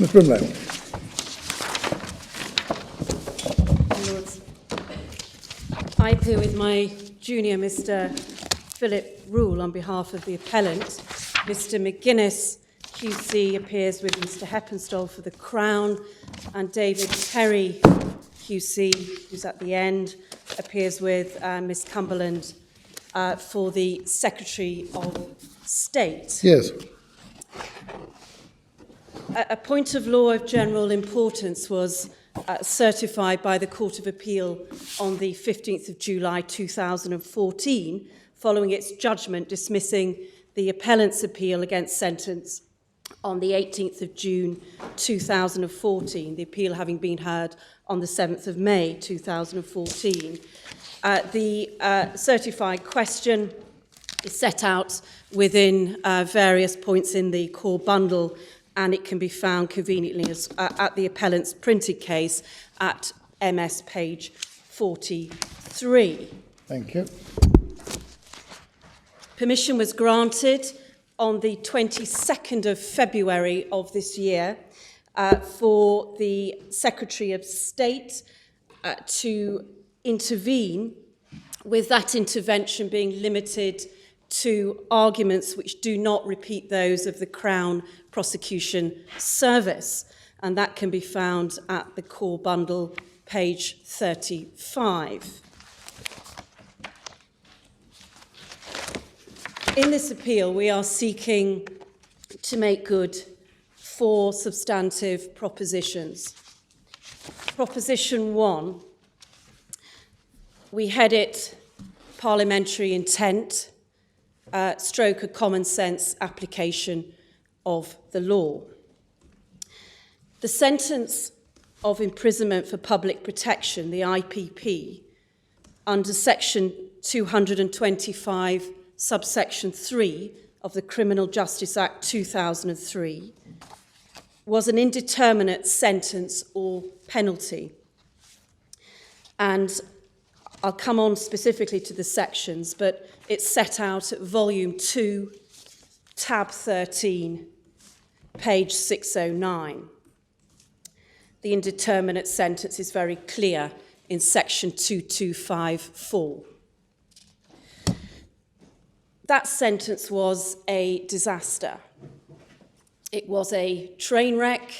Mr. Brunlow. Lords, I appear with my junior, Mr. Philip Rule, on behalf of the appellant. Mr. McGuinness, QC, appears with Mr. Heppenstall for the Crown, and David Perry, QC, who's at the end, appears with Ms. Cumberland for the Secretary of State. Yes. A point of law of general importance was certified by the Court of Appeal on the 15th of July 2014, following its judgment dismissing the appellant's appeal against sentence on the 18th of June 2014, the appeal having been heard on the 7th of May 2014. The certified question is set out within various points in the core bundle, and it can be found conveniently at the appellant's printed case at MS page 43. Thank you. Permission was granted on the 22nd of February of this year for the Secretary of State to intervene, with that intervention being limited to arguments which do not repeat those of the Crown Prosecution Service, and that can be found at the core bundle, page 35. In this appeal, we are seeking to make good 4 substantive propositions. Proposition 1, we head it parliamentary intent, stroke a common sense application of the law. The sentence of imprisonment for public protection, the IPP, under section 225, subsection 3 of the Criminal Justice Act 2003, was an indeterminate sentence or penalty. And I'll come on specifically to the sections, but it's set out at volume 2, tab 13, page 609. The indeterminate sentence is very clear in section 2254. That sentence was a disaster. It was a train wreck,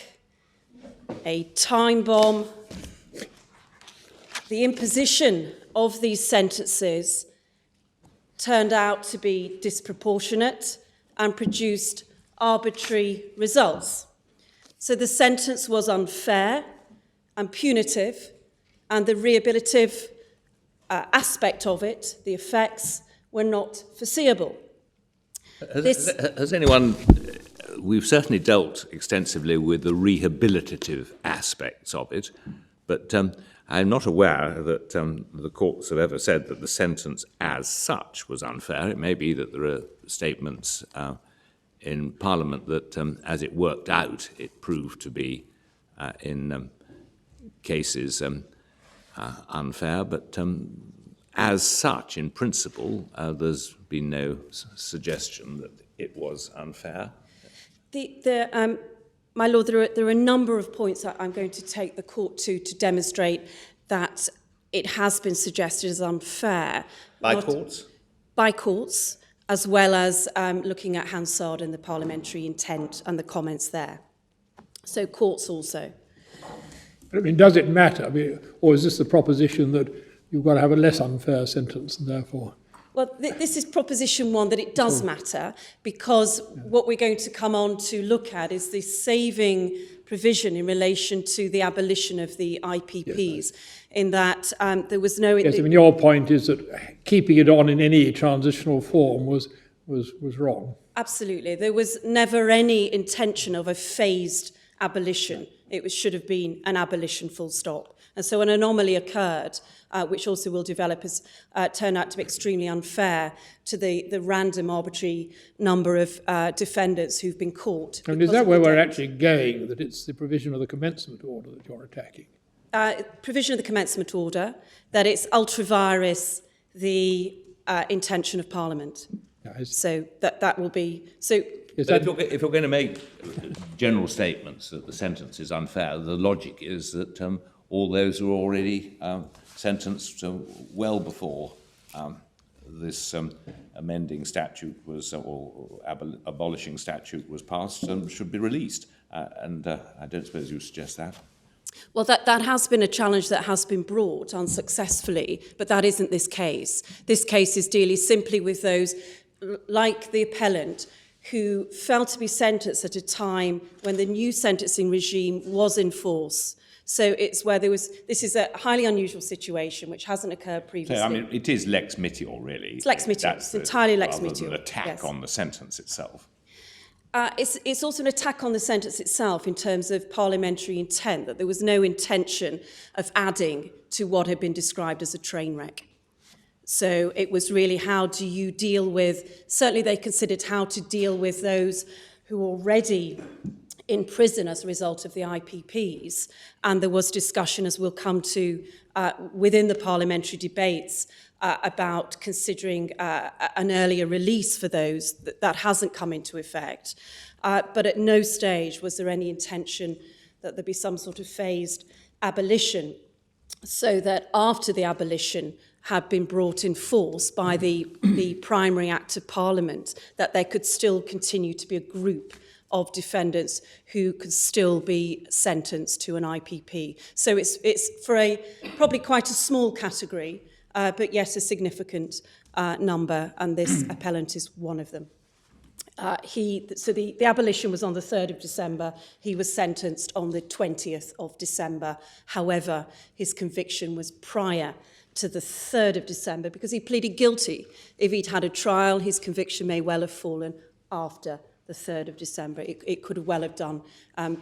a time bomb. The imposition of these sentences turned out to be disproportionate and produced arbitrary results. So the sentence was unfair and punitive, and the rehabilitative aspect of it, the effects, were not foreseeable. Has anyone, we've certainly dealt extensively with the rehabilitative aspects of it, but I'm not aware that the courts have ever said that the sentence as such was unfair. It may be that there are statements in Parliament that as it worked out, it proved to be in cases unfair, but as such, in principle, there's been no suggestion that it was unfair. My Lord, there are a number of points that I'm going to take the court to demonstrate that it has been suggested as unfair. By courts? By courts, as well as looking at Hansard and the parliamentary intent and the comments there. So courts also. I mean, does it matter? I mean, or is this the proposition that you've got to have a less unfair sentence and therefore... Well, this is proposition 1, that it does matter, because what we're going to come on to look at is the saving provision in relation to the abolition of the IPPs, in that there was no... Yes, I mean, your point is that keeping it on in any transitional form was wrong. Absolutely. There was never any intention of a phased abolition. It should have been an abolition full stop. And so an anomaly occurred, which also will develop as turn out to be extremely unfair to the random arbitrary number of defendants who've been caught. And is that where we're actually going, that it's the provision of the commencement order that you're attacking? Provision of the commencement order, that it's ultra vires the intention of Parliament. So that will be... So if you're going to make general statements that the sentence is unfair, the logic is that all those were already sentenced well before this amending statute was, or abolishing statute was passed, and should be released. And I don't suppose you suggest that. Well, that has been a challenge that has been brought unsuccessfully, but that isn't this case. This case is dealing simply with those, like the appellant, who fell to be sentenced at a time when the new sentencing regime was in force. So it's where this is a highly unusual situation which hasn't occurred previously. So, I mean, it is lex mitior, really. It's lex mitior. It's entirely lex mitior. An attack yes. on the sentence itself. It's also an attack on the sentence itself in terms of parliamentary intent, that there was no intention of adding to what had been described as a train wreck. So it was really, how do you deal with, certainly they considered how to deal with those who were already in prison as a result of the IPPs. And there was discussion, as we'll come to, within the parliamentary debates about considering an earlier release for those. That hasn't come into effect. But at no stage was there any intention that there be some sort of phased abolition, so that after the abolition had been brought in force by the primary act of Parliament, that there could still continue to be a group of defendants who could still be sentenced to an IPP. So it's for probably quite a small category, but yet a significant number, and this appellant is one of them. So the abolition was on the 3rd of December. He was sentenced on the 20th of December. However, his conviction was prior to the 3rd of December because he pleaded guilty. If he'd had a trial, his conviction may well have fallen after the 3rd of December. It could well have done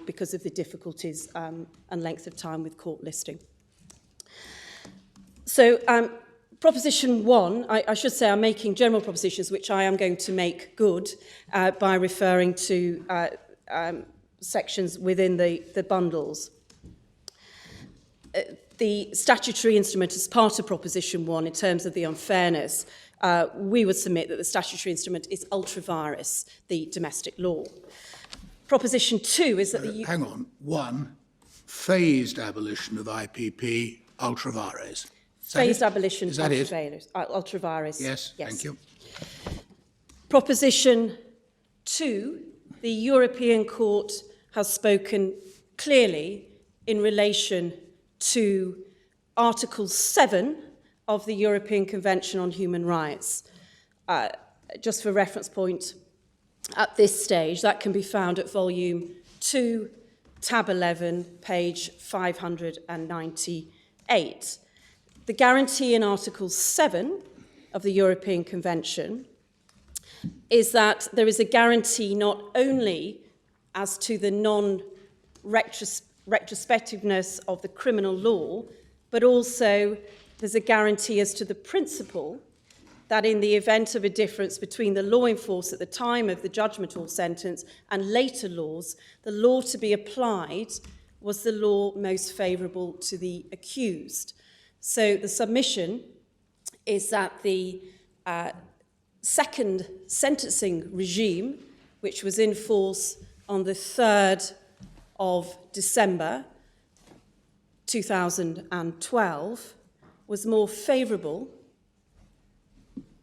because of the difficulties and length of time with court listing. So Proposition 1, I should say I'm making general propositions which I am going to make good by referring to sections within the bundles. The statutory instrument as part of Proposition 1 in terms of the unfairness, we would submit that the statutory instrument is ultra vires, the domestic law. Proposition 2 is that Hang on. 1, phased abolition of IPP, ultra vires. Phased abolition of ultra vires. Yes, thank you. Proposition 2, the European Court has spoken clearly in relation to Article 7 of the European Convention on Human Rights. Just for reference point, at this stage, that can be found at volume 2, tab 11, page 598. The guarantee in Article 7 of the European Convention is that there is a guarantee not only as to the non-retrospectiveness of the criminal law, but also there's a guarantee as to the principle that in the event of a difference between the law in force at the time of the judgment or sentence and later laws, the law to be applied was the law most favourable to the accused. So the submission is that the second sentencing regime, which was in force on the 3rd of December 2012, was more favourable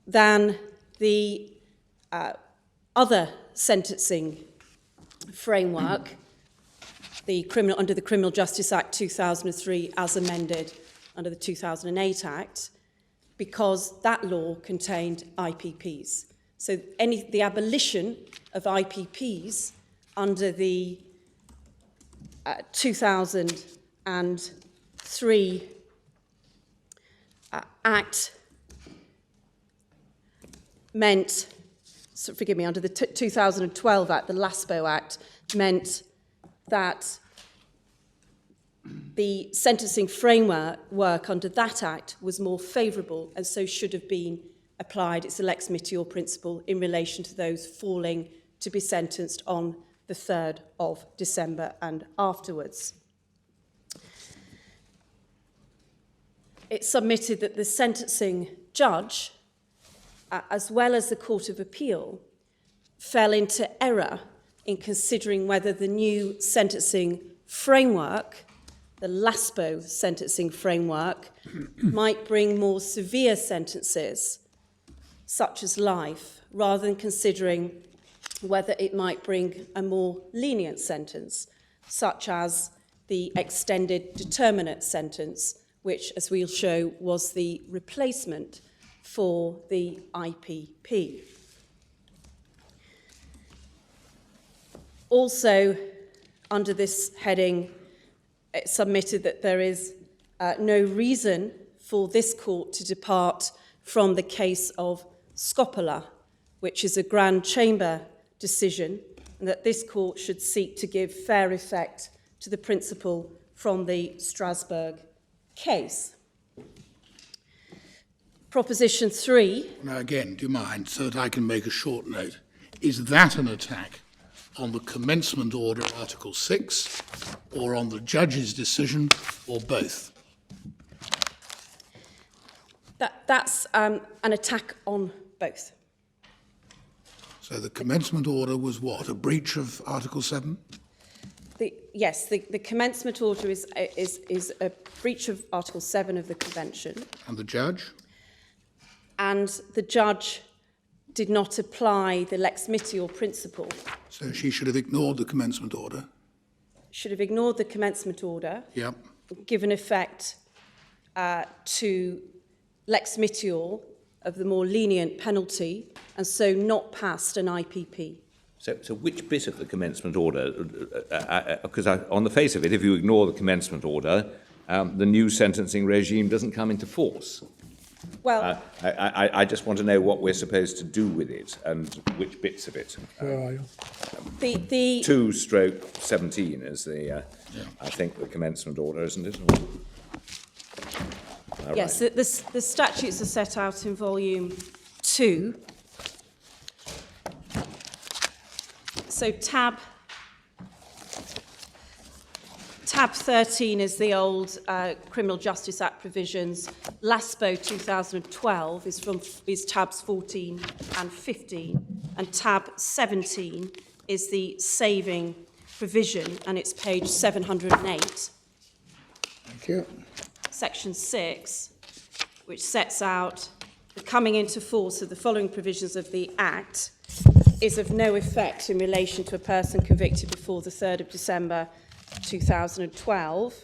than the other sentencing framework, under the Criminal Justice Act 2003 as amended under the 2008 Act, because that law contained IPPs. So the abolition of IPPs under the 2003 Act meant, under the 2012 Act, the LASPO Act, meant that the sentencing framework under that Act was more favourable and so should have been applied. It's a lex mitior principle in relation to those falling to be sentenced on the 3rd of December and afterwards. It's submitted that the sentencing judge, as well as the Court of Appeal, fell into error in considering whether the new sentencing framework, the LASPO sentencing framework, might bring more severe sentences, such as life, rather than considering whether it might bring a more lenient sentence, such as the extended determinate sentence, which, as we'll show, was the replacement for the IPP. Also, under this heading, it submitted that there is no reason for this court to depart from the case of Scopola, which is a Grand Chamber decision, and that this court should seek to give fair effect to the principle from the Strasbourg case. Proposition 3. Now again, do you mind, so that I can make a short note, is that an attack on the commencement order, Article 6, or on the judge's decision, or both? That's an attack on both. So the commencement order was what, a breach of Article 7? Yes, the commencement order is a breach of Article 7 of the Convention. And the judge? And the judge did not apply the lex mitior principle. So she should have ignored the commencement order? Should have ignored the commencement order, Yep. given effect to lex mitior of the more lenient penalty, and so not passed an IPP. So which bit of the commencement order, because on the face of it, if you ignore the commencement order, the new sentencing regime doesn't come into force. Well, I just want to know what we're supposed to do with it and which bits of it. Where are you? the 2/17 is the, I think, the commencement order, isn't it? yes, the statutes are set out in Volume 2. So tab 13 is the old Criminal Justice Act provisions. LASPO 2012 is tabs 14 and 15, and tab 17 is the saving provision, and it's page 708. Thank you. Section 6, which sets out the coming into force of the following provisions of the Act, is of no effect in relation to a person convicted before the 3rd of December 2012.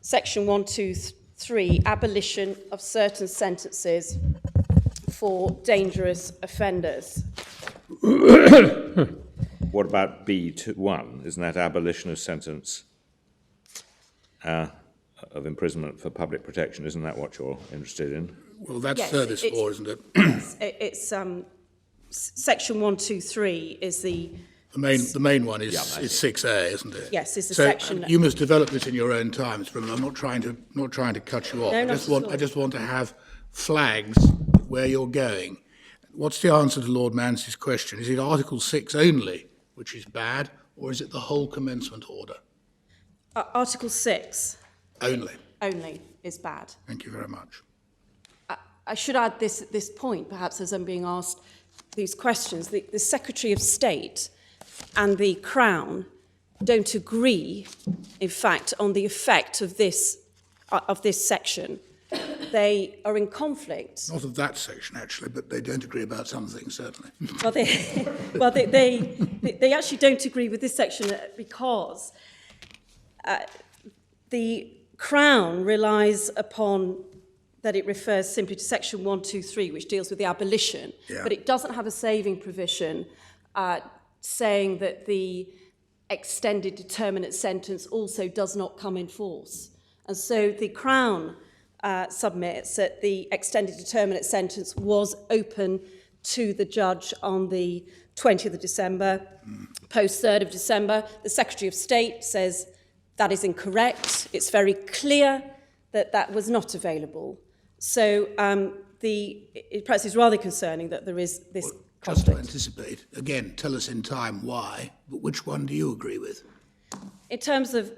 Section 123, abolition of certain sentences for dangerous offenders. What about B1? Isn't that abolition of sentence of imprisonment for public protection? Isn't that what you're interested in? Well, that's Yes, service law, isn't it? It's section 123 is the The main one is 6A, isn't it? yes, is the So section. you must develop this in your own time, Mr. Brimley. I'm not trying to cut you off. No, I not just at want all. I just want to have flags where you're going. What's the answer to Lord Mancy's question? Is it Article 6 only, which is bad, or is it the whole commencement order Article 6 only? only is bad. Thank you very much. I should add this at this point, perhaps as I'm being asked these questions. The Secretary of State and the Crown don't agree, in fact, on the effect of this section. They are in conflict. Not of that section, actually, but they don't agree about some things, certainly. Well, they actually don't agree with this section because the Crown relies upon that it refers simply to section 123, which deals with the abolition, but it doesn't have a saving provision saying that the extended determinate sentence also does not come in force. And so the Crown submits that the extended determinate sentence was open to the judge on the 20th of December, post 3rd of December. The Secretary of State says that is incorrect. It's very clear that that was not available. So it perhaps is rather concerning that there is this Just to conflict. anticipate, again, tell us in time why, but which one do you agree with? In terms of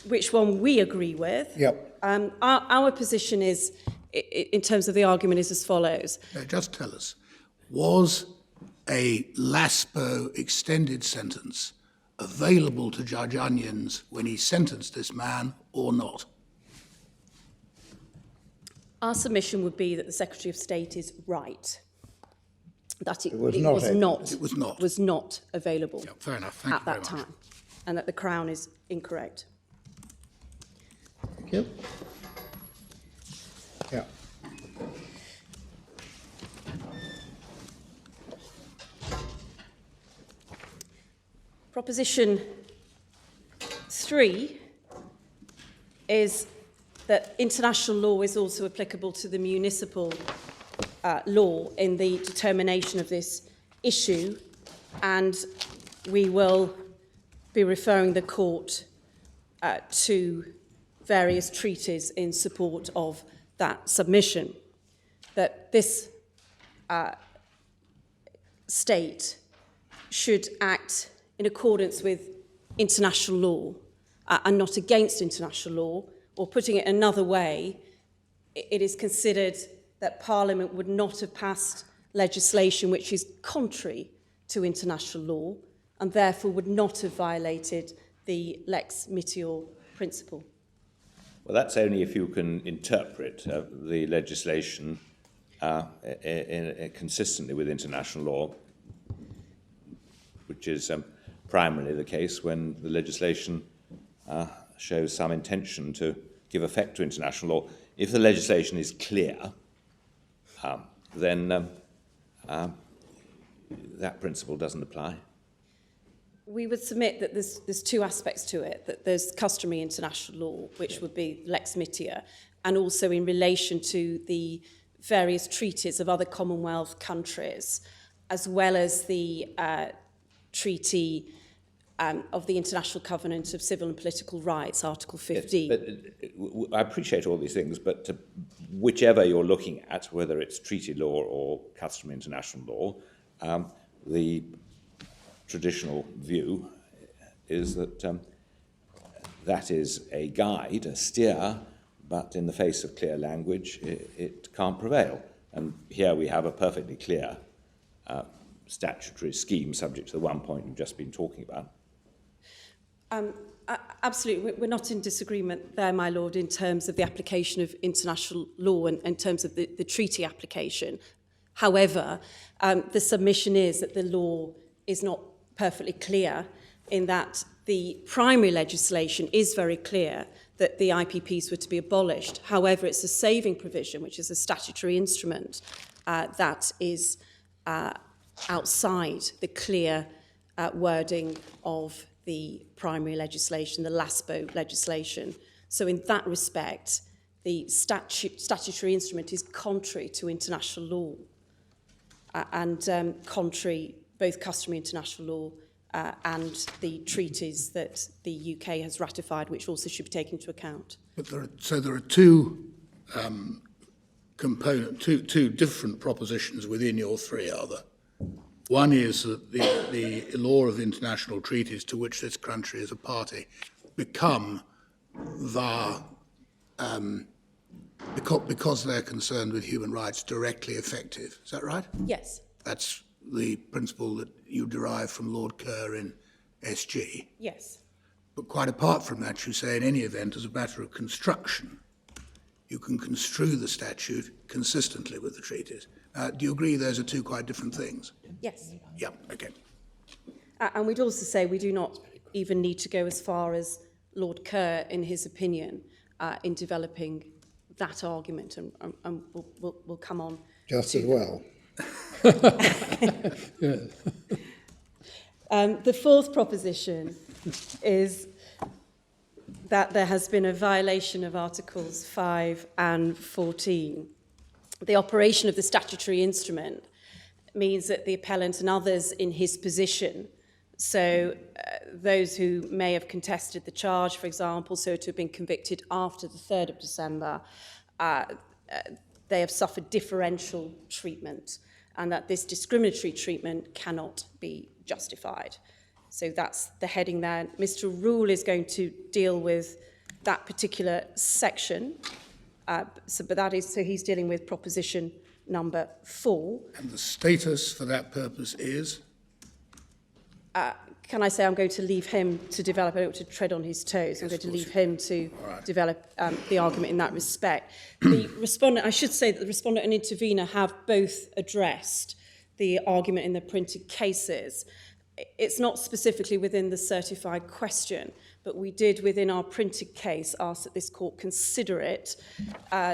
which one we agree with, our position is, in terms of the argument, is as follows. Now, just tell us, was a LASPO extended sentence available to Judge Onions when he sentenced this man or not? Our submission would be that the Secretary of State is right, that it was not available Yeah, fair enough. Thank at you very that much. time, and that the Crown is incorrect. Thank you. Yeah. Proposition 3 is that international law is also applicable to the municipal law in the determination of this issue, and we will be referring the court to various treaties in support of that submission, that this state should act in accordance with international law and not against international law, or putting it another way, it is considered that Parliament would not have passed legislation which is contrary to international law and therefore would not have violated the lex mitior principle. Well, that's only if you can interpret the legislation consistently with international law, which is primarily the case when the legislation shows some intention to give effect to international law. If the legislation is clear, then that principle doesn't apply. We would submit that there's two aspects to it, that there's customary international law, which would be lex mitior, and also in relation to the various treaties of other Commonwealth countries, as well as the treaty of the International Covenant of Civil and Political Rights, Article 15. Yes, but I appreciate all these things, but whichever you're looking at, whether it's treaty law or customary international law, the traditional view is that that is a guide, a steer, but in the face of clear language, it can't prevail. And here we have a perfectly clear statutory scheme subject to the one point you've just been talking about. Absolutely. We're not in disagreement there, my lord, in terms of the application of international law and in terms of the treaty application. However, the submission is that the law is not perfectly clear, in that the primary legislation is very clear that the IPPs were to be abolished. However, it's a saving provision, which is a statutory instrument, that is outside the clear wording of the primary legislation, the LASPO legislation. So in that respect, the statutory instrument is contrary to international law and contrary both customary international law and the treaties that the UK has ratified, which also should be taken into account. But there are two two different propositions within your three, are there? One is that the law of international treaties to which this country is a party become because they're concerned with human rights, directly effective. Is that right? Yes. That's the principle that you derive from Lord Kerr in SG. Yes. But quite apart from that, you say in any event, as a matter of construction, you can construe the statute consistently with the treaties. Do you agree those are two quite different things? Yes. Yeah, okay. And we'd also say we do not even need to go as far as Lord Kerr, in his opinion, in developing that argument, and we'll come on. Just as well. The fourth proposition is that there has been a violation of Articles 5 and 14. The operation of the statutory instrument means that the appellant and others in his position, so those who may have contested the charge, for example, so to have been convicted after the 3rd of December, they have suffered differential treatment, and that this discriminatory treatment cannot be justified. So that's the heading there. Mr. Rule is going to deal with that particular section. So he's dealing with proposition number 4. And the status for that purpose is? Can I say I'm going to leave him to develop? I don't want to tread on his toes. I'm going to leave him to develop the argument in that respect. The respondent, I should say that the respondent and intervener have both addressed the argument in the printed cases. It's not specifically within the certified question, but we did within our printed case ask that this court consider it,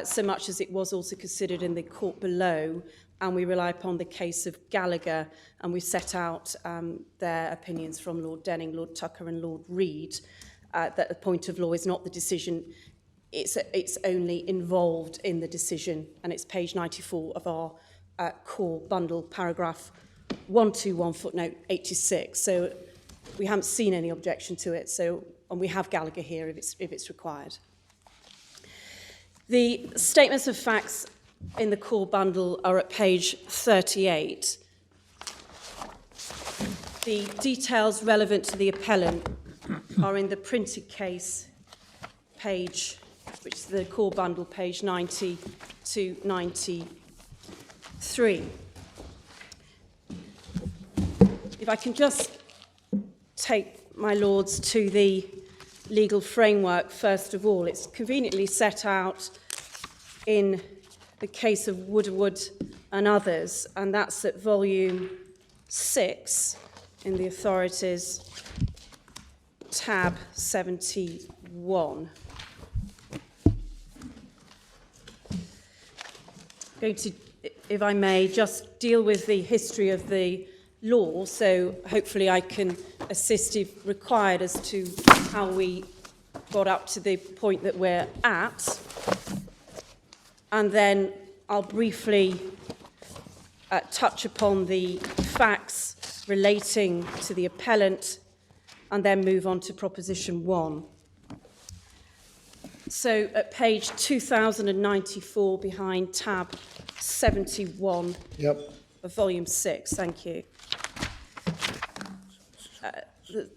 so much as it was also considered in the court below, and we rely upon the case of Gallagher, and we set out their opinions from Lord Denning, Lord Tucker and Lord Reid, that the point of law is not the decision, it's only involved in the decision, and it's page 94 of our core bundle, paragraph 121, footnote 86. So we haven't seen any objection to it, and we have Gallagher here if it's required. The statements of facts in the core bundle are at page 38. The details relevant to the appellant are in the printed case page, which is the core bundle, page 90 to 93. If I can just take my lords to the legal framework first of all, it's conveniently set out in the case of Woodward and others, and that's at volume 6 in the authorities, tab 71. I'm going to, if I may, just deal with the history of the law, so hopefully I can assist if required as to how we got up to the point that we're at. And then I'll briefly touch upon the facts relating to the appellant and then move on to Proposition 1. So at page 2094 behind tab 71 of volume 6, thank you.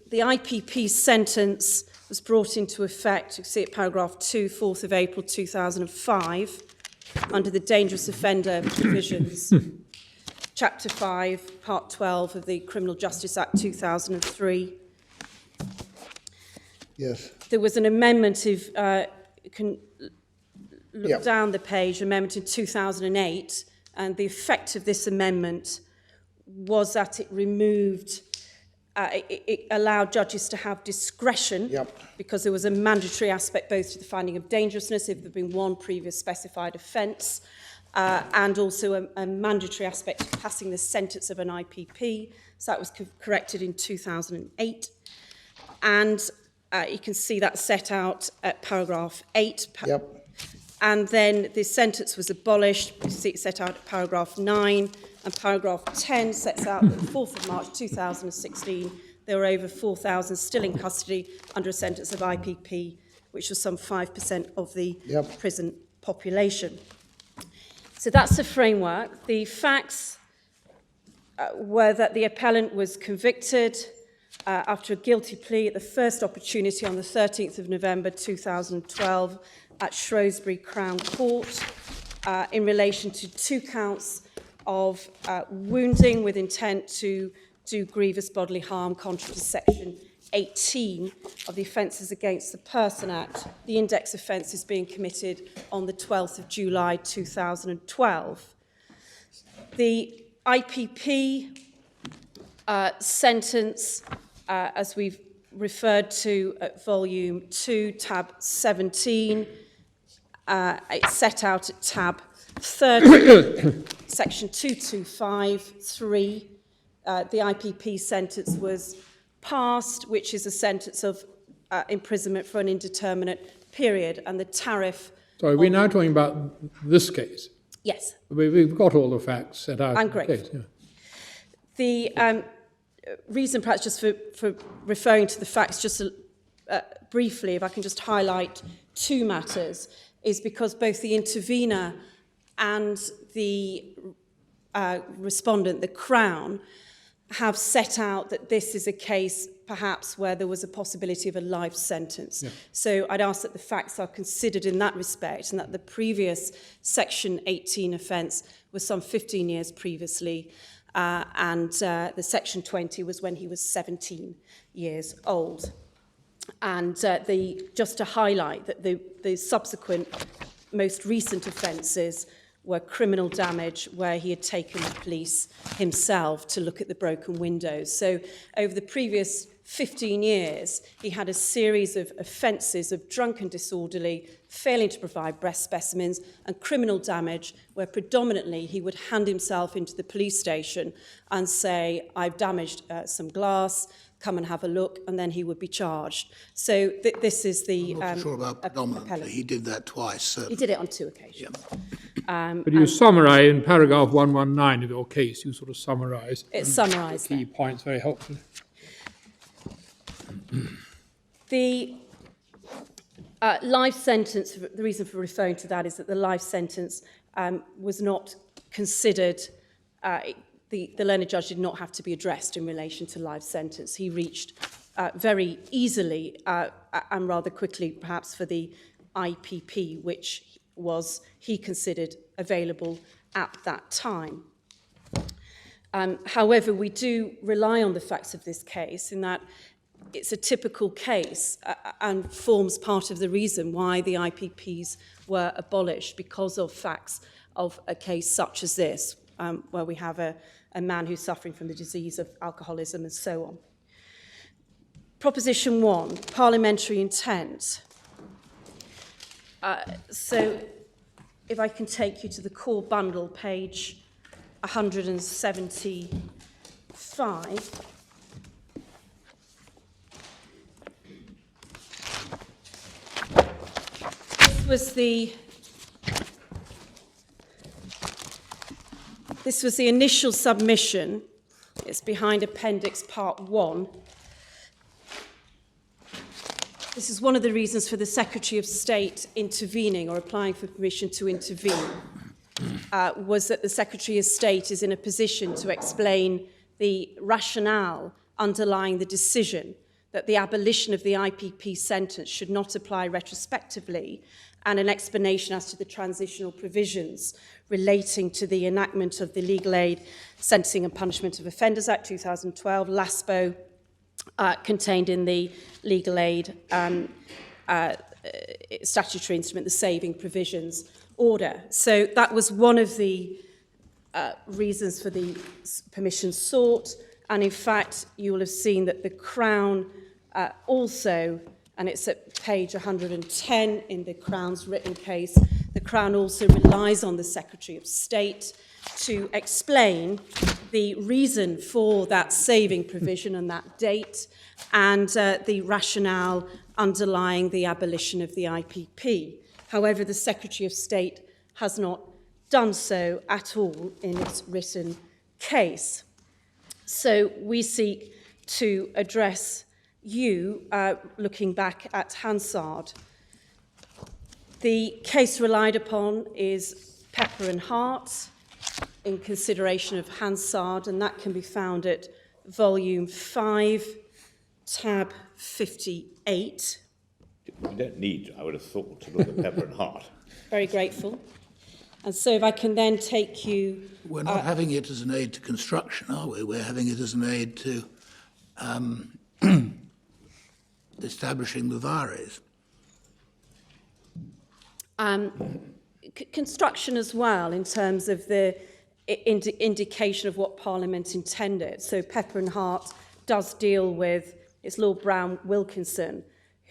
The IPP sentence was brought into effect, you see it paragraph 2, 4th of April 2005, under the dangerous offender provisions, chapter 5, part 12 of the Criminal Justice Act 2003. Yes. There was an amendment, if you can look down the page, amendment in 2008, and the effect of this amendment was that it removed, it allowed judges to have discretion, because there was a mandatory aspect both to the finding of dangerousness if there had been one previous specified offence, and also a mandatory aspect of passing the sentence of an IPP. So that was corrected in 2008. And you can see that set out at paragraph 8. And then the sentence was abolished. You see it set out at paragraph 9. And paragraph 10 sets out that the 4th of March 2016, there were over 4,000 still in custody under a sentence of IPP, which was some 5% of the prison population. So that's the framework. The facts were that the appellant was convicted after a guilty plea at the first opportunity on the 13th of November 2012 at Shrewsbury Crown Court in relation to 2 counts of wounding with intent to do grievous bodily harm contrary to section 18 of the Offences Against the Person Act. The index offence is being committed on the 12th of July 2012. The IPP sentence, as we've referred to at volume 2, tab 17, it's set out at tab 30, section 225(3). The IPP sentence was passed, which is a sentence of imprisonment for an indeterminate period, and the tariff... Sorry, we're now talking about this case. Yes. We've got all the facts set out. I'm grateful. Case, The reason, perhaps, just for referring to the facts just briefly, if I can just highlight 2 matters, is because both the intervener and the respondent, the Crown, have set out that this is a case perhaps where there was a possibility of a life sentence. Yeah. So I'd ask that the facts are considered in that respect, and that the previous Section 18 offence was some 15 years previously, and the Section 20 was when he was 17 years old. And just to highlight that the subsequent most recent offences were criminal damage, where he had taken the police himself to look at the broken windows. So over the previous 15 years, he had a series of offences of drunk and disorderly, failing to provide breast specimens, and criminal damage, where predominantly he would hand himself into the police station and say, I've damaged some glass, come and have a look, and then he would be charged. So this is the... I'm not sure about predominantly. Appellant. He did that twice. Certainly. He did it on 2 occasions. Yeah. But you summarise in paragraph 119 of your case, you sort of summarise. It's summarised. Key points very helpfully. The life sentence, the reason for referring to that is that the life sentence was not considered, the learned judge did not have to be addressed in relation to life sentence. He reached very easily and rather quickly, perhaps, for the IPP, which he considered available at that time. However, we do rely on the facts of this case in that it's a typical case and forms part of the reason why the IPPs were abolished, because of facts of a case such as this, where we have a man who's suffering from the disease of alcoholism and so on. Proposition 1, parliamentary intent. So if I can take you to the core bundle, page 175. This was the initial submission. It's behind Appendix Part 1. This is one of the reasons for the Secretary of State intervening or applying for permission to intervene, was that the Secretary of State is in a position to explain the rationale underlying the decision that the abolition of the IPP sentence should not apply retrospectively, and an explanation as to the transitional provisions relating to the enactment of the Legal Aid Sentencing and Punishment of Offenders Act 2012, LASPO, contained in the Legal Aid statutory instrument, the Saving Provisions Order. So that was one of the reasons for the permission sought, and in fact you will have seen that the Crown also, and it's at page 110 in the Crown's written case, the Crown also relies on the Secretary of State to explain the reason for that saving provision and that date, and the rationale underlying the abolition of the IPP. However, the Secretary of State has not done so at all in its written case. So we seek to address you, looking back at Hansard. The case relied upon is Pepper and Hart in consideration of Hansard, and that can be found at volume 5, tab 58. You don't need, I would have thought, to look at Pepper and Hart. Very grateful. And so if I can then take you... We're not having it as an aid to construction, are we? We're having it as an aid to establishing the varies. Construction as well, in terms of the indication of what Parliament intended. So Pepper and Hart does deal with, it's Lord Brown-Wilkinson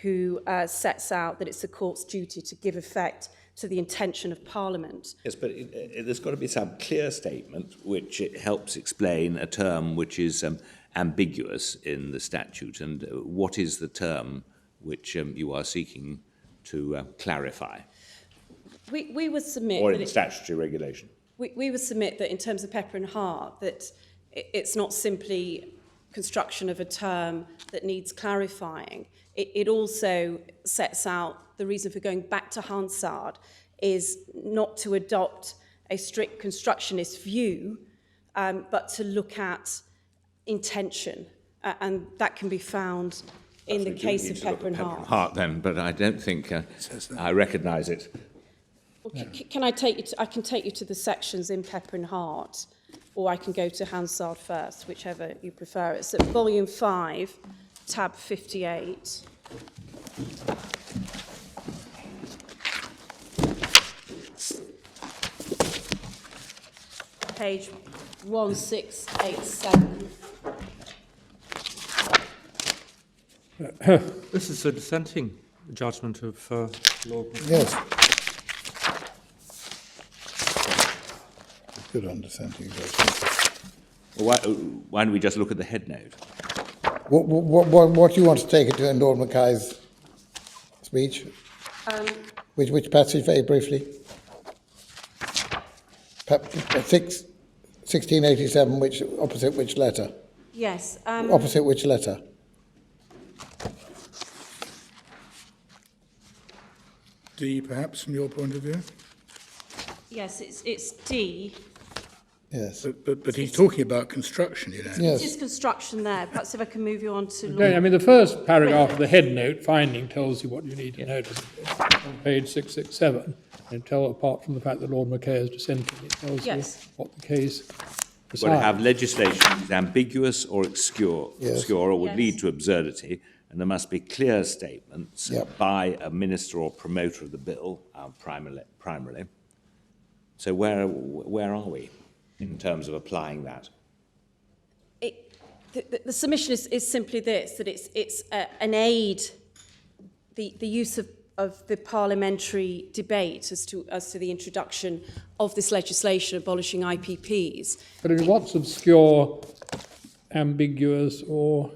who sets out that it's the court's duty to give effect to the intention of Parliament. Yes, but there's got to be some clear statement which it helps explain a term which is ambiguous in the statute. And what is the term which you are seeking to clarify? We would submit... Or in the statutory regulation? We would submit that in terms of Pepper and Hart, that it's not simply construction of a term that needs clarifying. It also sets out the reason for going back to Hansard is not to adopt a strict constructionist view, but to look at intention. and that can be found in the case of Pepper and Hart. Then, but I don't think I recognise it. Well, can I take you to, I can take you to the sections in Pepper and Hart, or I can go to Hansard first, whichever you prefer. It's at volume 5, tab 58. Page 1687. This is a dissenting judgment of Lord. Yes. Good on dissenting judgment. Well, why don't we just look at the head note? What do you want to take it to in Lord Mackay's speech? Which passage, very briefly? 1687, opposite which letter? Yes. Opposite which letter? D, perhaps, from your point of view? Yes, it's D. Yes. But he's talking about construction, you know. Yes. Just construction there. Perhaps if I can move you on to Okay, I mean, the first paragraph of the head note finding tells you what you need to notice. On page 667, apart from the fact that Lord Mackay is dissenting, it tells Yes. you what the case We've got to have decides. legislation that is ambiguous or obscure or would Yes. lead to absurdity, and there must be clear statements Yep. by a minister or promoter of the bill, primarily. So where are we in terms of applying that? the submission is simply this, that it's an aid, the use of the parliamentary debate as to the introduction of this legislation abolishing IPPs. But I mean, what's obscure, ambiguous, or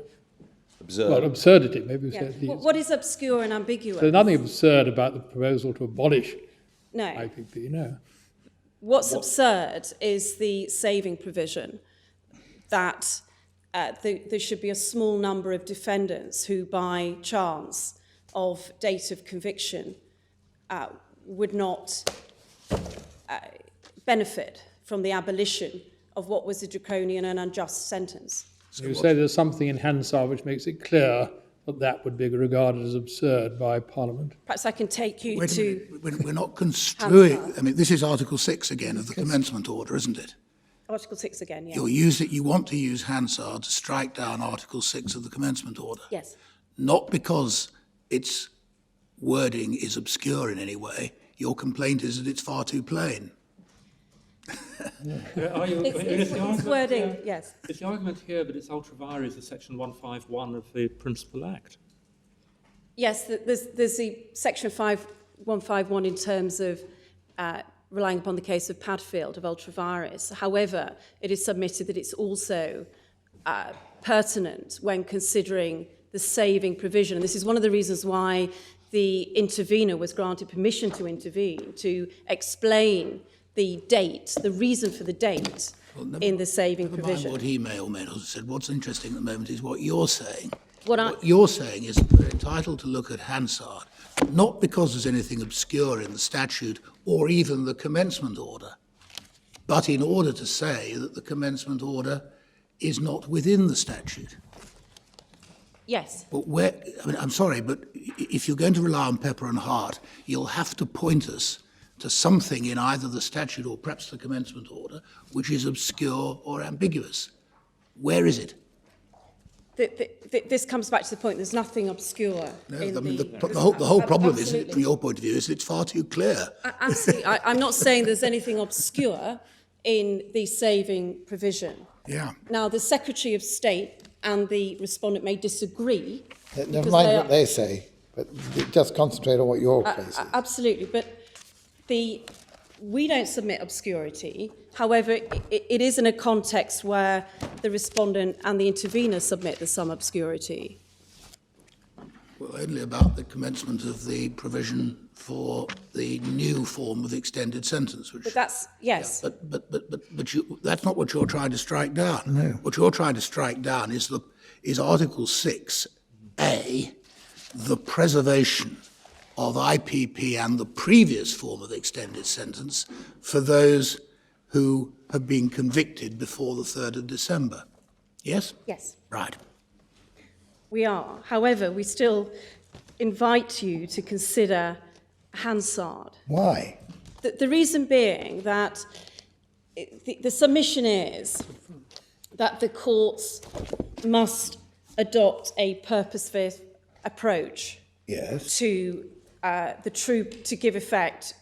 Absurd. well, absurdity? Maybe we Yeah. say it is. What is obscure and ambiguous? There's nothing absurd about the proposal to abolish No. IPP, no. What's absurd is the saving provision that there should be a small number of defendants who, by chance of date of conviction, would not benefit from the abolition of what was a draconian and unjust sentence. You say there's something in Hansard which makes it clear that that would be regarded as absurd by Parliament. Perhaps I can take you Wait a to... minute, we're not construing, Hansard. I mean, this is Article 6 again of the commencement order, isn't it? Article 6 again, yes. You want to use Hansard to strike down Article 6 of the commencement order. Yes. Not because its wording is obscure in any way. Your complaint is that it's far too plain. It's wording, yes. Is the argument here that it's ultra vires of Section 151 of the Principal Act? Yes, there's the Section 5151 in terms of relying upon the case of Padfield of ultra-vires. However, it is submitted that it's also pertinent when considering the saving provision. And this is one of the reasons why the intervener was granted permission to intervene, to explain the date, the reason for the date in the saving provision. What he may or may not have said. What's interesting at the moment is what you're saying. What You're saying is that we're entitled to look at Hansard, not because there's anything obscure in the statute or even the commencement order, but in order to say that the commencement order is not within the statute. Yes. But I'm sorry, but if you're going to rely on Pepper and Hart, you'll have to point us to something in either the statute or perhaps the commencement order which is obscure or ambiguous. Where is it? This comes back to the point, there's nothing obscure in The whole problem is, from your point of view, is it's far too clear. Absolutely. I'm not saying there's anything obscure in the saving provision. Yeah. Now, the Secretary of State and the respondent may disagree. Never mind what they say, but just concentrate on what your case is. Absolutely, but we don't submit obscurity. However, it is in a context where the respondent and the intervener submit there's some obscurity. Well, only about the commencement of the provision for the new form of extended sentence. Which, But that's, yes. but that's not what you're trying to strike down. No. What you're trying to strike down is Article 6A, the preservation of IPP and the previous form of extended sentence for those who have been convicted before the 3rd of December. Yes? Yes. Right. We are. However, we still invite you to consider Hansard. Why? The reason being that the submission is that the courts must adopt a purposeful approach Yes. to to give effect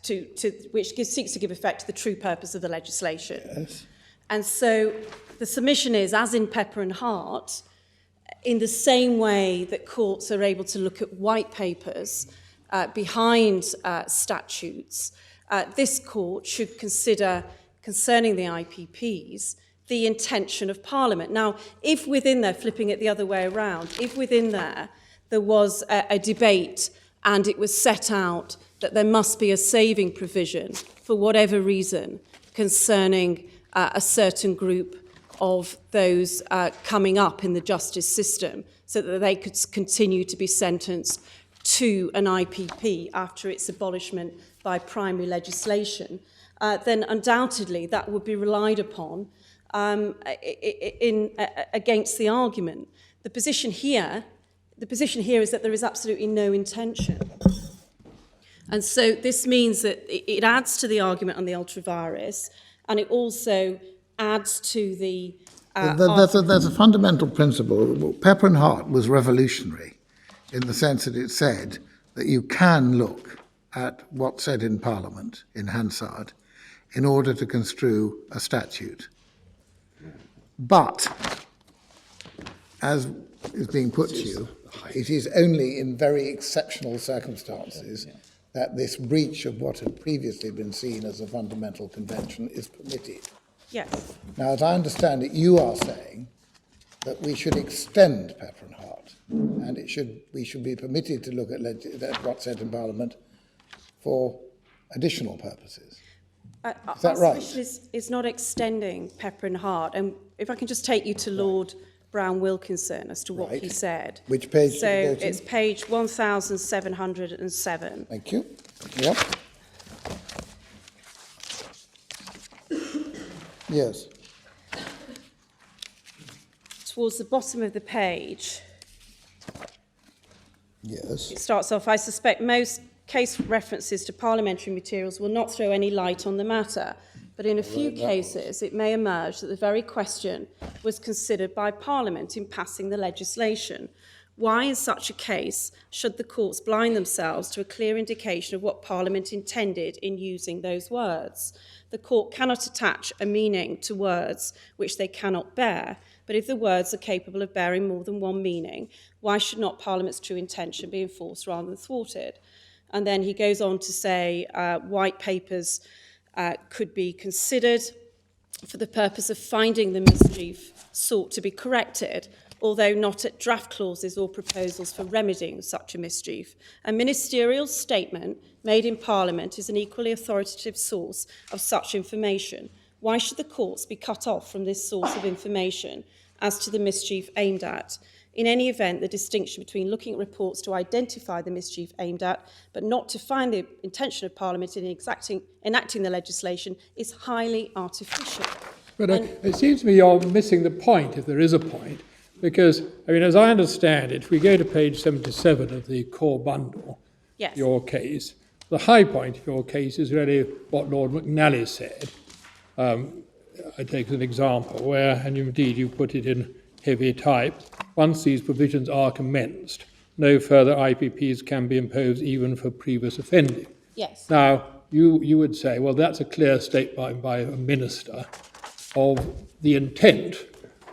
which seeks to give effect to the true purpose of the legislation. Yes. And so the submission is, as in Pepper and Hart, in the same way that courts are able to look at white papers behind statutes, this court should consider, concerning the IPPs, the intention of Parliament. Now, if within there, flipping it the other way around, if within there was a debate and it was set out that there must be a saving provision for whatever reason concerning a certain group of those coming up in the justice system so that they could continue to be sentenced to an IPP after its abolishment by primary legislation, then undoubtedly that would be relied upon against the argument. The position here is that there is absolutely no intention. And so this means that it adds to the argument on the ultra vires, and it also adds to the... There's a fundamental principle. Pepper and Hart was revolutionary in the sense that it said that you can look at what's said in Parliament, in Hansard, in order to construe a statute. But, as is being put to you, it is only in very exceptional circumstances that this breach of what had previously been seen as a fundamental convention is permitted. Yes. Now, as I understand it, you are saying that we should extend Pepper and Hart, and we should be permitted to look at what's said in Parliament for additional purposes. Is that right? Our submission is not extending Pepper and Hart. And if I can just take you to Lord Brown Wilkinson as to what he said. Which page? So it's page 1707. Thank you. Yep. Yes. Towards the bottom of the page, Yes. it starts off, I suspect most case references to parliamentary materials will not throw any light on the matter, but in a few cases it may emerge that the very question was considered by Parliament in passing the legislation. Why, in such a case, should the courts blind themselves to a clear indication of what Parliament intended in using those words? The court cannot attach a meaning to words which they cannot bear, but if the words are capable of bearing more than one meaning, why should not Parliament's true intention be enforced rather than thwarted? And then he goes on to say white papers could be considered for the purpose of finding the mischief sought to be corrected, although not at draft clauses or proposals for remedying such a mischief. A ministerial statement made in Parliament is an equally authoritative source of such information. Why should the courts be cut off from this source of information as to the mischief aimed at? In any event, the distinction between looking at reports to identify the mischief aimed at, but not to find the intention of Parliament in enacting the legislation, is highly artificial. But it seems to me you're missing the point, if there is a point, because, I mean, as I understand it, if we go to page 77 of the core bundle, Yes. your case, the high point of your case is really what Lord McNally said. I take as an example where, and indeed you put it in heavy type, once these provisions are commenced, no further IPPs can be imposed even for previous offending. Yes. Now, you would say, well, that's a clear statement by a minister of the intent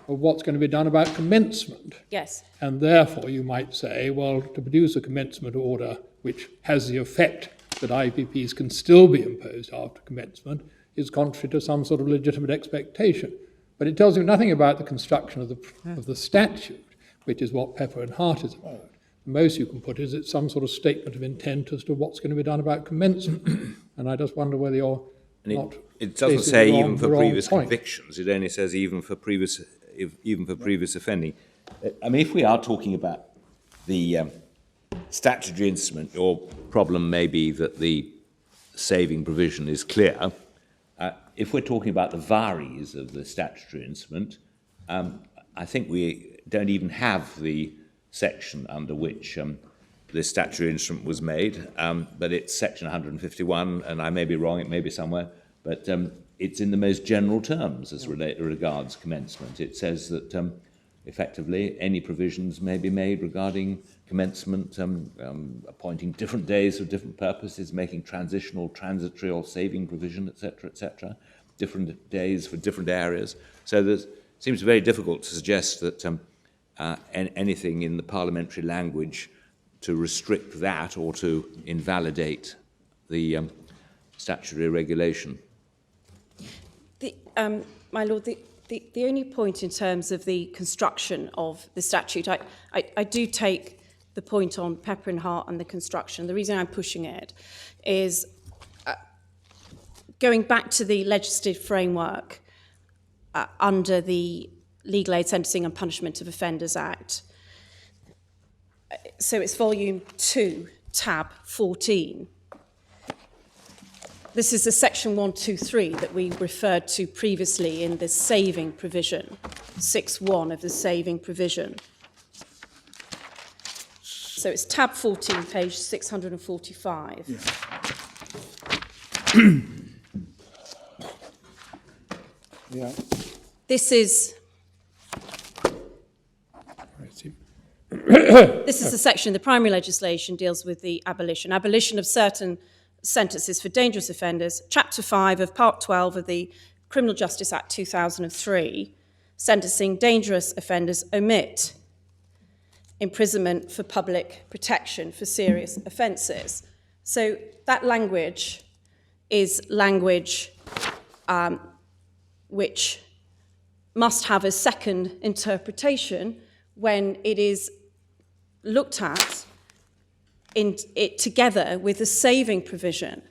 of what's going to be done about commencement. Yes. And therefore you might say, well, to produce a commencement order which has the effect that IPPs can still be imposed after commencement is contrary to some sort of legitimate expectation. But it tells you nothing about the construction of the statute, which is what Pepper and Hart is about. The most you can put is it's some sort of statement of intent as to what's going to be done about commencement. And I just wonder whether you're not... It doesn't facing say the even for wrong previous point. convictions. It only says even for previous offending. I mean, if we are talking about the statutory instrument, your problem may be that the saving provision is clear. If we're talking about the varies of the statutory instrument, I think we don't even have the section under which this statutory instrument was made, but it's section 151, and I may be wrong, it may be somewhere, but it's in the most general terms as regards commencement. It says that effectively any provisions may be made regarding commencement, appointing different days for different purposes, making transitional, transitory or saving provision, etc., different days for different areas. So it seems very difficult to suggest that anything in the parliamentary language to restrict that or to invalidate the statutory regulation. My Lord, the only point in terms of the construction of the statute, I do take the point on Pepper and Hart and the construction. The reason I'm pushing it is going back to the legislative framework under the Legal Aid Sentencing and Punishment of Offenders Act. So it's volume 2, tab 14. This is the section 123 that we referred to previously in the saving provision, 6.1 of the saving provision. So it's tab 14, page 645. Yeah. This is the section, the primary legislation deals with the abolition of certain sentences for dangerous offenders. Chapter 5 of Part 12 of the Criminal Justice Act 2003, sentencing dangerous offenders omit imprisonment for public protection for serious offences. So that language is language which must have a second interpretation when it is looked at in it together with the saving provision.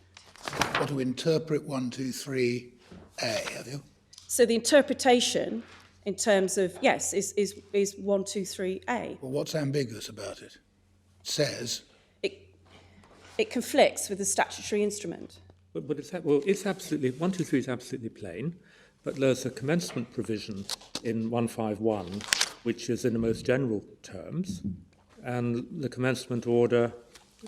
Got to interpret 123A, have you? So the interpretation in terms of, yes, is 123A. Well, what's ambiguous about it? It says... It conflicts with the statutory instrument. But it's absolutely, 123 is absolutely plain, but there's a commencement provision in 151, which is in the most general terms, and the commencement order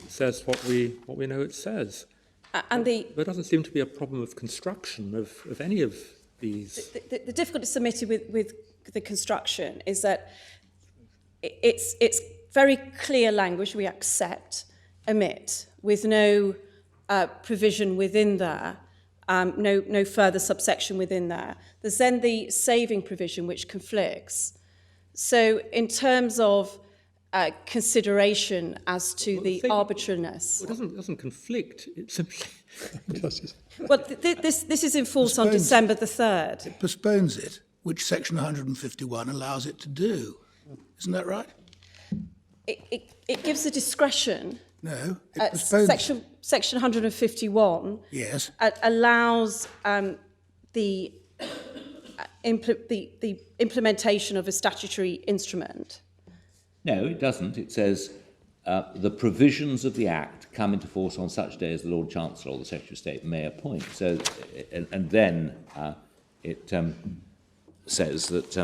says what we know it says. There doesn't seem to be a problem of construction of any of these. The difficulty submitted with the construction is that it's very clear language we accept, omit, with no provision within there, no further subsection within there. There's then the saving provision which conflicts. So in terms of consideration as to the arbitrariness. Well, it doesn't conflict. It simply. Well, this is in force on December the 3rd. It postpones it, which Section 151 allows it to do. Isn't that right? It gives the discretion. No, it postpones. Section 151 yes. Allows the implementation of a statutory instrument. No, it doesn't. It says the provisions of the Act come into force on such day as the Lord Chancellor or the Secretary of State may appoint. So, and then it says that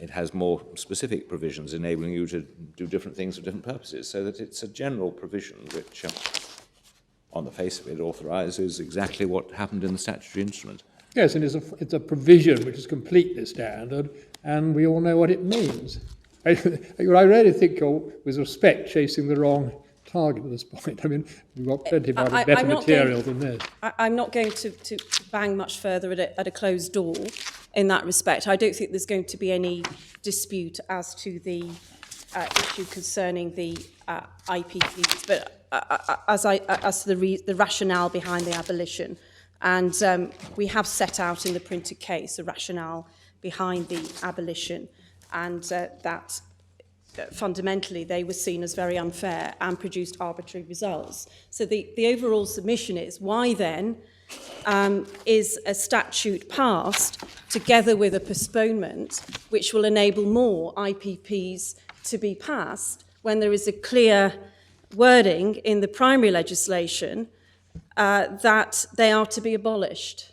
it has more specific provisions enabling you to do different things for different purposes, so that it's a general provision which, on the face of it, authorises exactly what happened in the statutory instrument. Yes, and it's a provision which is completely standard, and we all know what it means. I really think you're, with respect, chasing the wrong target at this point. I mean, we've got plenty of better material than this. I'm not going to bang much further at a closed door in that respect. I don't think there's going to be any dispute as to the issue concerning the IPPs, but as to the rationale behind the abolition. And we have set out in the printed case a rationale behind the abolition, and that fundamentally they were seen as very unfair and produced arbitrary results. So the overall submission is, why then is a statute passed together with a postponement which will enable more IPPs to be passed when there is a clear wording in the primary legislation that they are to be abolished,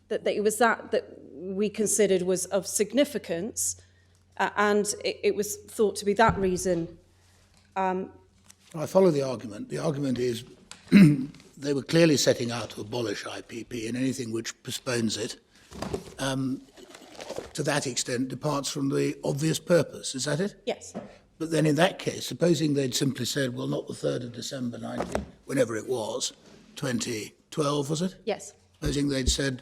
that it was that we considered was of significance and it was thought to be that reason. I follow the argument. The argument is they were clearly setting out to abolish IPP, and anything which postpones it, to that extent, departs from the obvious purpose. Is that it? Yes. But then in that case, supposing they'd simply said, well, not the 3rd of December, whenever it was, 2012, was it? Yes. Supposing they'd said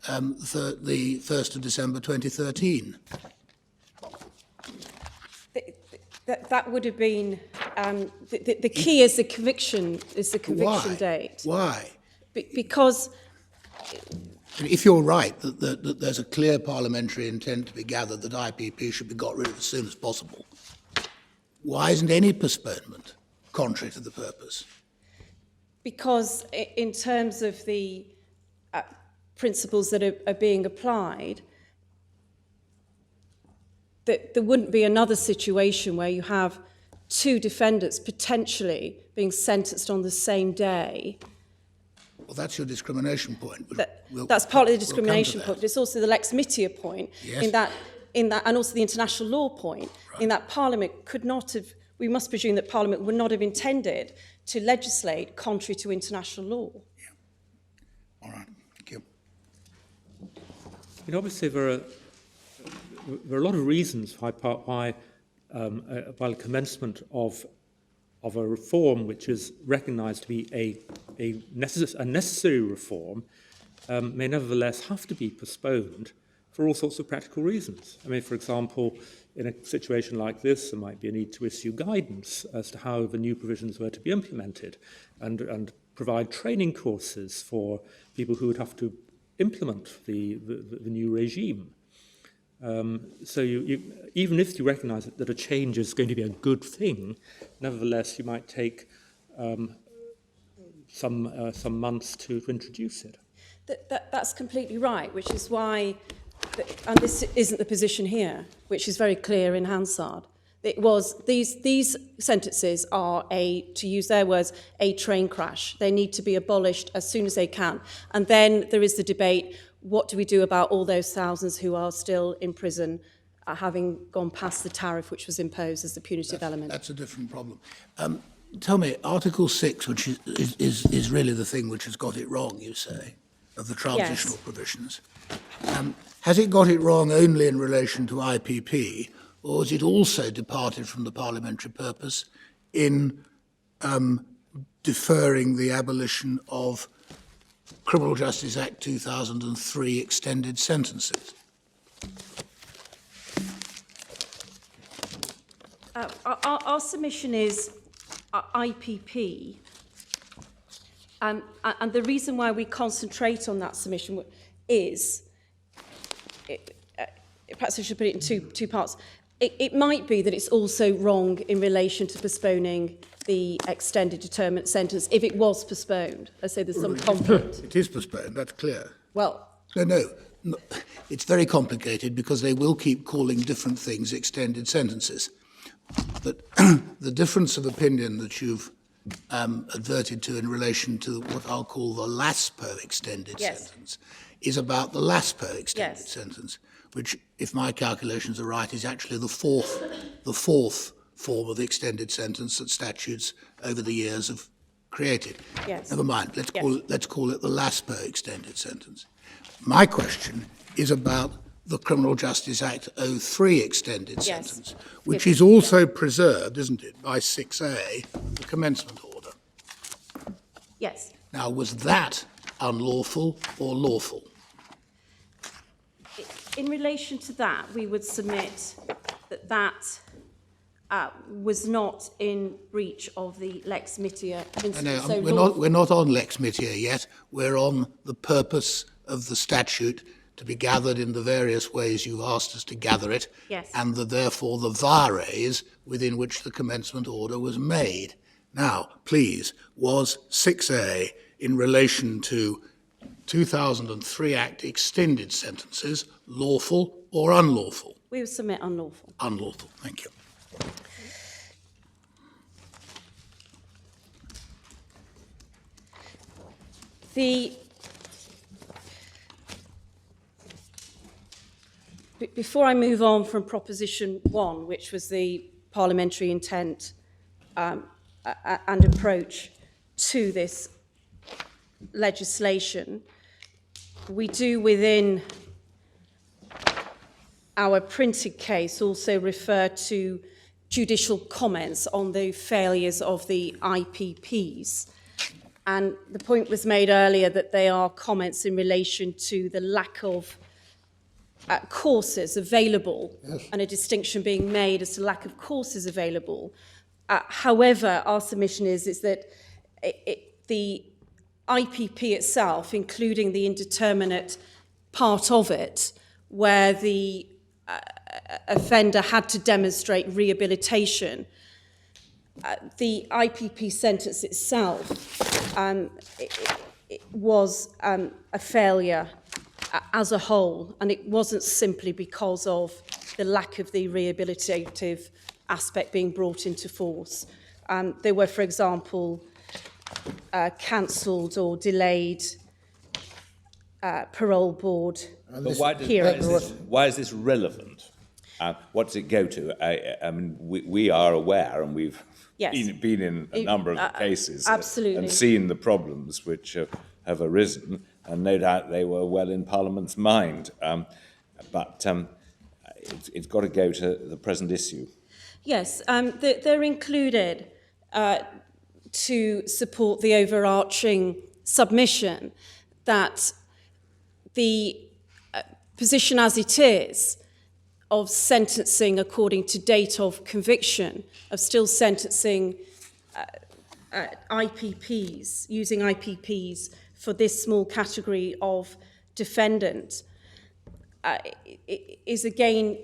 the 1st of December 2013. That would have been the key is the conviction Why? date. Why? Because And if you're right that there's a clear parliamentary intent to be gathered that IPP should be got rid of as soon as possible, why isn't any postponement contrary to the purpose? Because in terms of the principles that are being applied, that there wouldn't be another situation where you have two defendants potentially being sentenced on the same day. Well, that's your discrimination point. That's partly the we'll discrimination come to point, that. but it's also the lex mitia point Yes. in that, and also the international law point, in that Parliament could not have, we must presume that Parliament would not have intended to legislate contrary to international law. All right, thank you. You know, obviously there are a lot of reasons why while commencement of a reform which is recognised to be a necessary reform may nevertheless have to be postponed for all sorts of practical reasons. I mean, for example, in a situation like this, there might be a need to issue guidance as to how the new provisions were to be implemented and provide training courses for people who would have to implement the new regime. So even if you recognise that a change is going to be a good thing, nevertheless you might take some months to introduce it. That's completely right, which is why, and this isn't the position here, which is very clear in Hansard. It was these sentences are to use their words, a train crash. They need to be abolished as soon as they can. And then there is the debate, what do we do about all those thousands who are still in prison, having gone past the tariff which was imposed as the punitive element? That's a different problem. Tell me, Article 6, which is really the thing which has got it wrong, you say, of the transitional provisions, has it got it wrong only in relation to IPP, or has it also departed from the parliamentary purpose in deferring the abolition of Criminal Justice Act 2003 extended sentences? Our submission is IPP, and the reason why we concentrate on that submission is, perhaps I should put it in two parts. It might be that it's also wrong in relation to postponing the extended determinate sentence if it was postponed. I say there's some conflict. It is postponed, that's clear. Well, No, it's very complicated because they will keep calling different things extended sentences. But the difference of opinion that you've adverted to in relation to what I'll call the LASPO extended sentence is about the LASPO extended sentence, which, if my calculations are right, is actually the fourth form of the extended sentence that statutes over the years have created. Yes. Never mind. Let's call it the LASPO extended sentence. My question is about the Criminal Justice Act 03 extended sentence, which is also preserved, isn't it, by 6A, the commencement order. yes. Now, was that unlawful or lawful? In relation to that, we would submit that was not in breach of the lex mitia principle. No, we're not on lex mitia yet. We're on the purpose of the statute to be gathered in the various ways you've asked us to gather it, and therefore the vares within which the commencement order was made. Now, please, was 6A in relation to 2003 Act extended sentences lawful or unlawful? We would submit unlawful. Unlawful, thank you. Before I move on from Proposition 1, which was the parliamentary intent and approach to this legislation, we do within our printed case also refer to judicial comments on the failures of the IPPs. And the point was made earlier that they are comments in relation to the lack of courses available, yes, and a distinction being made as to lack of courses available. However, our submission is that the IPP itself, including the indeterminate part of it, where the offender had to demonstrate rehabilitation, the IPP sentence itself it was a failure as a whole, and it wasn't simply because of the lack of the rehabilitative aspect being brought into force. There were, for example, cancelled or delayed parole board But why is this relevant? What does it go to? I mean, we are aware, and we've been in a number of cases and seen the problems which have arisen, and no doubt they were well in Parliament's mind. But it's got to go to the present issue. Yes, they're included to support the overarching submission that the position as it is of sentencing according to date of conviction, of still sentencing IPPs, using IPPs for this small category of defendant, is again,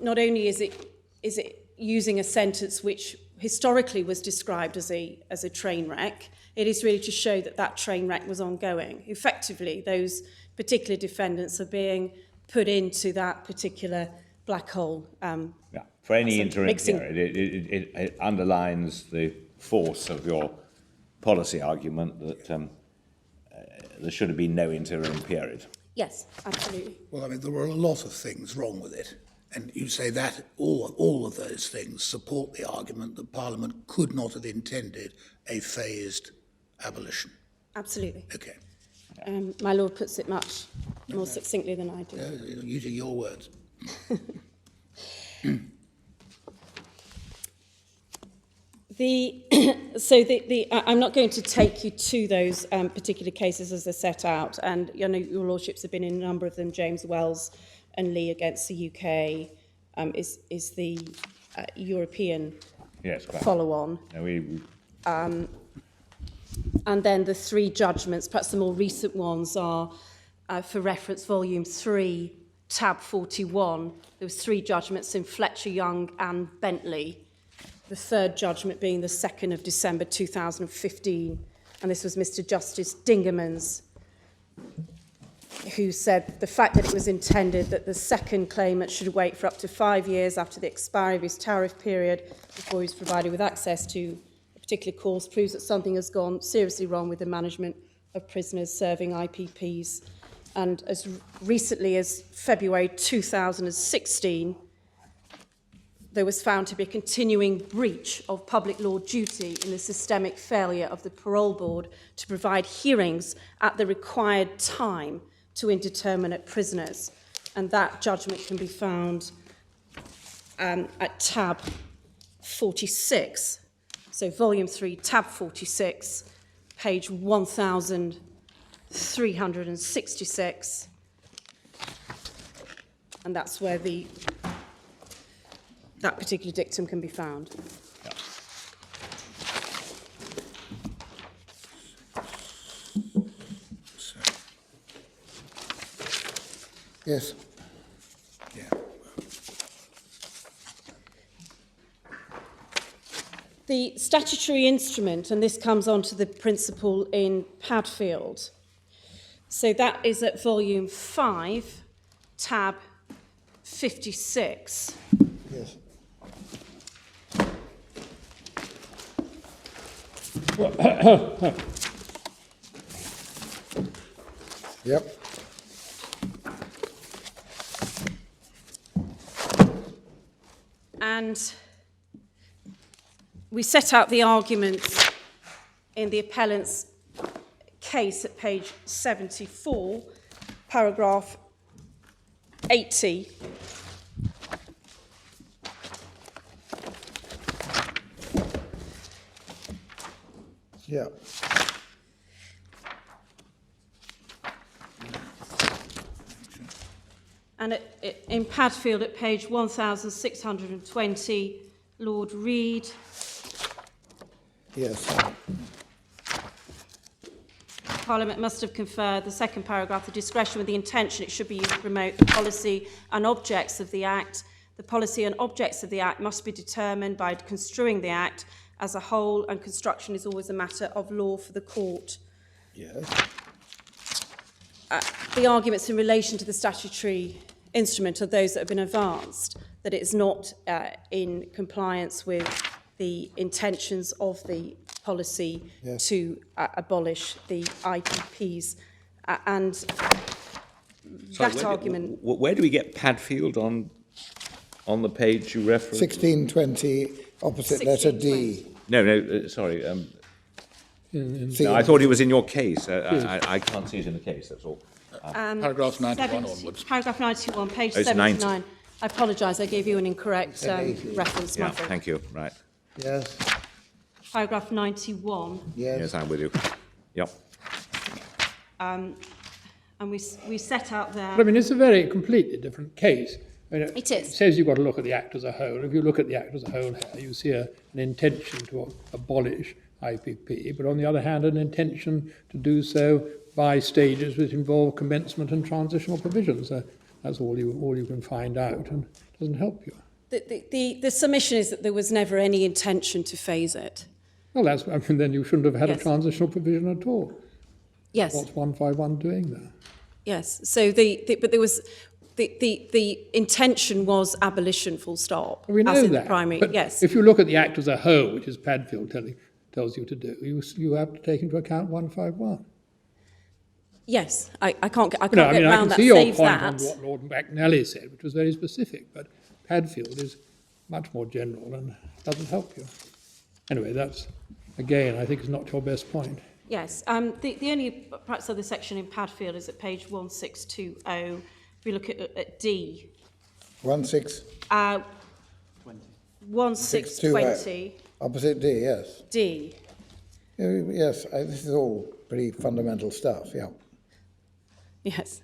not only is it using a sentence which historically was described as a train wreck, it is really to show that that train wreck was ongoing. Effectively, those particular defendants are being put into that particular black hole. For any interim period, it underlines the force of your policy argument that there should have been no interim period. Yes, absolutely. Well, I mean, there were a lot of things wrong with it. And you say that all of those things support the argument that Parliament could not have intended a phased abolition. Absolutely. Okay. My Lord puts it much more succinctly than I do. Using your words. I'm not going to take you to those particular cases as they're set out, and I know your lordships have been in a number of them. James Wells and Lee against the UK is the European follow-on. And then the three judgments, perhaps the more recent ones, are for reference, volume 3, tab 41. There was three judgments in Fletcher, Young and Bentley. The third judgment being the 2nd of December 2015. And this was Mr. Justice Dingerman's, who said the fact that it was intended that the second claimant should wait for up to 5 years after the expiry of his tariff period before he was provided with access to a particular course proves that something has gone seriously wrong with the management of prisoners serving IPPs. And as recently as February 2016, there was found to be a continuing breach of public law duty in the systemic failure of the parole board to provide hearings at the required time to indeterminate prisoners. And that judgment can be found at tab 46. So volume 3, tab 46, page 1366. And that's where that particular dictum can be found. Yes. Yeah. The statutory instrument, and this comes on to the principle in Padfield. So that is at volume 5, tab 56. Yes. Yep. And we set out the arguments in the appellant's case at page 74, paragraph 80. Yeah. And in Padfield at page 1620, Lord Reid. Yes. Parliament must have conferred, the second paragraph, the discretion with the intention it should be used to promote the policy and objects of the Act. The policy and objects of the Act must be determined by construing the Act as a whole, and construction is always a matter of law for the court. Yes. The arguments in relation to the statutory instrument are those that have been advanced, that it is not in compliance with the intentions of the policy to abolish the IPPs. And that argument... Where do we get Padfield on the page you referenced? 1620, opposite letter D. No, sorry. See, No, I thought it was in your case. I can't see it in the case, that's all. Paragraph 91 onwards. Paragraph 91, page Oh, it's 79. 90. I apologise, I gave you an incorrect reference. Yeah, my fault. thank you. Right. Yes. Paragraph 91. Yes. Yes, I'm with you. Yep. And we set out there... But I mean, it's a very completely different case. I mean, It is. It says you've got to look at the Act as a whole. If you look at the Act as a whole here, you see an intention to abolish IPP, but on the other hand, an intention to do so by stages which involve commencement and transitional provisions. That's all you can find out, and it doesn't help you. The submission is that there was never any intention to phase it. Well, then you shouldn't have had Yes. a transitional provision at all. Yes. What's 151 doing there? Yes. So but there was the intention was abolition, full stop. We know as in that. The primary. But yes. if you look at the Act as a whole, which is Padfield tells you to do, you have to take into account 151. Yes. I can't get I around can that. see your Saves point that. on what Lord McNally said, which was very specific, but Padfield is much more general and doesn't help you. Anyway, that's, again, I think is not your best point. Yes. The only perhaps other section in Padfield is at page 1620. If we look at D. 1620. Opposite D, yes. D. Yes, this is all pretty fundamental stuff, yeah. Yes.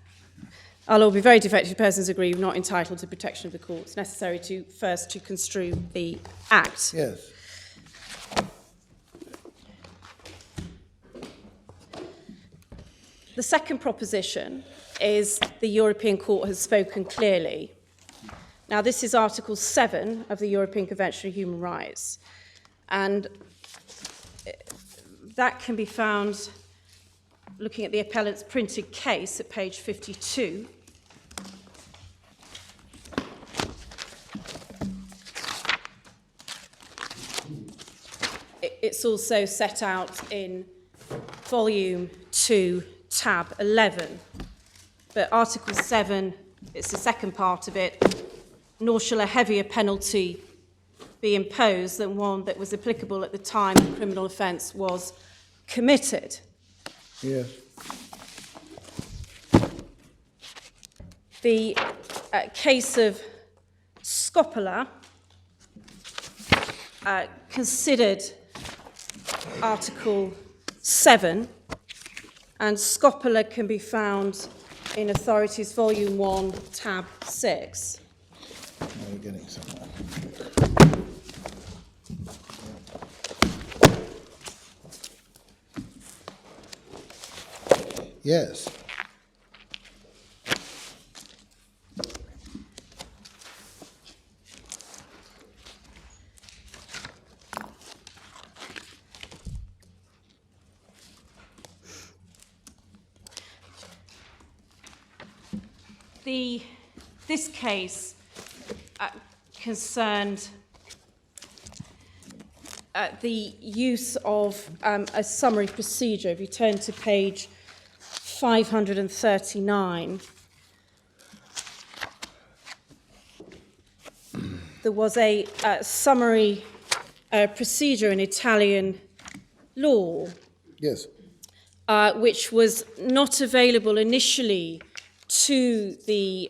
Our law be very defective if persons agree not entitled to protection of the courts, necessary to first to construe the Act. Yes. The second proposition is the European Court has spoken clearly. Now, this is Article 7 of the European Convention on Human Rights, and that can be found looking at the appellant's printed case at page 52. It's also set out in volume 2, tab 11. But Article 7, it's the second part of it, nor shall a heavier penalty be imposed than one that was applicable at the time the criminal offence was committed. Yes. The case of Scopola considered Article 7, and Scopola can be found in Authorities Volume 1, tab 6. Now we're getting somewhere. Yes. This case concerned the use of a summary procedure. If you turn to page 539, there was a summary procedure in Italian law Yes. which was not available initially to the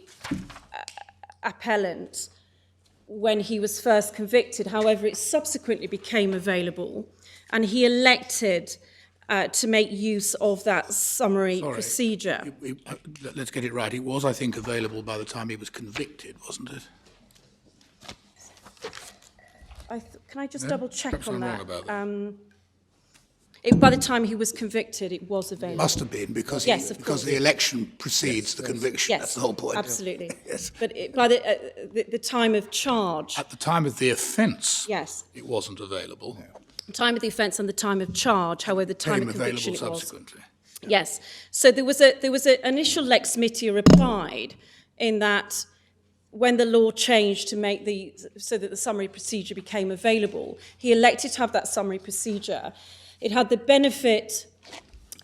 appellant when he was first convicted. However, it subsequently became available, and he elected to make use of that summary procedure. Let's get it right. It was, I think, available by the time he was convicted, wasn't it? Can I just double check Perhaps on I'm that? wrong about that. By the time he was convicted, it was available. Must have been, because Yes, of course. the election precedes the conviction. Yes, That's the whole point. absolutely. Yes. But by the time of charge, At the time of the offence, yes, it wasn't available. the time of the offence and the time of charge, however, the time Became of conviction available it was. subsequently. Yes. So there was an initial lex mitia applied in that when the law changed to make so that the summary procedure became available, he elected to have that summary procedure. It had the benefit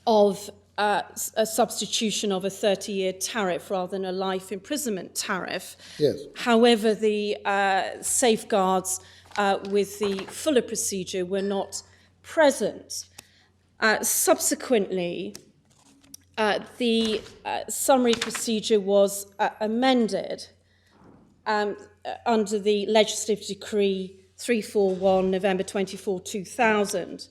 of a substitution of a 30-year tariff rather than a life imprisonment tariff. Yes. However, the safeguards with the fuller procedure were not present. Subsequently, the summary procedure was amended under the Legislative Decree 341, November 24, 2000.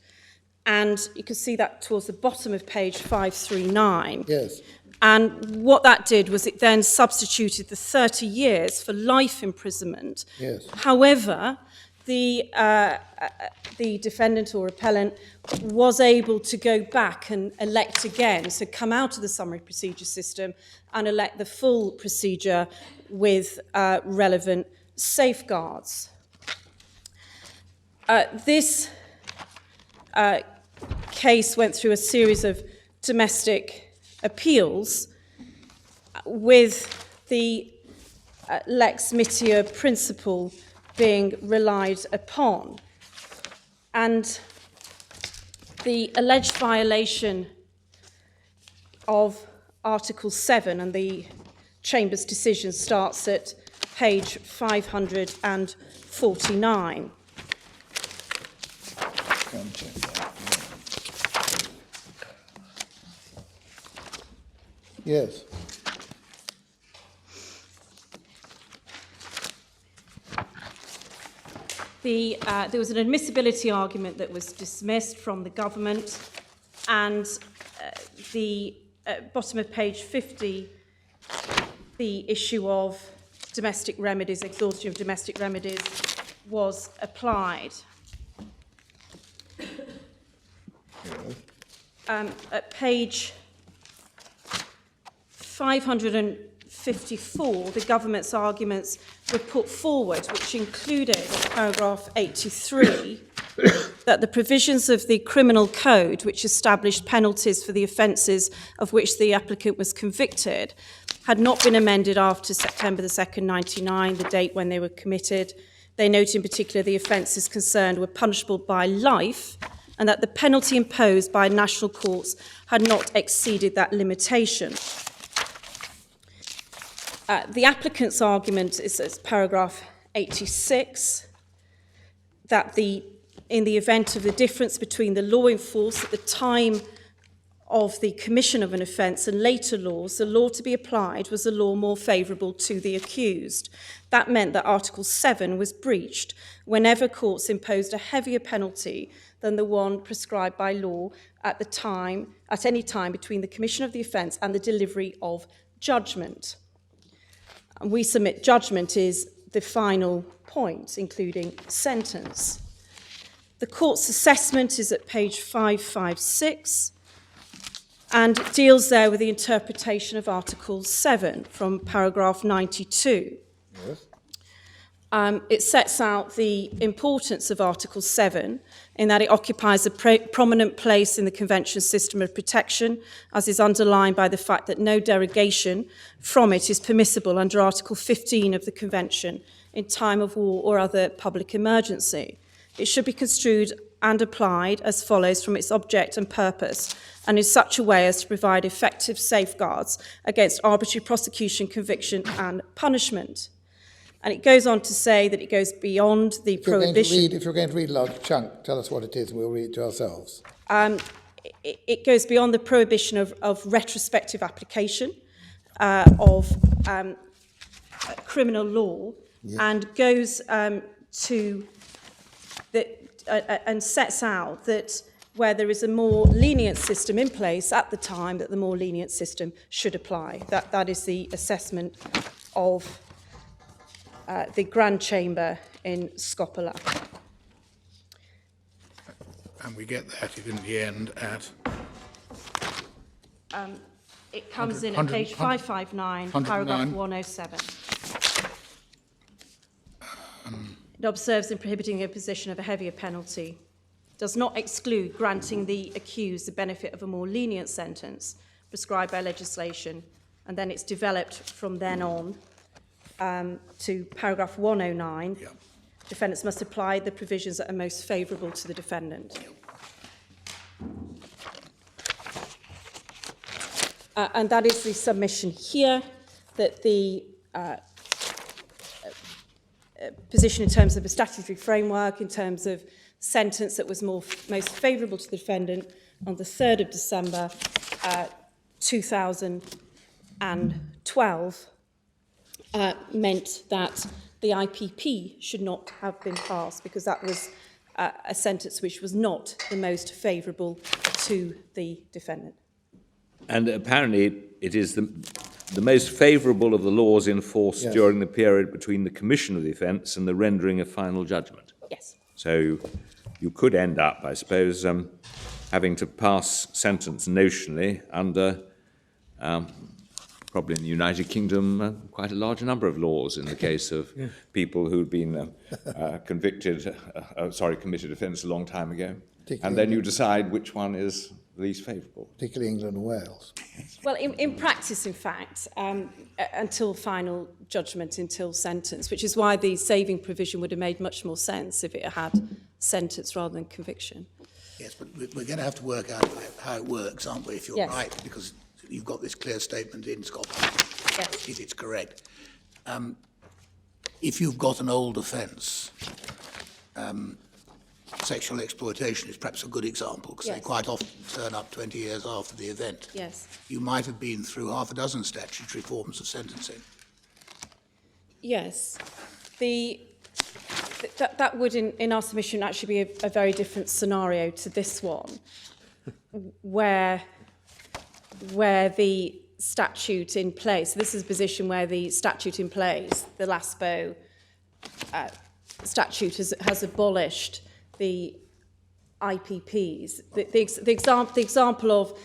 And you can see that towards the bottom of page 539. Yes. And what that did was it then substituted the 30 years for life imprisonment. Yes. However, the defendant or appellant was able to go back and elect again, so come out of the summary procedure system and elect the full procedure with relevant safeguards. This case went through a series of domestic appeals with the lex mitia principle being relied upon. And the alleged violation of Article 7 and the Chamber's decision starts at page 549. Yes. There was an admissibility argument that was dismissed from the government, and the bottom of page 50, the issue of domestic remedies, exhaustion of domestic remedies, was applied. At page 554, the government's arguments were put forward, which included paragraph 83, that the provisions of the criminal code, which established penalties for the offences of which the applicant was convicted, had not been amended after September the 2nd, 1999, the date when they were committed. They note in particular the offences concerned were punishable by life, and that the penalty imposed by national courts had not exceeded that limitation. The applicant's argument is paragraph 86, that in the event of the difference between the law in force at the time of the commission of an offence and later laws, the law to be applied was a law more favourable to the accused. That meant that Article 7 was breached whenever courts imposed a heavier penalty than the one prescribed by law at any time between the commission of the offence and the delivery of judgment. And we submit judgment is the final point, including sentence. The court's assessment is at page 556 and deals there with the interpretation of Article 7 from paragraph 92. Yes. It sets out the importance of Article 7 in that it occupies a prominent place in the Convention's system of protection, as is underlined by the fact that no derogation from it is permissible under Article 15 of the Convention in time of war or other public emergency. It should be construed and applied as follows from its object and purpose, and in such a way as to provide effective safeguards against arbitrary prosecution, conviction and punishment. And it goes on to say that it goes beyond the prohibition. If you're going to read a large chunk, tell us what it is and we'll read it to ourselves. It goes beyond the prohibition of retrospective application of criminal law, and goes to and sets out that where there is a more lenient system in place at the time, that the more lenient system should apply. That is the assessment of the Grand Chamber in Scopola. And we get that in the end at... It comes in at page 559, paragraph 107. It observes in prohibiting the imposition of a heavier penalty, does not exclude granting the accused the benefit of a more lenient sentence prescribed by legislation, and then it's developed from then on to paragraph 109. Yeah. Defendants must apply the provisions that are most favourable to the defendant. And that is the submission here, that the position in terms of a statutory framework, in terms of sentence that was most favourable to the defendant on the 3rd of December 2012 meant that the IPP should not have been passed, because that was a sentence which was not the most favourable to the defendant. And apparently it is the most favourable of the laws in force during the period between the commission of the offence and the rendering of final judgment. Yes. So you could end up, I suppose, having to pass sentence notionally under, probably in the United Kingdom, quite a large number of laws in the case of people who'd been committed offence a long time ago. And then you decide which one is least favourable. Particularly England and Wales. Well, in practice, in fact, until final judgment, until sentence, which is why the saving provision would have made much more sense if it had sentence rather than conviction. Yes, but we're going to have to work out how it works, aren't we, if you're Yes. right, because you've got this clear statement in Scotland, Yes. if it's correct. If you've got an old offence, sexual exploitation is perhaps a good example, because they Yes. quite often turn up 20 years after the event. Yes. You might have been through half a dozen statutory forms of sentencing. Yes. That would, in our submission, actually be a very different scenario to this one, where the statute in place, this is a position where the statute in place, the LASPO statute has abolished the IPPs. The example of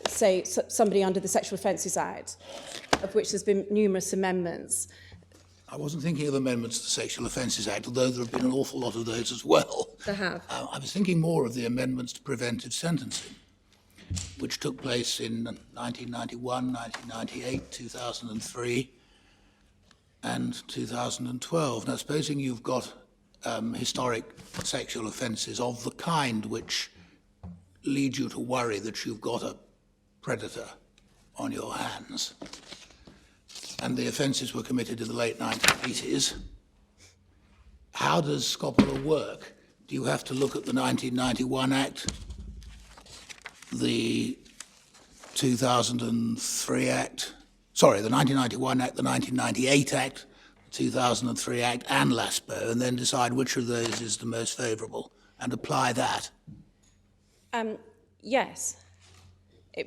say somebody under the Sexual Offences Act, of which there's been numerous amendments. I wasn't thinking of amendments to the Sexual Offences Act, although there have been an awful lot of those as well. There have. I was thinking more of the amendments to preventive sentencing, which took place in 1991, 1998, 2003, and 2012. Now, supposing you've got historic sexual offences of the kind which lead you to worry that you've got a predator on your hands, and the offences were committed in the late 1980s, how does Scopola work? Do you have to look at the 1991 Act, the 2003 Act, the 1991 Act, the 1998 Act, the 2003 Act, and LASPO, and then decide which of those is the most favourable and apply that? Yes.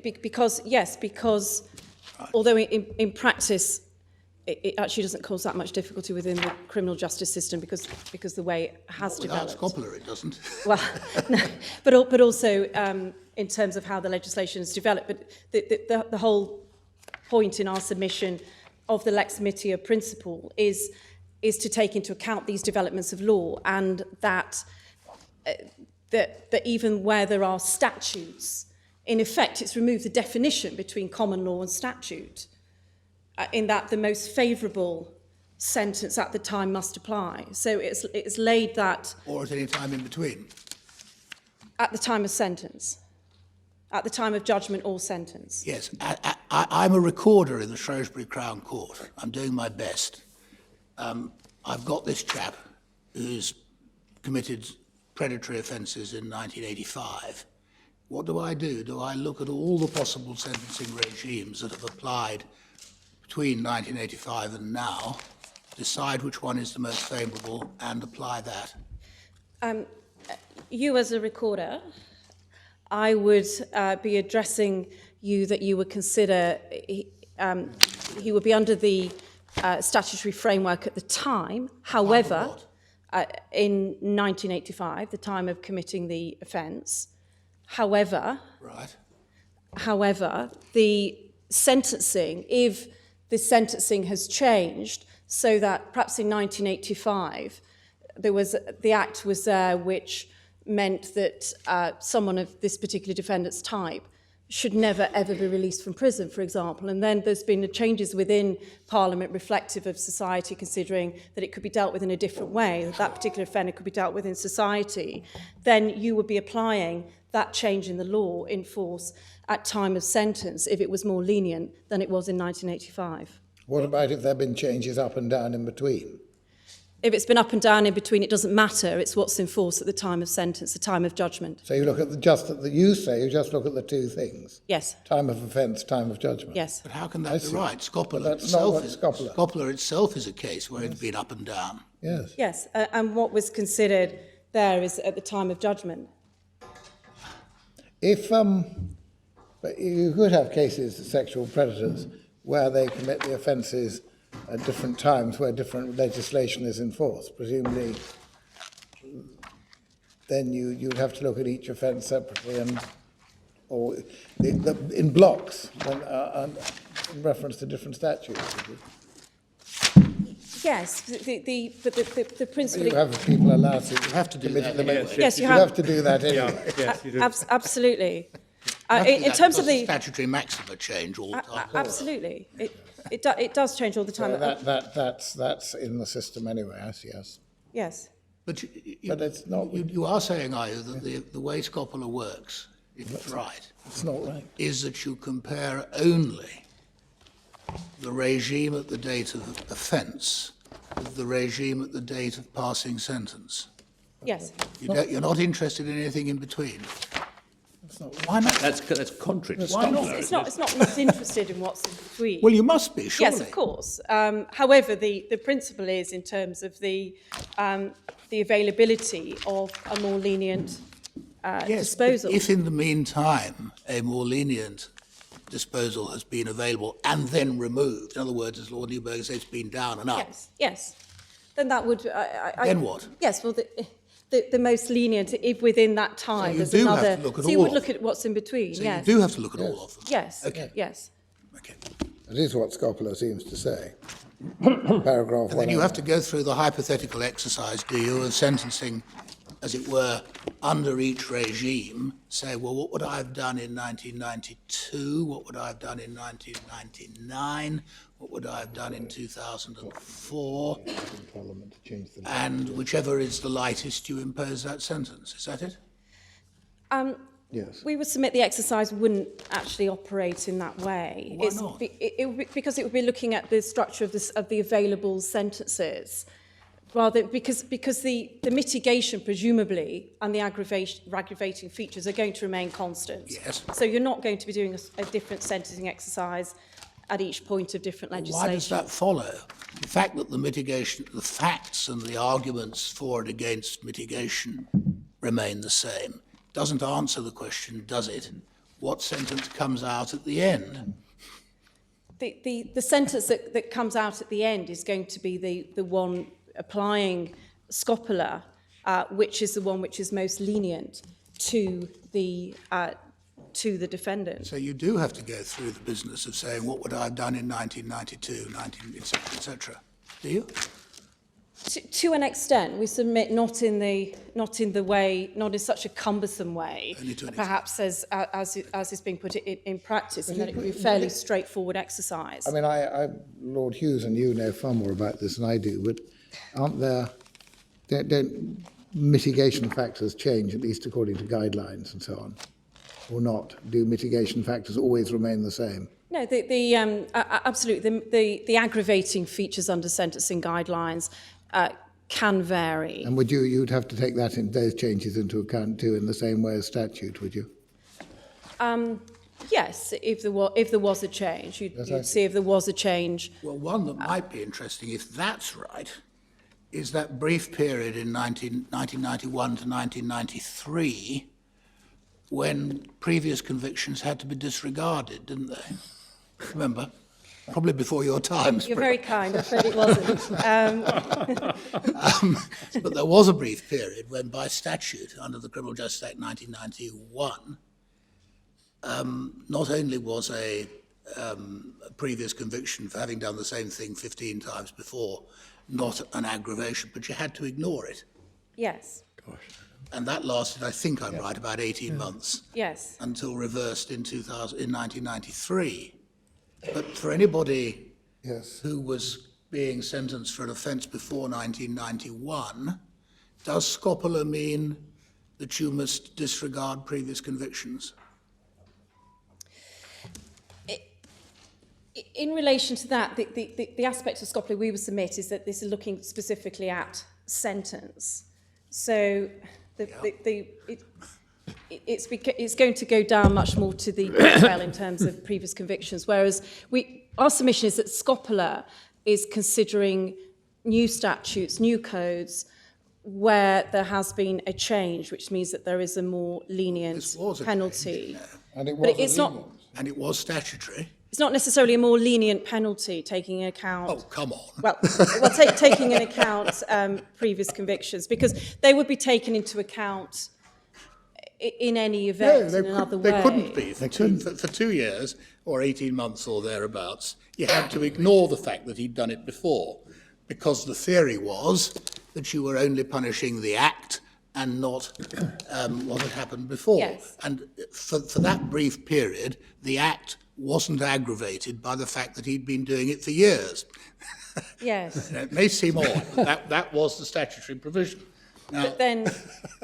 Because although in practice it actually doesn't cause that much difficulty within the criminal justice system because the way it has Without developed. Scopola, it doesn't. Well, no, but also in terms of how the legislation has developed. But the whole point in our submission of the lex mitia principle is to take into account these developments of law, and that even where there are statutes, in effect, it's removed the definition between common law and statute, in that the most favourable sentence at the time must apply. So it's laid that... Or at any time in between? At the time of sentence. At the time of judgment or sentence. Yes, I'm a recorder in the Shrewsbury Crown Court. I'm doing my best. I've got this chap who's committed predatory offences in 1985. What do? Do I look at all the possible sentencing regimes that have applied between 1985 and now, decide which one is the most favourable and apply that? You as a recorder, I would be addressing you that you would consider he would be under the statutory framework at the time. However, in 1985, the time of committing the offence. However, the sentencing, if the sentencing has changed, so that perhaps in 1985 the act was there which meant that someone of this particular defendant's type should never ever be released from prison, for example, and then there's been changes within Parliament reflective of society, considering that it could be dealt with in a different way, that particular offender could be dealt with in society, then you would be applying that change in the law in force at time of sentence if it was more lenient than it was in 1985. What about if there have been changes up and down in between? If it's been up and down in between, it doesn't matter. It's what's in force at the time of sentence, the time of judgment. So you look at you just look at the two things. Yes. Time of offence, time of judgment. Yes. But how can that be right? Scopola itself is a case where it's been up and down. Yes. Yes, and what was considered there is at the time of judgment. If but you could have cases of sexual predators where they commit the offences at different times, where different legislation is in force. Presumably, then you'd have to look at each offence separately or in blocks in reference to different statutes. Yes, the principle. You have people allowed to. You have to do that. Yes, You have to do that anyway. Yes, you do. Absolutely. In terms of the statutory maxima change all the time. Absolutely, it does change all the time. So that's in the system anyway. Yes. Yes. But it's not. You are saying, are you, that the way Scopola works, if it's right, It's not right. is that you compare only the regime at the date of offence with the regime at the date of passing sentence. Yes. You're not interested in anything in between. Why not? That's contrary to Why not? Scopola. It's not interested in what's in between. Well, you must be, surely. Yes, of course. However, the principle is in terms of the availability of a more lenient disposal. If in the meantime a more lenient disposal has been available and then removed, in other words, as Lord Newberg says, it's been down and up. Yes. Then that would. Then what? Yes. Well, the most lenient, if within that time, you there's do have another. to look at so you all would of look them. at what's in between. So yes. you do have to look at all of them. Yes. Okay. Yes. Okay. That is what Scopola seems to say. Paragraph And then you have to go through the hypothetical exercise, do you, of sentencing, as it were, under each regime, say, well, what would I have done in 1992? What would I have done in 1999? What would I have done in 2004? And whichever is the lightest, you impose that sentence. Is that it? Yes. We would submit the exercise wouldn't actually operate in that way. Why not? Because it would be looking at the structure of the available sentences, rather because the mitigation presumably and the aggravating features are going to remain constant. Yes. So you're not going to be doing a different sentencing exercise at each point of different legislation. Why does that follow? The fact that the facts and the arguments for and against mitigation remain the same doesn't answer the question, does it? What sentence comes out at the end? The sentence that comes out at the end is going to be the one applying Scopola, which is the one which is most lenient to the defendant. So you do have to go through the business of saying, what would I have done in 1992, et cetera, do you? To an extent, we submit not in such a cumbersome way, perhaps as is being put in practice, and that it would be a fairly straightforward exercise. I mean, Lord Hughes and you know far more about this than I do, but aren't don't mitigation factors change, at least according to guidelines and so on, or not? Do mitigation factors always remain the same? No, absolutely. The aggravating features under sentencing guidelines can vary. And you'd have to take those changes into account too, in the same way as statute, would you? Yes, if there was a change, you'd see if there was a change. Well, one that might be interesting, if that's right, is that brief period in 1991 to 1993 when previous convictions had to be disregarded, didn't they? Remember? Probably before your time. You're very kind. I said it wasn't. But there was a brief period when, by statute, under the Criminal Justice Act 1991, not only was a previous conviction for having done the same thing 15 times before not an aggravation, but you had to ignore it. Yes. And that lasted, I think I'm right, about 18 months. Yes. Until reversed in 1993. But for anybody who was being sentenced for an offence before 1991, does scopula mean that you must disregard previous convictions? In relation to that, the aspect of scopula we would submit is that this is looking specifically at sentence. So it's going to go down much more to the detail in terms of previous convictions, whereas our submission is that scopula is considering new statutes, new codes, where there has been a change, which means that there is a more lenient penalty. And it but it's not. And it was statutory. It's not necessarily a more lenient penalty, taking into account. Oh, come on. Well, taking into account previous convictions, because they would be taken into account in any event in another way. They couldn't be. For 2 years or 18 months or thereabouts, you had to ignore the fact that he'd done it before, because the theory was that you were only punishing the act and not what had happened before. Yes. And for that brief period, the act wasn't aggravated by the fact that he'd been doing it for years. Yes. It may seem odd, but that was the statutory provision. Now, But then,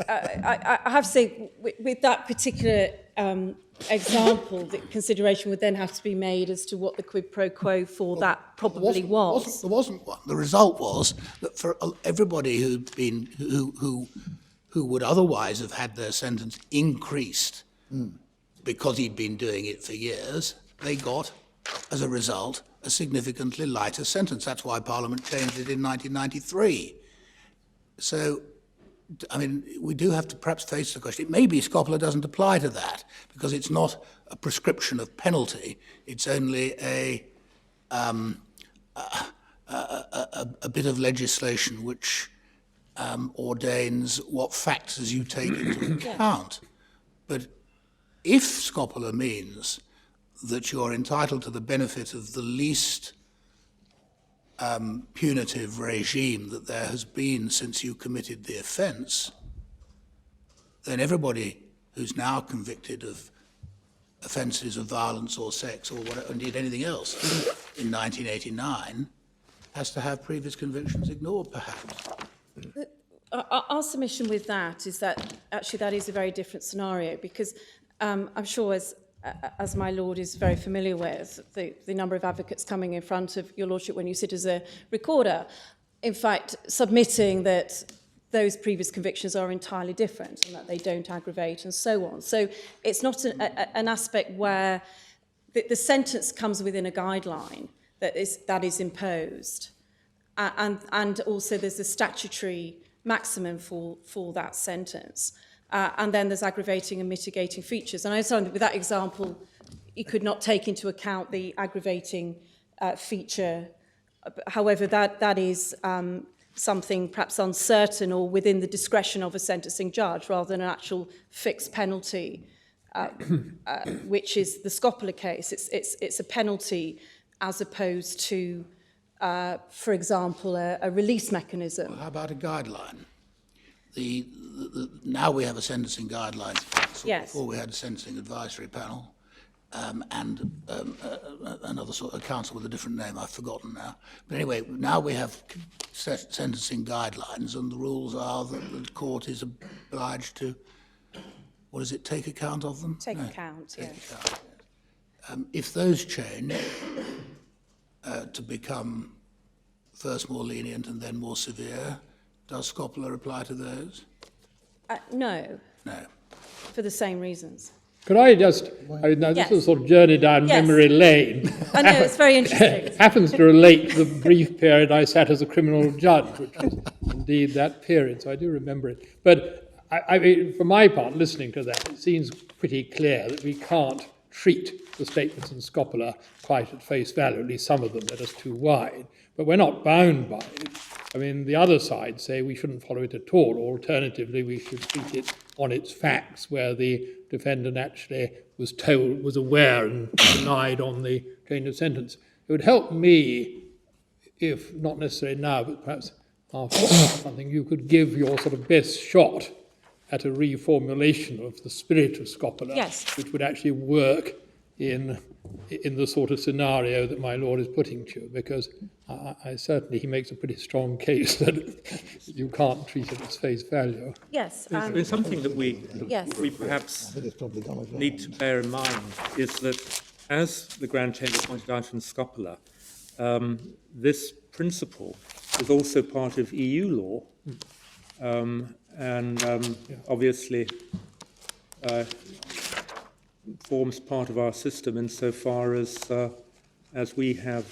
I have to say, with that particular example, the consideration would then have to be made as to what the quid pro quo for that probably was. There wasn't one. The result was that for everybody who would otherwise have had their sentence increased because he'd been doing it for years, they got, as a result, a significantly lighter sentence. That's why Parliament changed it in 1993. So, I mean, we do have to perhaps face the question. It may be scopula doesn't apply to that because it's not a prescription of penalty. It's only a bit of legislation which ordains what factors you take into account. But if scopula means that you're entitled to the benefit of the least punitive regime that there has been since you committed the offence, then everybody who's now convicted of offences of violence or sex or whatever, indeed anything else, in 1989, has to have previous convictions ignored, perhaps. Our submission with that is that actually that is a very different scenario, because I'm sure as my Lord is very familiar with, the number of advocates coming in front of your Lordship when you sit as a recorder, in fact, submitting that those previous convictions are entirely different and that they don't aggravate and so on. So it's not an aspect where the sentence comes within a guideline that is imposed. And also there's a statutory maximum for that sentence. And then there's aggravating and mitigating features. And I understand that with that example, you could not take into account the aggravating feature. However, that is something perhaps uncertain or within the discretion of a sentencing judge rather than an actual fixed penalty, which is the scopula case. It's a penalty as opposed to, for example, a release mechanism. Well, how about a guideline? Now we have a sentencing guidelines council. Yes. Before we had a sentencing advisory panel and another sort of council with a different name, I've forgotten now. But anyway, now we have sentencing guidelines, and the rules are that the court is obliged to, what is it, take account of them? Take account, yes. Account, If those change to become first more lenient and then more severe, does Scopola apply to those? No, No. for the same reasons. Could I just, I mean, now this Yes. is a sort of journey down Yes. memory lane. I know, it's very interesting. Happens to relate to the brief period I sat as a criminal judge, which was indeed that period, so I do remember it. But I mean, for my part, listening to that, it seems pretty clear that we can't treat the statements in Scopola quite at face value, at least some of them, they're just too wide. But we're not bound by it. I mean, the other side say we shouldn't follow it at all. Alternatively, we should treat it on its facts, where the defendant actually was told, was aware and denied on the change of sentence. It would help me, if not necessarily now, but perhaps after something, you could give your sort of best shot at a reformulation of the spirit of Scopola, Yes. which would actually work in the sort of scenario that my Lord is putting to you, because I certainly, he makes a pretty strong case that you can't treat it at face value. Yes. There's something that we Yes. perhaps need to bear in mind is that, as the Grand Chamber pointed out in Scopola, this principle is also part of EU law, and obviously forms part of our system insofar as we have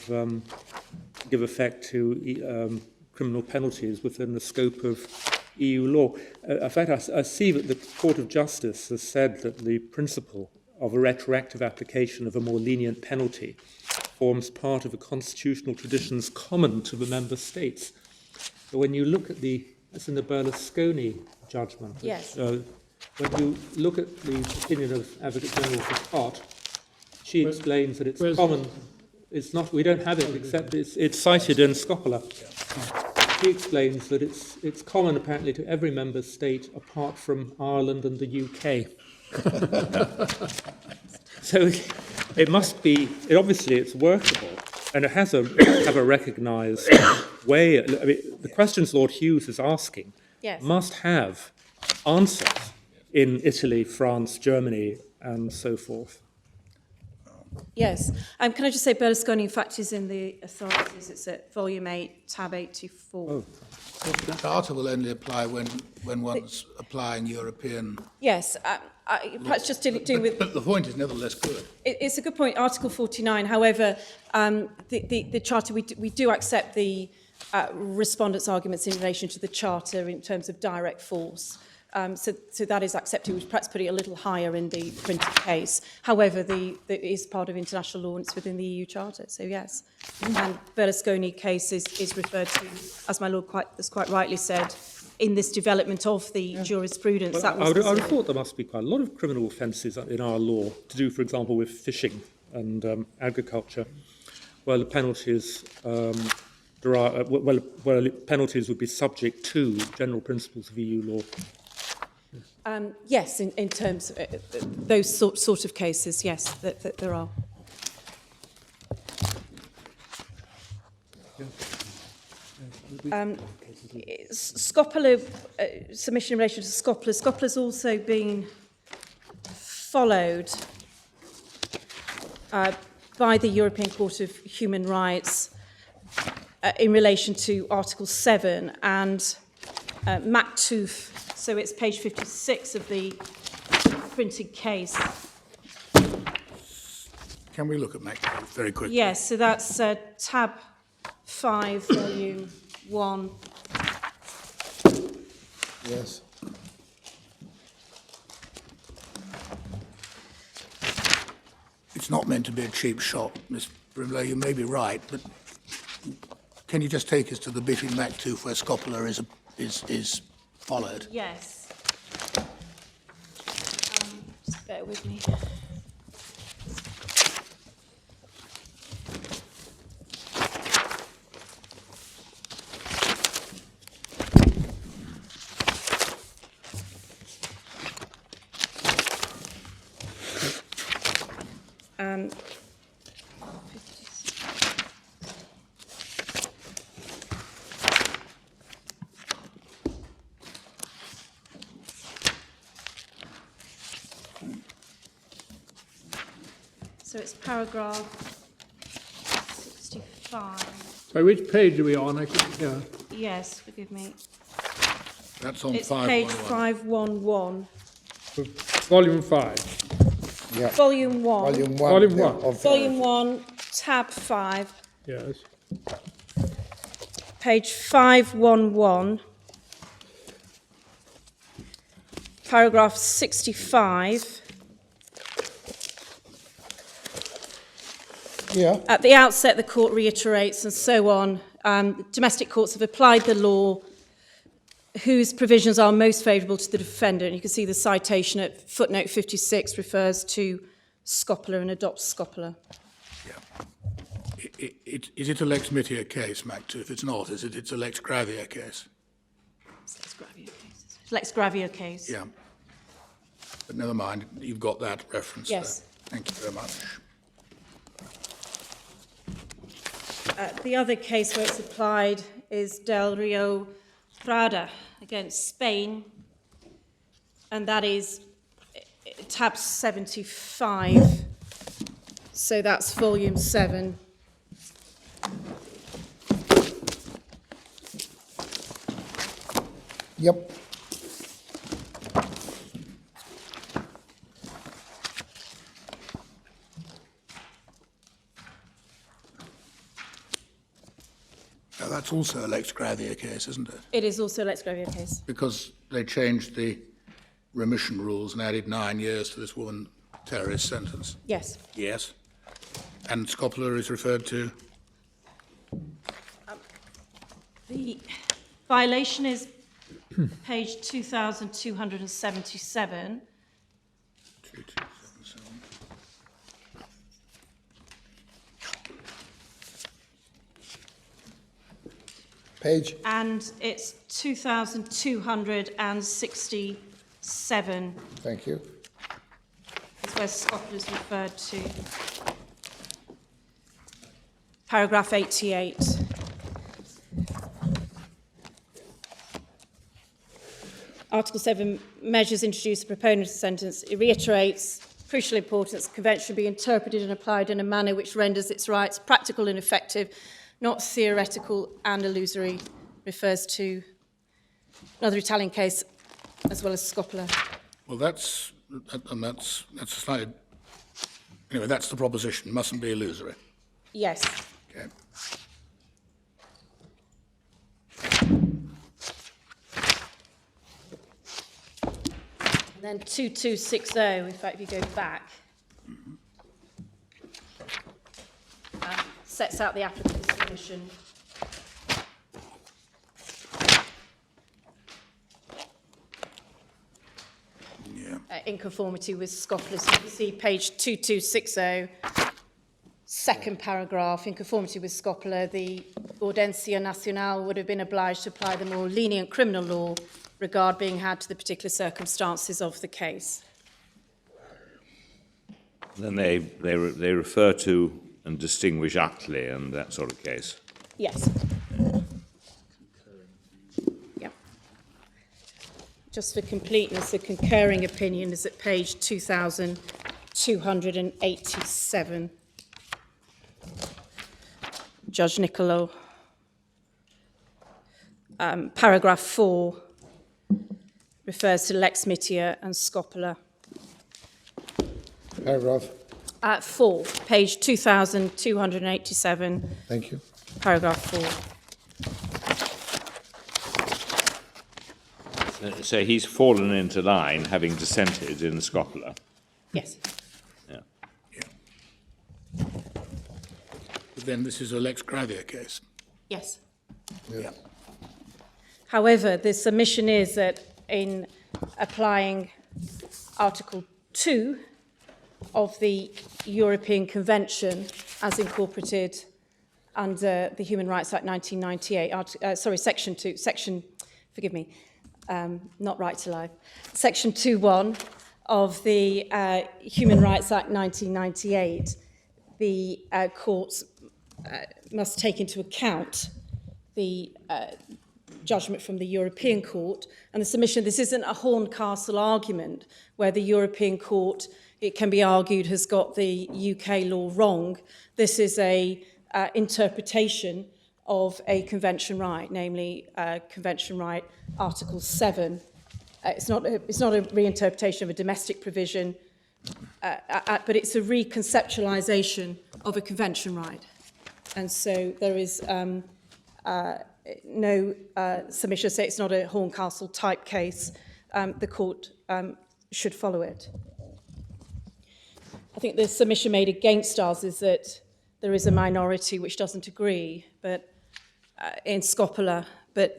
give effect to criminal penalties within the scope of EU law. In fact, I see that the Court of Justice has said that the principle of a retroactive application of a more lenient penalty forms part of a constitutional traditions common to the member states. But when you look at it's in the Berlusconi judgment. Yes. When you look at the opinion of Advocate General Appellant, she explains that it's common. It's not. We don't have it except it's cited in Scopola. She explains that it's common apparently to every member state apart from Ireland and the UK. So it must be. Obviously, it's workable, and it has a recognised way. I mean, the questions Lord Hughes is asking Yes. must have answers in Italy, France, Germany, and so forth. Yes. Can I just say Berlusconi, in fact, is in the authorities. It's at volume 8, tab 824. Oh. The Charter will only apply when one's applying European. Yes. Perhaps just dealing with... But the point is nevertheless good. It's a good point, Article 49. However, the Charter, we do accept the respondents' arguments in relation to the Charter in terms of direct force. So that is accepted. We perhaps put it a little higher in the printed case. However, it is part of international law and it's within the EU Charter. So yes, and Berlusconi case is referred to, as my Lord has quite rightly said, in this development of the jurisprudence. Well, I would have thought there must be quite a lot of criminal offences in our law to do, for example, with fishing and agriculture, where the penalties penalties would be subject to general principles of EU law. Yes, in terms of those sort of cases, yes, that there are. Scopola, submission in relation to Scopola. Scopola's also been followed by the European Court of Human Rights in relation to Article 7 and Maktooth. So it's page 56 of the printed case. Can we look at Maktooth very quickly? Yes, so that's tab 5, volume 1. Yes. It's not meant to be a cheap shot, Miss Brimlow, you may be right, but can you just take us to the bit in Maktooth where Scopola is followed? Yes. Just bear with me. So it's paragraph 65. So which page are we on? I couldn't hear. Yes, forgive me. That's on It's 511. page 511. Volume 5. Yeah. Volume 1. Volume 1. Volume one. Of, Volume 1, tab 5. Yes. Page 511. Paragraph 65. yeah. At the outset, the court reiterates, and so on, domestic courts have applied the law whose provisions are most favourable to the defendant. You can see the citation at footnote 56 refers to scopular and adopts scopular. Is it a lex mitia case, Mactu? If it's not, it's a lex gravia case? Lex gravia case. Yeah. But never mind, you've got that reference Yes. there. Thank you very much. The other case where it's applied is Del Rio Prada against Spain, and that is tab 75. So that's volume 7. Yep. Now, that's also a lex gravia case, isn't it? It is also a Lex Gravia case. Because they changed the remission rules and added 9 years to this woman terrorist sentence. Yes. Yes. And scopular is referred to? The violation is page 2277. 2277. Page. And it's 2267 Thank you. is where scopular is referred to. Paragraph 88. Article 7 measures introduced the proponent's sentence. It reiterates crucial importance. The convention should be interpreted and applied in a manner which renders its rights practical and effective, not theoretical and illusory. Refers to another Italian case as well as scopular. Well, that's a slightly... Anyway, that's the proposition. Mustn't be illusory. Yes. Okay. And then 2260, in fact, if you go back, sets out the applicant's submission. Yeah. In conformity with scopular. So you can see page 2260, second paragraph, in conformity with scopular, the Audiencia Nacional would have been obliged to apply the more lenient criminal law, regard being had to the particular circumstances of the case. Then they refer to and distinguish Utley and that sort of case. Yes. Yep. Just for completeness, the concurring opinion is at page 2287. Judge Niccolo. Paragraph 4 refers to lex mitia and scopular. Paragraph. 4, page 2287, Thank you. paragraph 4. So he's fallen into line, having dissented in the scopular. Yes. Yeah. Yeah. But then this is a lex gravia case. Yes. Yeah. However, the submission is that in applying Article 2 of the European Convention as incorporated under the Human Rights Act 1998, Section 2, not right to life, Section 2.1 of the Human Rights Act 1998, the courts must take into account the judgment from the European Court, and the submission, this isn't a Horncastle argument where the European Court it can be argued, has got the UK law wrong. This is a interpretation of a convention right, namely Convention Right Article 7. It's not a reinterpretation of a domestic provision, but it's a reconceptualisation of a convention right. And so there is no submission, say it's not a Horncastle type case. The court should follow it. I think the submission made against us is that there is a minority which doesn't agree, but in Scopola, but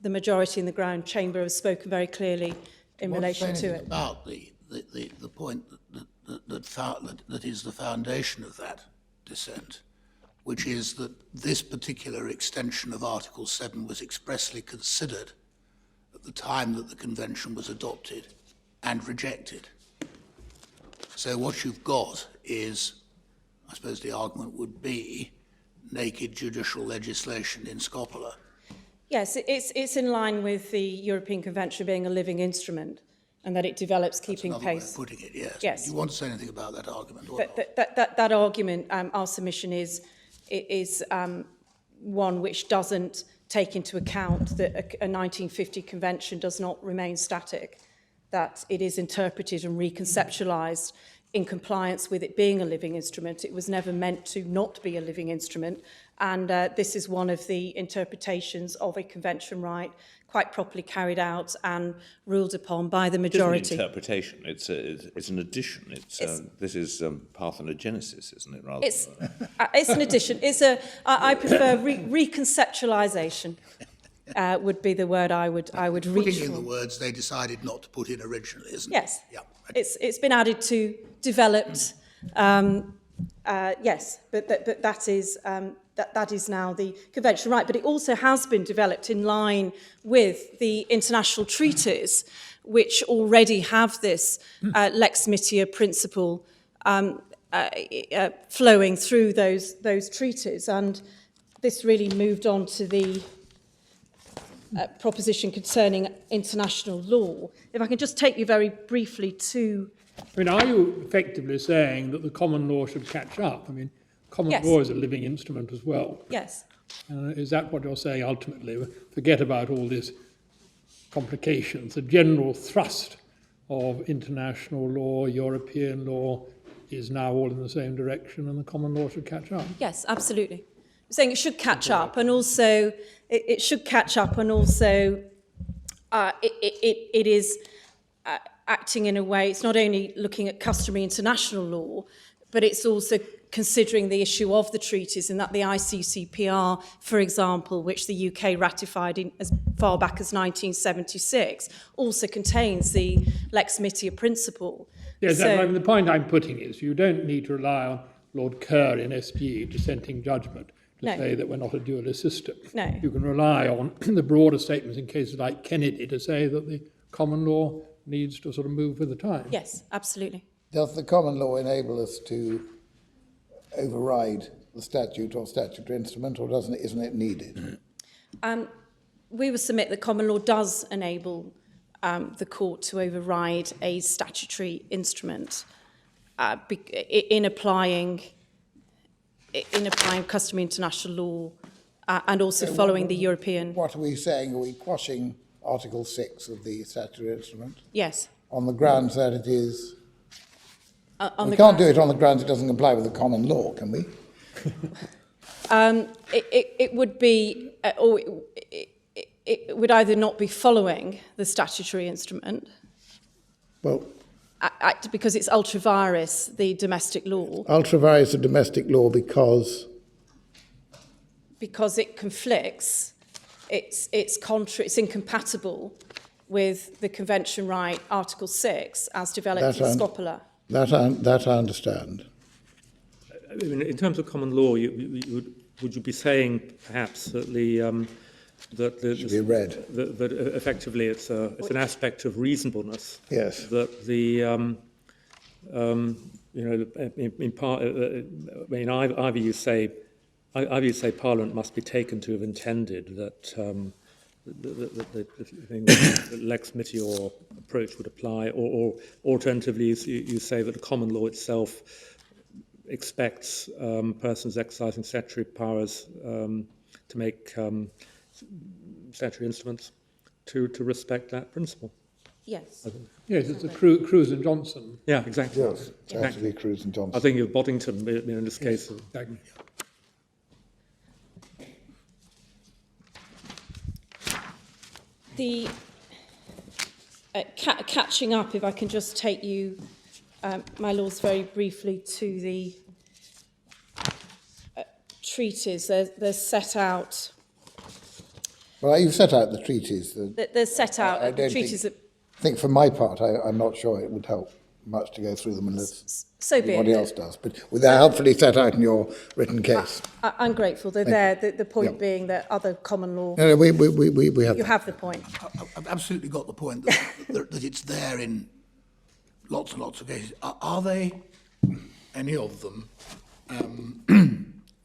the majority in the Grand Chamber has spoken very cleally in relation to it. About the point that is the foundation of that dissent, which is that this particular extension of Article 7 was expressly considered at the time that the convention was adopted and rejected. So what you've got is, I suppose the argument would be, naked judicial legislation in Scopola. Yes, it's in line with the European Convention being a living instrument and that it develops keeping That's another pace. way of putting it, yes. Yes. Do you want to say anything about that argument? Or That argument, our submission is one which doesn't take into account that a 1950 convention does not remain static, that it is interpreted and reconceptualised in compliance with it being a living instrument. It was never meant to not be a living instrument, and this is one of the interpretations of a convention right quite properly carried out and ruled upon by the majority. It's an interpretation. It's an addition. This is parthenogenesis, isn't it? Rather, It's an addition. I prefer reconceptualisation. Would be the word I would reach putting in for. the words they decided not to put in originally, isn't Yes. it? Yeah. It's been added to, developed. Yes, but that is now the convention right. But it also has been developed in line with the international treaties, which already have this lex mitia principle flowing through those treaties. And this really moved on to the proposition concerning international law. If I can just take you very briefly to... I mean, are you effectively saying that the common law should catch up? I mean, common Yes. law is a living instrument as well. Yes. Is that what you're saying ultimately? Forget about all these complications. The general thrust of international law, European law, is now all in the same direction, and the common law should catch up. Yes, absolutely. I'm saying it should catch up, and also it should catch up, and also it is acting in a way. It's not only looking at customary international law, but it's also considering the issue of the treaties, and that the ICCPR, for example, which the UK ratified as far back as 1976, also contains the lex mitia principle. Yes, So- I mean, the point I'm putting is you don't need to rely on Lord Kerr in SG dissenting judgment to No. say that we're not a dualist system. No. You can rely on the broader statements in cases like Kennedy to say that the common law needs to sort of move with the time. Yes, absolutely. Does the common law enable us to override the statute or statutory instrument, or isn't it needed? We would submit that common law does enable the court to override a statutory instrument in applying customary international law and also following the European. What are we saying? Are we quashing Article 6 of the statutory instrument Yes. on the grounds that it is... On we the can't do grounds- it on the grounds it doesn't comply with the common law, can we? It would be, or it would either not be following the statutory instrument Well, because it's ultra vires, the domestic law, ultra vires the domestic law because it conflicts, it's incompatible with the Convention Right, Article 6, as developed in Scopola. that I understand. I mean, in terms of common law, would you be saying perhaps that Should be read. that effectively it's an aspect of reasonableness? Yes. That the in part, I mean, either you say Parliament must be taken to have intended that the thing that the lex meteor approach would apply, or alternatively, you say that the common law itself expects persons exercising statutory powers to make statutory instruments to respect that principle. Yes. Yes, it's a Cruz and Johnson. Yeah, exactly. Yes, it has to be Cruz and I Johnson. think of Boddington in this case. Exactly. The catching up, if I can just take you, my lords, very briefly to the treaties. They're set out. Well, you've set out the treaties. They're set out I don't treaties that. I think for my part, I'm not sure it would help much to go through them unless So be anybody it. else does. But they're helpfully set out in your written case. I'm grateful. They're there. The point being that other common law. No, we have You that. have the point. I've absolutely got the point that it's there in lots and lots of cases. Are they, any of them,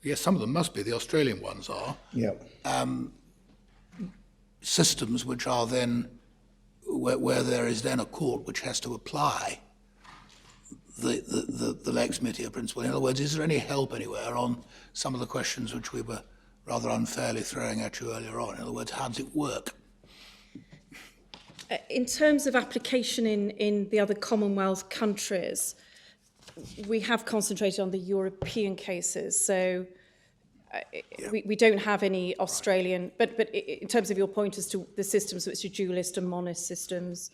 yes, some of them must be, the Australian ones are, Yeah. systems which are then, where there is then a court which has to apply the lex meteor principle. In other words, is there any help anywhere on some of the questions which we were rather unfairly throwing at you earlier on? In other words, how does it work? In terms of application in the other Commonwealth countries, we have concentrated on the European cases. So we don't have any Australian, but in terms of your point as to the systems which are dualist and monist systems,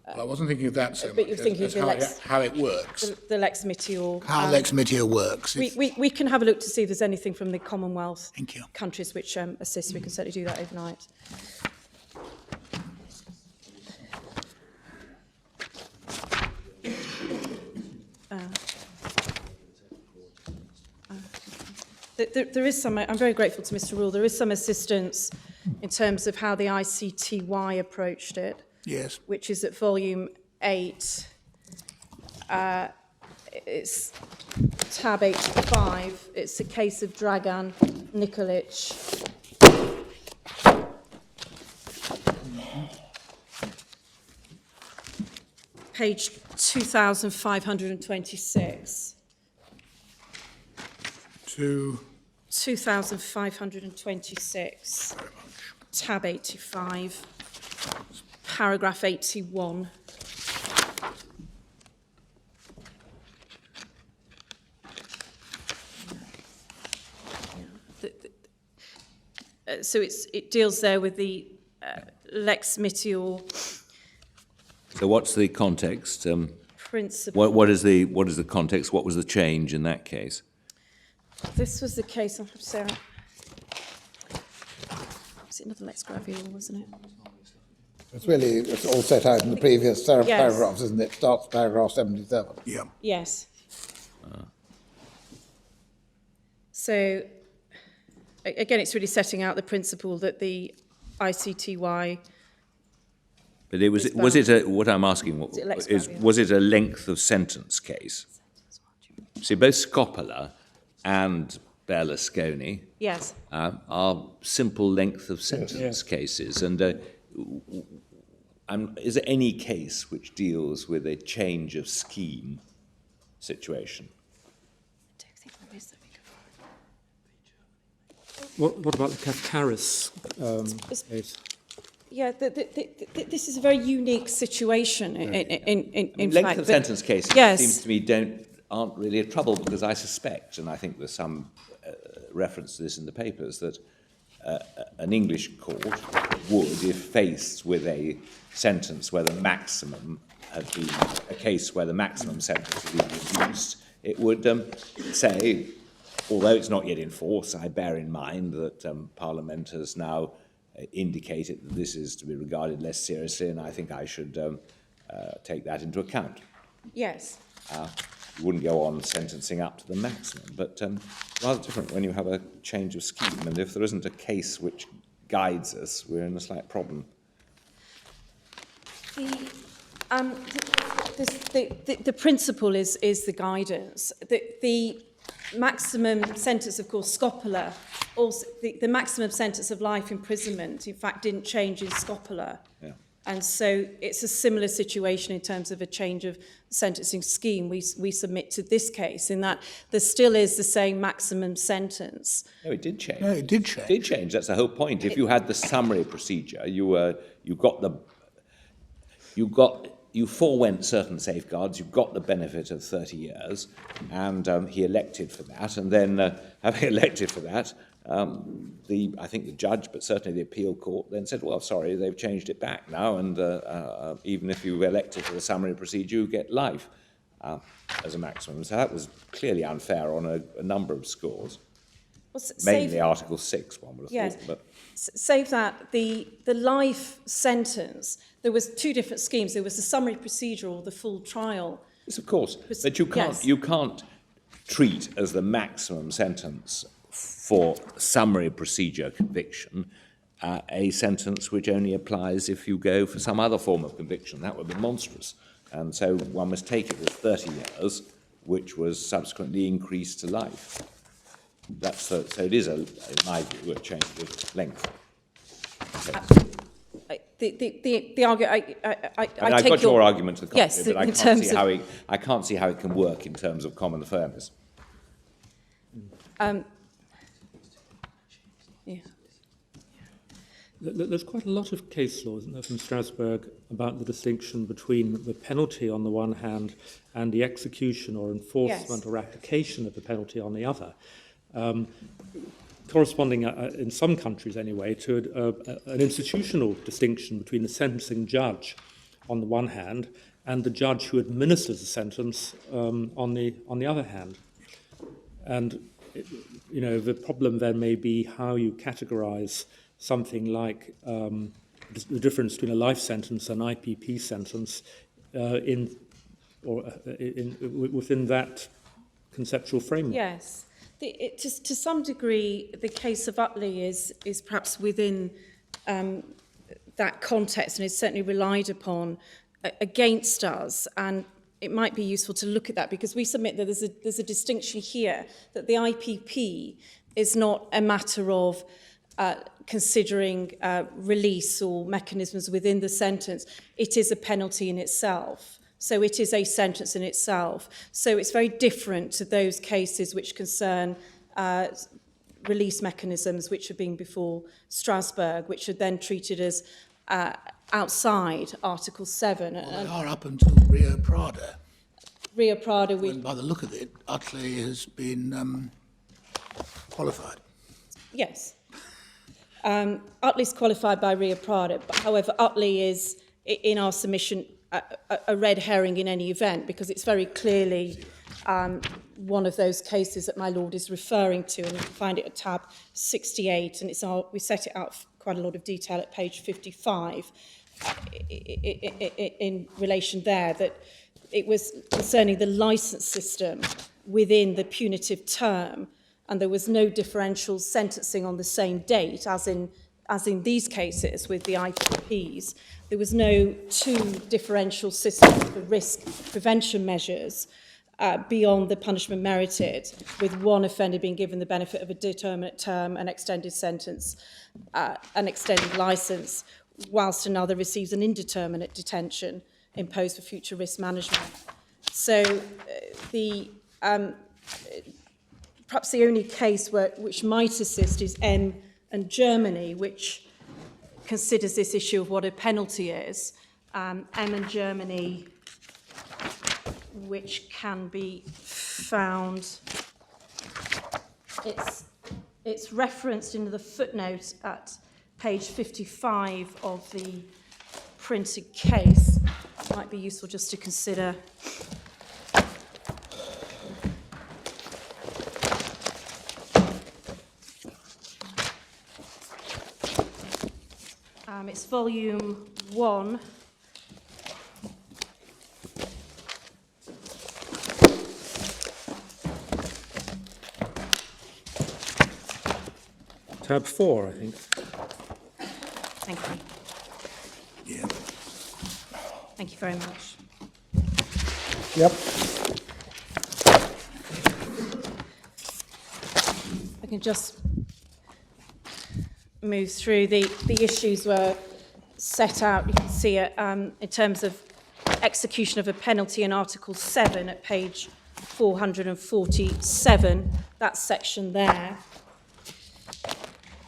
Well, I wasn't thinking of that so but much you're thinking as of the how it works, the lex meteor. how lex meteor works. We can have a look to see if there's anything from the Commonwealth Thank you. countries which assist. We can certainly do that overnight. There is some, I'm very grateful to Mr. Rule, there is some assistance in terms of how the ICTY approached it, Yes. which is at volume 8. It's tab 85. It's a case of Dragan Nikolic. Page 2526. 2526. Tab 85. Paragraph 81. So it deals there with the lex meteor So what's the context? principle. What is the context? What was the change in that case? This was the case, I'm sorry. Was it another lex gravior, wasn't it? It's all set out in the previous Yes. paragraphs, isn't it? Starts paragraph 77. Yeah. Yes. So, again, it's really setting out the principle that the ICTY. But it was what I'm asking it lex is, gravior? was it a length of sentence case? See, both Scopola and Berlusconi Yes. are simple length of sentence cases. And is there any case which deals with a change of scheme situation? I don't think there is. What about the Kafkaris case? Yeah, this is a very unique situation. In Length fact, of sentence cases yes. seems to me aren't really a trouble, because I suspect, and I think there's some reference to this in the papers, that an English court would, if faced with a sentence where the maximum had been a case where the maximum sentence had been reduced, it would say, although it's not yet in force, I bear in mind that Parliament has now indicated that this is to be regarded less seriously, and I think I should take that into account. Yes. You wouldn't go on sentencing up to the maximum, but rather different when you have a change of scheme, and if there isn't a case which guides us, we're in a slight problem. The principle is the guidance. The maximum sentence, of course, scopola, also the maximum sentence of life imprisonment, in fact, didn't change in scopola. Yeah. And so it's a similar situation in terms of a change of sentencing scheme we submit to this case, in that there still is the same maximum sentence. No, it did change. No, it did change. It did change. That's the whole point. If you had the summary procedure, you forewent certain safeguards, you got the benefit of 30 years, and he elected for that. And then, having elected for that, I think the judge, but certainly the appeal court, then said, well, sorry, they've changed it back now, and even if you elected for the summary procedure, you get life as a maximum. So that was clearly unfair on a number of scores. Well, Mainly Article 6, one would have thought. But save that, the life sentence, there was two different schemes. There was the summary procedure or the full trial. yes, of course, but you can't treat as the maximum sentence for summary procedure conviction a sentence which only applies if you go for some other form of conviction. That would be monstrous. And so one must take it as 30 years, which was subsequently increased to life. So it is, in my view, a change of length. The argument, I've got your argument to the contrary, yes, but I can't see how it can work in terms of common fairness. Yeah. There's quite a lot of case law, isn't there, from Strasbourg about the distinction between the penalty on the one hand and the execution or enforcement or application of the penalty on the other, corresponding, in some countries anyway, to an institutional distinction between the sentencing judge on the one hand and the judge who administers the sentence on the other hand. And the problem then may be how you categorize something like the difference between a life sentence and an IPP sentence within that conceptual framework. Yes. To some degree, the case of Utley is perhaps within that context, and is certainly relied upon against us. And it might be useful to look at that, because we submit that there's a distinction here, that the IPP is not a matter of considering release or mechanisms within the sentence. It is a penalty in itself. So it is a sentence in itself. So it's very different to those cases which concern release mechanisms which have been before Strasbourg, which are then treated as outside Article 7. Well, they are up until Rio Prada. Rio Prada, When, by the look of it, Utley has been qualified. Yes. Utley's qualified by Rio Prada, but however, Utley is, in our submission, a red herring in any event, because it's very clearly one of those cases that my Lord is referring to, and you can find it at tab 68, and we set it out quite a lot of detail at page 55 in relation there, that it was concerning the licence system within the punitive term, and there was no differential sentencing on the same date, as in these cases with the IPPs. There was no two differential systems for risk prevention measures beyond the punishment merited, with one offender being given the benefit of a determinate term, an extended sentence, an extended licence, whilst another receives an indeterminate detention imposed for future risk management. So perhaps the only case which might assist is M and Germany, which considers this issue of what a penalty is. M and Germany, which can be found, it's referenced in the footnote at page 55 of the printed case. It might be useful just to consider. It's volume 1. Tab 4, I think. Thank you. Yeah. Thank you very much. Yep. can just move through, the issues were set out, you can see it, in terms of execution of a penalty in Article 7 at page 447, that section there.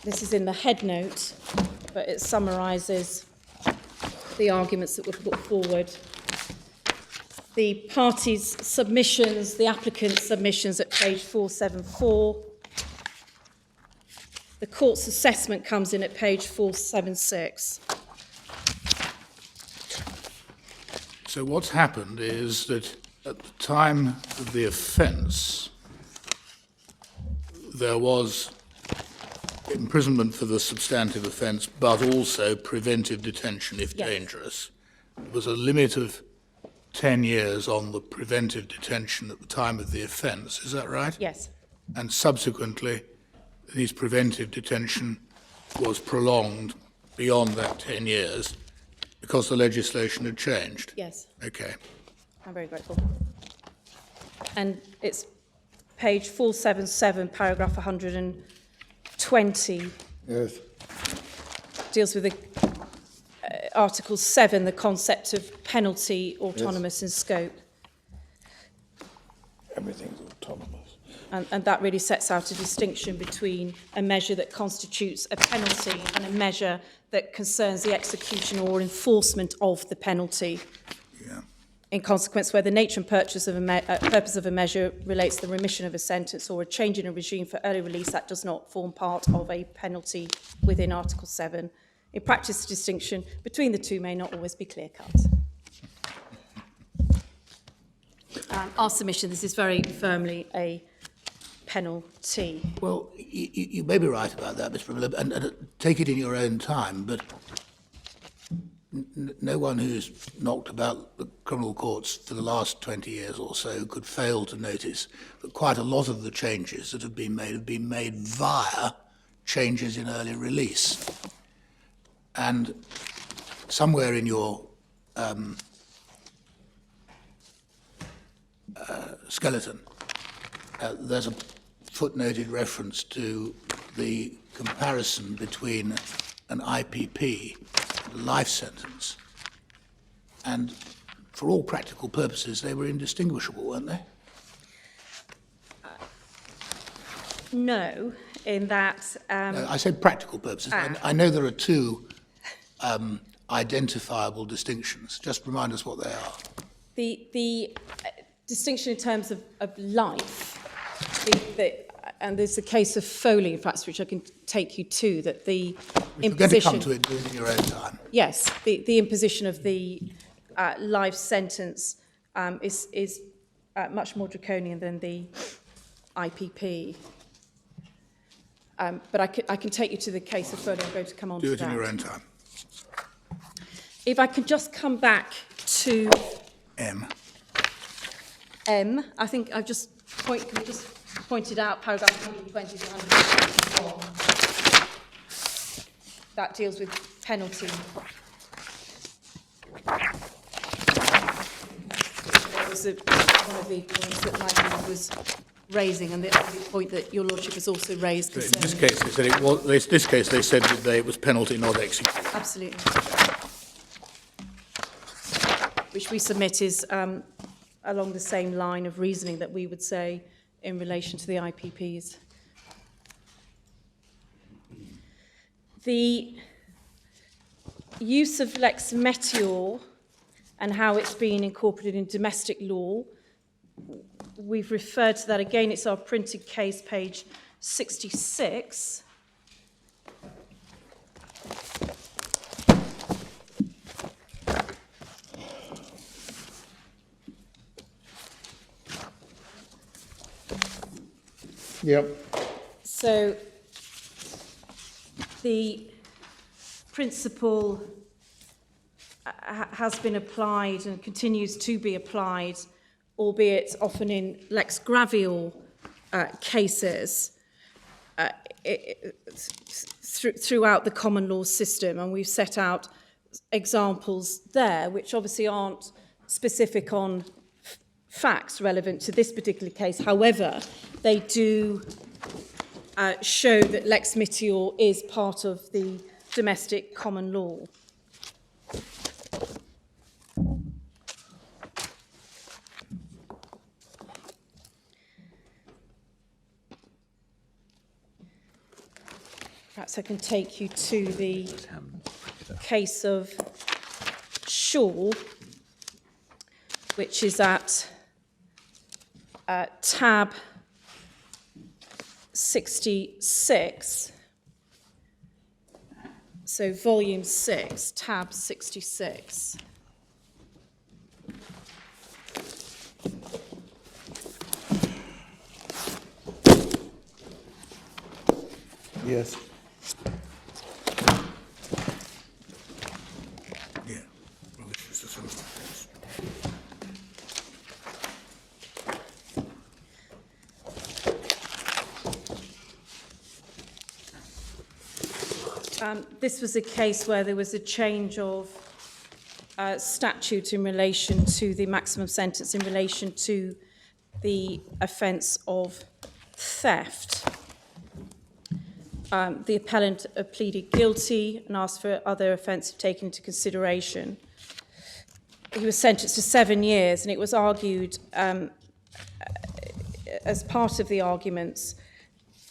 This is in the head note, but it summarises the arguments that were put forward. The parties' submissions, the applicant's submissions at page 474. The court's assessment comes in at page 476. So what's happened is that at the time of the offence, there was imprisonment for the substantive offence, but also preventive detention if Yes. dangerous. There was a limit of 10 years on the preventive detention at the time of the offence, is that right? Yes, And subsequently, this preventive detention was prolonged beyond that 10 years because the legislation had changed? yes, Okay. I'm very grateful. And it's page 477, paragraph 120, Yes. deals with the Article 7, the concept of penalty, autonomous in scope. Everything's autonomous. And that really sets out a distinction between a measure that constitutes a penalty and a measure that concerns the execution or enforcement of the penalty. Yeah. In consequence, where the nature and purpose of a measure relates to the remission of a sentence or a change in a regime for early release, that does not form part of a penalty within Article 7. In practice, the distinction between the two may not always be clear-cut. Our submission, this is very firmly a penalty. Well, you may be right about that, Mr. Miller, and take it in your own time, but no one who's knocked about the criminal courts for the last 20 years or so could fail to notice that quite a lot of the changes that have been made via changes in early release. And somewhere in your skeleton, there's a footnoted reference to the comparison between an IPP and a life sentence. And for all practical purposes, they were indistinguishable, weren't they? No, in that... No, I said practical purposes. I know there are two identifiable distinctions. Just remind us what they are. The distinction in terms of life, and there's a case of Foley, in fact, which I can take you to, that the If you're going to come to it, do it in your own time. Yes, the imposition of the life sentence is much more draconian than the IPP. But I can take you to the case of Foley. I'm going to come on to that. Do it in your own time. If I could just come back to M, I think I've just pointed out paragraph 120 to 121. That deals with penalty. It was one of the points that Michael was raising, and the point that your lordship has also raised. in this case, they said it was. This case, they said that it was penalty, not execution. Absolutely. Which we submit is along the same line of reasoning that we would say in relation to the IPPs. The use of lex metior and how it's been incorporated in domestic law, we've referred to that again. It's our printed case, page 66. Yep. So the principle has been applied and continues to be applied, albeit often in lex gravior cases throughout the common law system. And we've set out examples there, which obviously aren't specific on facts relevant to this particular case. However, they do show that lex mitior is part of the domestic common law. Perhaps I can take you to the case of Shaw, which is at tab 66. So volume 6, tab 66. Yes. Yeah. Well, this is the sort of This was a case where there was a change of statute in relation to the maximum sentence in relation to the offence of theft. The appellant pleaded guilty and asked for other offences taken into consideration. He was sentenced to 7 years, and it was argued as part of the arguments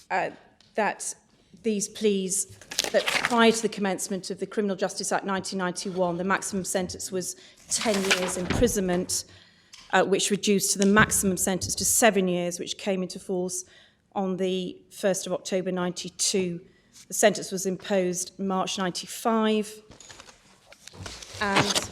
that these pleas, that prior to the commencement of the Criminal Justice Act 1991, the maximum sentence was 10 years imprisonment, which reduced to the maximum sentence to 7 years, which came into force on the 1st of October 92. The sentence was imposed in March 95. And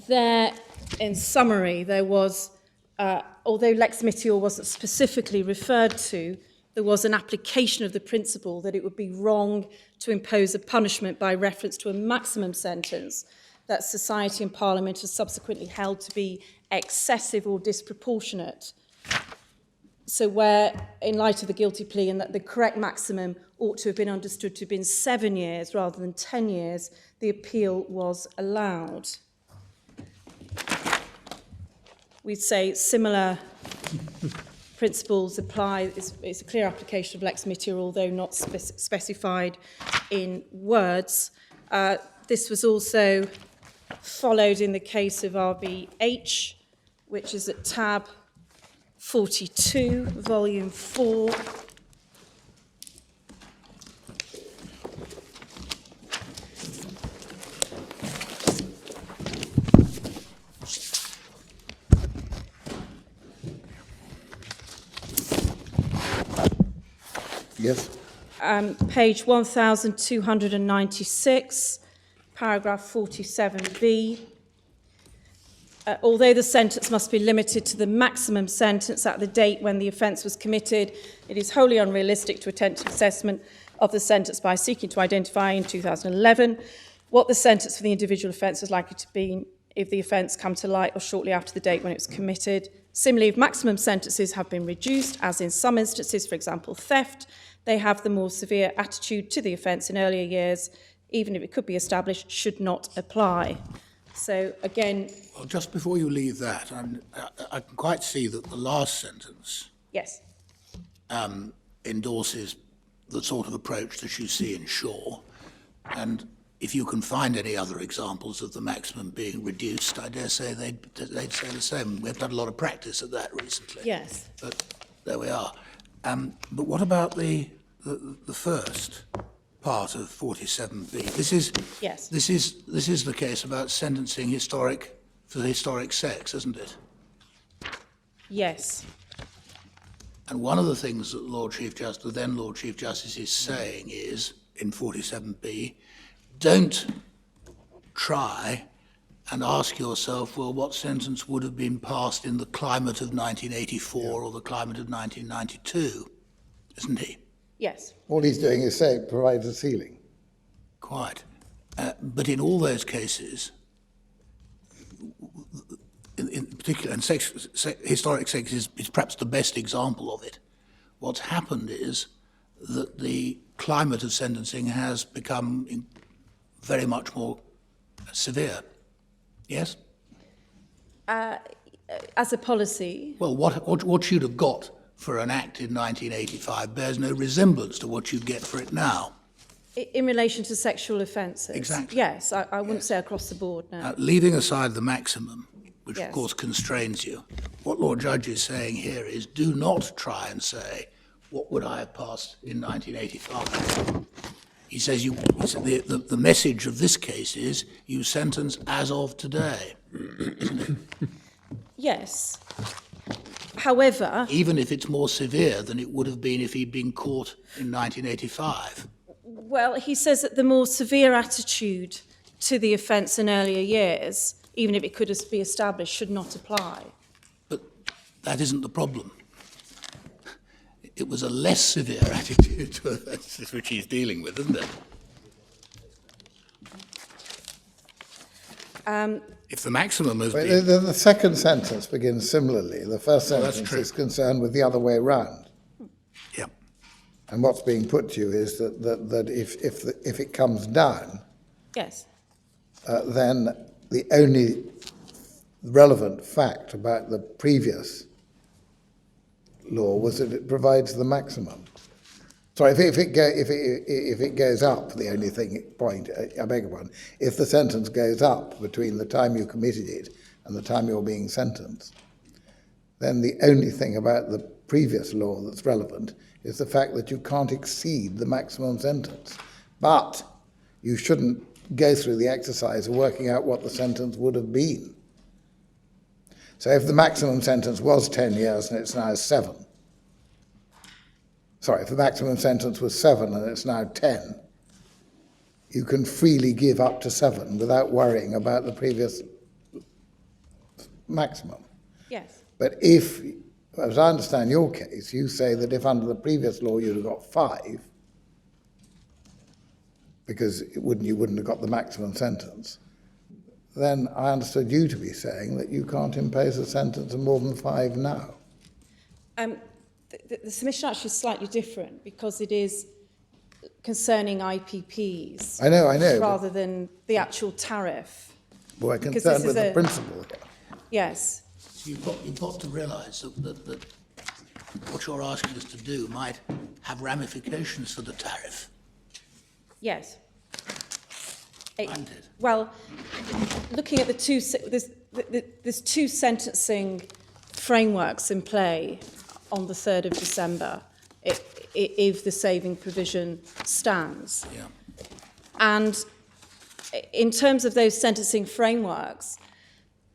there, in summary, there was, although lex mitior wasn't specifically referred to, there was an application of the principle that it would be wrong to impose a punishment by reference to a maximum sentence that society and Parliament has subsequently held to be excessive or disproportionate. So where, in light of the guilty plea, and that the correct maximum ought to have been understood to have been 7 years rather than 10 years, the appeal was allowed. We'd say similar principles apply. It's a clear application of lex mitior, although not specified in words. This was also followed in the case of RBH, which is at tab 42, volume 4. Yes. Page 1296, paragraph 47b. Although the sentence must be limited to the maximum sentence at the date when the offence was committed, it is wholly unrealistic to attempt an assessment of the sentence by seeking to identify in 2011 what the sentence for the individual offence is likely to be if the offence come to light or shortly after the date when it was committed. Similarly, if maximum sentences have been reduced, as in some instances, for example, theft, they have the more severe attitude to the offence in earlier years, even if it could be established, should not apply. So, again... Well, just before you leave that, I can quite see that the last sentence Yes. endorses the sort of approach that you see in Shaw. And if you can find any other examples of the maximum being reduced, I dare say they'd say the same. We've had a lot of practice at that recently. Yes. But there we are. But what about the first part of 47b? Yes. This is the case about sentencing for historic sex, isn't it? Yes. And one of the things that the then Lord Chief Justice is saying is, in 47b, don't try and ask yourself, well, what sentence would have been passed in the climate of 1984 or the climate of 1992, isn't he? Yes. All he's doing is saying, provides a ceiling. Quite. But in all those cases, in particular, and historic sex is perhaps the best example of it, what's happened is that the climate of sentencing has become very much more severe. Yes? As a policy, Well, what you'd have got for an act in 1985 bears no resemblance to what you'd get for it now. In relation to sexual offences? Exactly. Yes, I wouldn't say across the board, no. Leaving aside the maximum, which Yes. of course constrains you, what Lord Judge is saying here is do not try and say, what would I have passed in 1985? He says the message of this case is you sentence as of today, isn't it? Yes. However, Even if it's more severe than it would have been if he'd been caught in 1985. well, he says that the more severe attitude to the offence in earlier years, even if it could be established, should not apply. But that isn't the problem. It was a less severe attitude to offences which he's dealing with, isn't it? If the maximum has But been... the second sentence begins similarly. The first Well, that's sentence true. is concerned with the other way round. Yeah. And what's being put to you is that if it comes down, Yes. then the only relevant fact about the previous law was that it provides the maximum. Sorry, if it goes up, the only point, I beg your pardon, if the sentence goes up between the time you committed it and the time you're being sentenced, then the only thing about the previous law that's relevant is the fact that you can't exceed the maximum sentence. But you shouldn't go through the exercise of working out what the sentence would have been. So if the maximum sentence was 10 years and it's now 7, if the maximum sentence was 7 and it's now 10, you can freely give up to 7 without worrying about the previous maximum. Yes. But if, as I understand your case, you say that if under the previous law you'd have got 5, because you wouldn't have got the maximum sentence, then I understood you to be saying that you can't impose a sentence of more than 5 now. The submission actually is slightly different because it is concerning IPPs. I know. Rather than the actual tariff. We're Because concerned this with is the a- principle here. Yes. You've got to realise that what you're asking us to do might have ramifications for the tariff. Yes. Mightn't it? Well, looking at there's two sentencing frameworks in play on the 3rd of December, if the saving provision stands. Yeah. And in terms of those sentencing frameworks,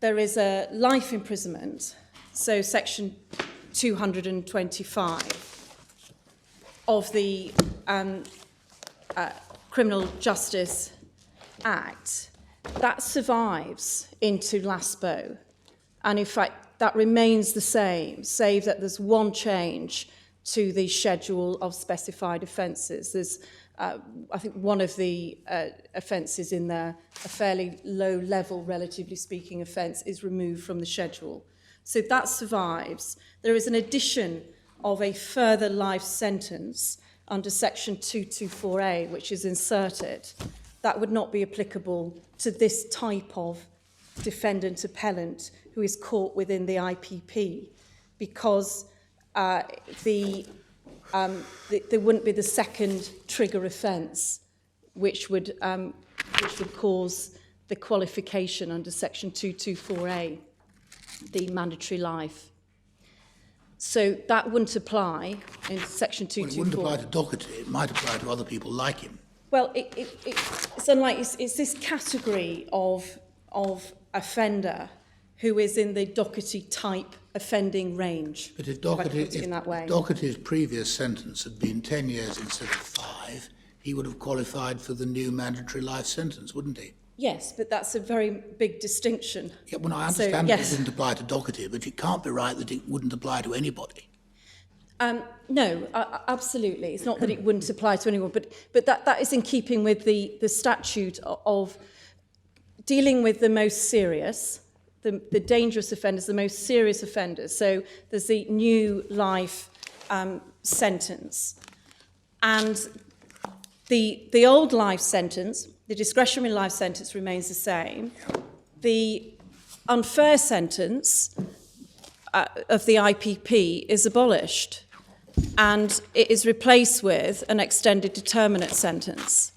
there is a life imprisonment, so section 225 of the Criminal Justice Act, that survives into LASPO. And in fact, that remains the same, save that there's one change to the schedule of specified offences. There's, I think, one of the offences in there, a fairly low level, relatively speaking, offence is removed from the schedule. So that survives. There is an addition of a further life sentence under section 224A, which is inserted. That would not be applicable to this type of defendant appellant who is caught within the IPP, because there wouldn't be the second trigger offence, which would cause the qualification under section 224A, the mandatory life. So that wouldn't apply in section 224. Well, it wouldn't apply to Docherty. It might apply to other people like him. Well, it's unlike, it's this category of offender who is in the Docherty type offending range. But if I put it in that way. Docherty's previous sentence had been 10 years instead of 5, he would have qualified for the new mandatory life sentence, wouldn't he? Yes, but that's a very big distinction. Yeah, well, I So, understand that yes. it didn't apply to Docherty, but it can't be right that it wouldn't apply to anybody. No, absolutely. It's not that it wouldn't apply to anyone, but that is in keeping with the statute of dealing with the most serious, the dangerous offenders, the most serious offenders. So there's the new life sentence. And the old life sentence, the discretionary life sentence remains the same. The unfair sentence of the IPP is abolished, and it is replaced with an extended determinate sentence,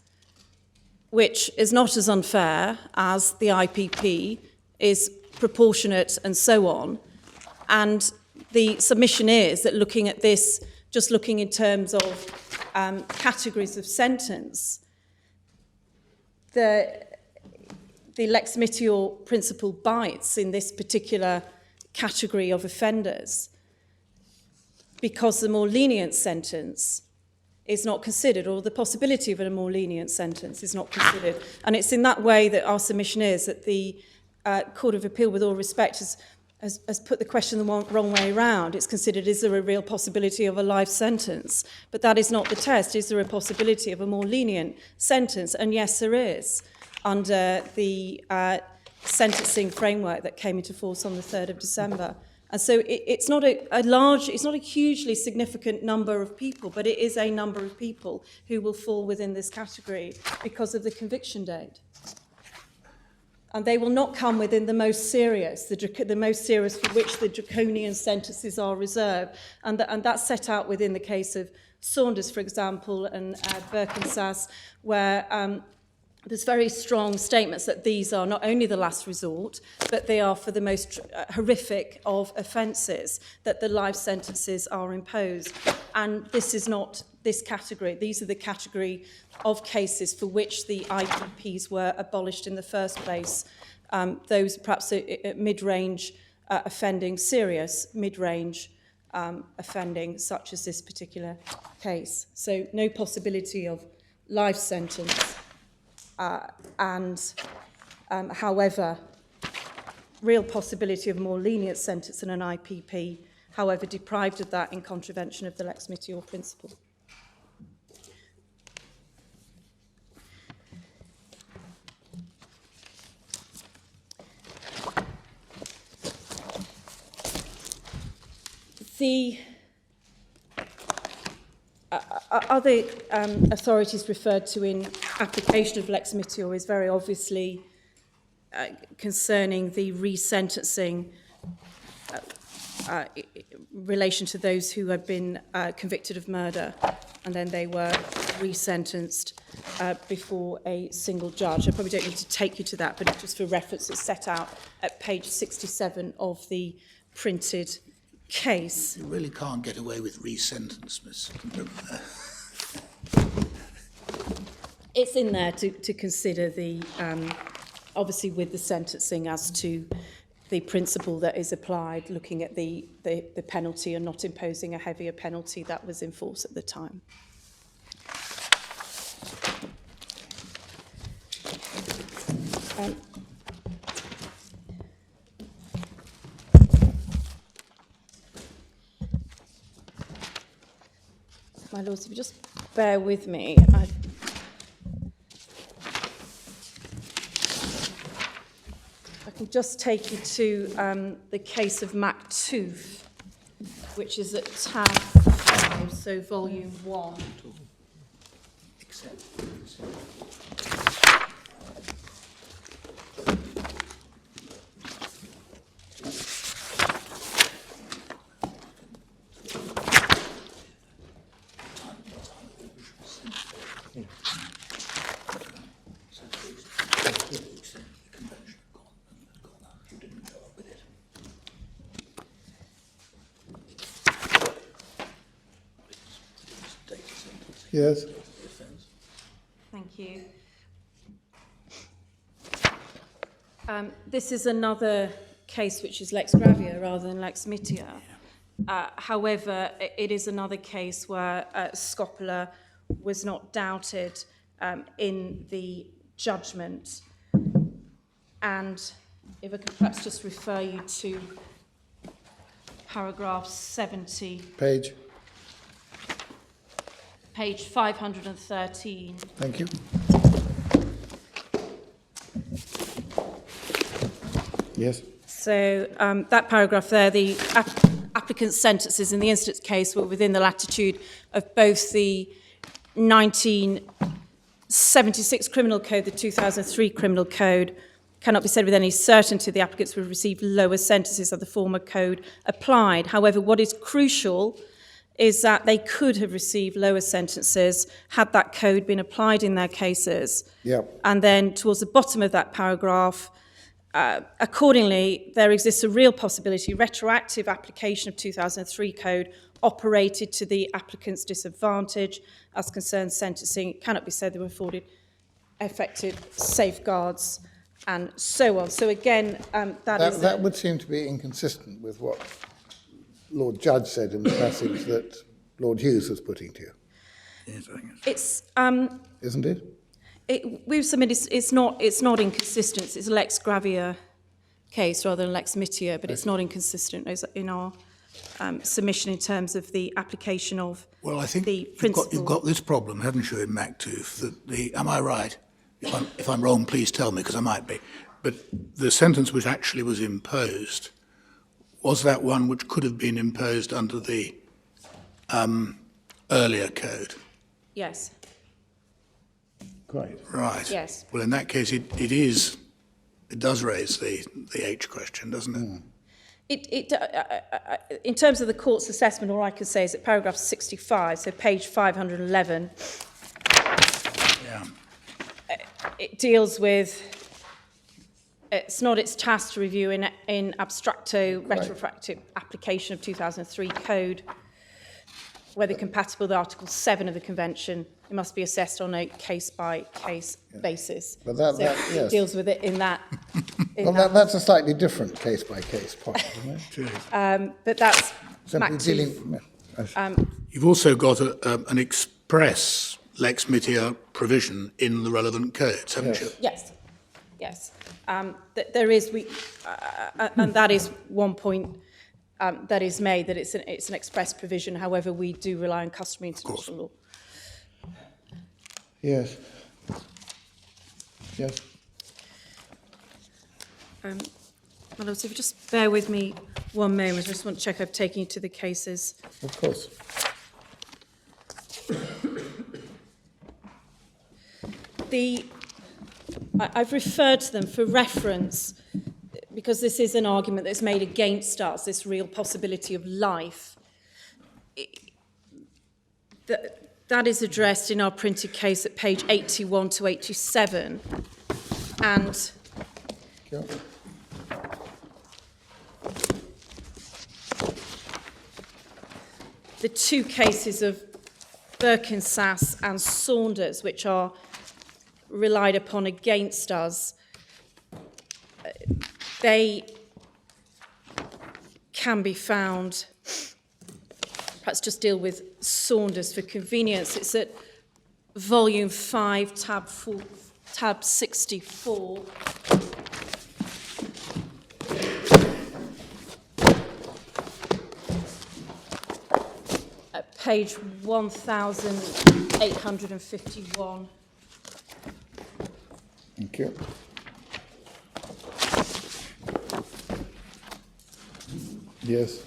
which is not as unfair as the IPP, is proportionate and so on. And the submission is that looking at this, just looking in terms of categories of sentence, the lex mitior principle bites in this particular category of offenders because the more lenient sentence is not considered, or the possibility of a more lenient sentence is not considered. And it's in that way that our submission is that the Court of Appeal, with all respect, has put the question the wrong way around. It's considered, is there a real possibility of a life sentence? But that is not the test. Is there a possibility of a more lenient sentence? And yes, there is, under the sentencing framework that came into force on the 3rd of December. And so it's not it's not a hugely significant number of people, but it is a number of people who will fall within this category because of the conviction date. And they will not come within the most serious, the most serious for which the draconian sentences are reserved. And that's set out within the case of Saunders, for example, and Birkensass, where there's very strong statements that these are not only the last resort, but they are for the most horrific of offences, that the life sentences are imposed. And this is not this category. These are the category of cases for which the IPPs were abolished in the first place. Those perhaps mid-range offending, serious mid-range offending, such as this particular case. So no possibility of life sentence. However, real possibility of a more lenient sentence than an IPP, however, deprived of that in contravention of the lex mitior principle. The other authorities referred to in application of lex mitior is very obviously concerning the resentencing relation to those who had been convicted of murder and then they were resentenced before a single judge. I probably don't need to take you to that, but just for reference, it's set out at page 67 of the printed case. You really can't get away with resentence, Miss. It's in there to consider the, obviously with the sentencing as to the principle that is applied, looking at the penalty and not imposing a heavier penalty that was in force at the time. My lords, if you just bear with me. I can just take you to the case of Mactooth, which is at tab 5, so volume 1. Yes. Thank you. This is another case which is lex gravia rather than lex mitior. However, it is another case where scopula was not doubted in the judgment. And if I could perhaps just refer you to paragraph 70. Page 513. Thank you. Yes. So that paragraph there, the applicant's sentences in the instance case were within the latitude of both the 1976 Criminal Code, the 2003 Criminal Code, cannot be said with any certainty the applicants would receive lower sentences of the former code applied. However, what is crucial is that they could have received lower sentences had that code been applied in their cases. Yep. And then towards the bottom of that paragraph, accordingly, there exists a real possibility retroactive application of 2003 code operated to the applicant's disadvantage as concerns sentencing. It cannot be said they were afforded effective safeguards and so on. So again, That would seem to be inconsistent with what Lord Judge said in the passage that Lord Hughes was putting to you. Yes, I think it's Isn't it? we've submitted it's not inconsistent. It's a lex gravia case rather than lex mitia, but it's not inconsistent in our submission in terms of the application of Well, I think the you've got this problem, haven't you, in MacTooth? That am I right? If I'm wrong, please tell me, because I might be. But the sentence which actually was imposed, was that one which could have been imposed under the earlier code? Yes. Quite. Right. Yes. Well, in that case, it does raise the H question, doesn't it? In terms of the court's assessment, all I can say is that paragraph 65, so page 511, Yeah. it deals with, it's not its task to review in abstracto retroactive application of 2003 code, whether compatible with Article 7 of the Convention. It must be assessed on a case-by-case basis. But that, So yes. it deals with it in that. That's a slightly different case-by-case point, isn't it? But that's Simply MacTooth. dealing. You've also got an express lex mitia provision in the relevant codes, haven't you? Yes, yes. There is, and that is one point that is made, that it's an express provision. However, we do rely on customary international law. Yes. Yes. Well, if you just bear with me one moment, I just want to check I've taken you to the cases. Of course. I've referred to them for reference because this is an argument that's made against us, this real possibility of life. That is addressed in our printed case at page 81 to 87. And Yeah. the two cases of Birkinsas and Saunders, which are relied upon against us, they can be found. Perhaps just deal with Saunders for convenience. It's at volume 5, tab 64. At page 1851. Thank you. Yes.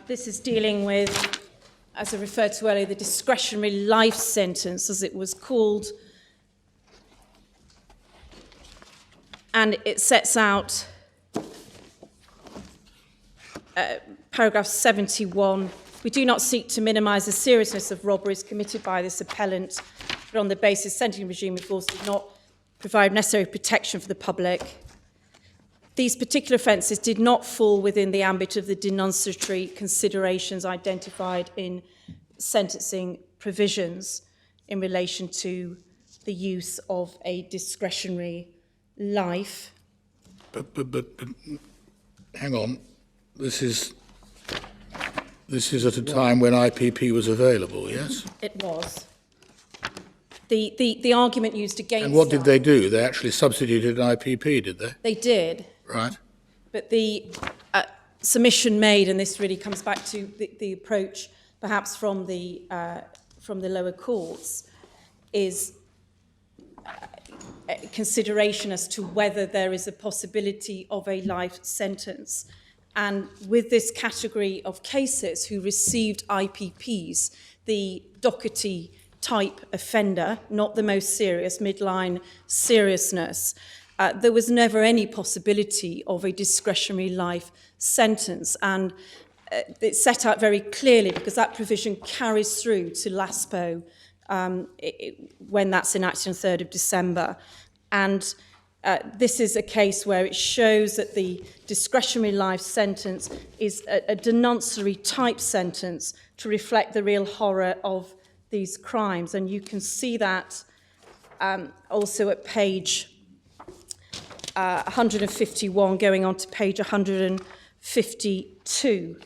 This is dealing with, as I referred to earlier, the discretionary life sentence, as it was called. And it sets out paragraph 71. We do not seek to minimise the seriousness of robberies committed by this appellant, but on the basis sentencing regime of course did not provide necessary protection for the public. These particular offences did not fall within the ambit of the denunciatory considerations identified in sentencing provisions in relation to the use of a discretionary life. But hang on, this is at a time when IPP was available, yes? It was. The argument used against And what did that- they do? They actually substituted IPP, did they? They did, Right. but the submission made, and this really comes back to the approach perhaps from the lower courts, is consideration as to whether there is a possibility of a life sentence. And with this category of cases who received IPPs, the Docherty type offender, not the most serious, midline seriousness, there was never any possibility of a discretionary life sentence. And it's set out very clearly because that provision carries through to LASPO when that's enacted on 3rd of December. And this is a case where it shows that the discretionary life sentence is a denunciatory type sentence to reflect the real horror of these crimes. And you can see that also at page 151 going on to page 152.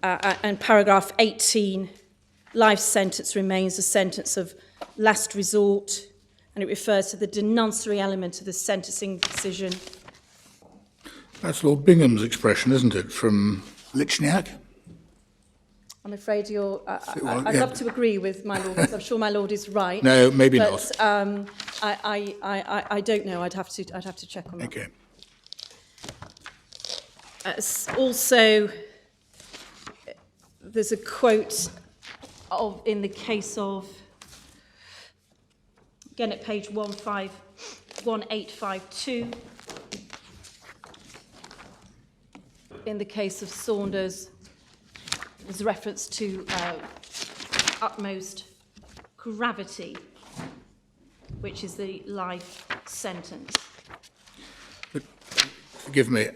And paragraph 18, life sentence remains a sentence of last resort, and it refers to the denunciatory element of the sentencing decision. That's Lord Bingham's expression, isn't it, from Lichniak? I'm afraid you're... I'd love to agree with my lord, because I'm sure my lord is right. No, maybe but, not. I don't know. I'd have to check on that. Okay. Also, there's a quote in the case of, again at page 1852, in the case of Saunders, there's reference to utmost gravity, which is the life sentence. But, forgive me,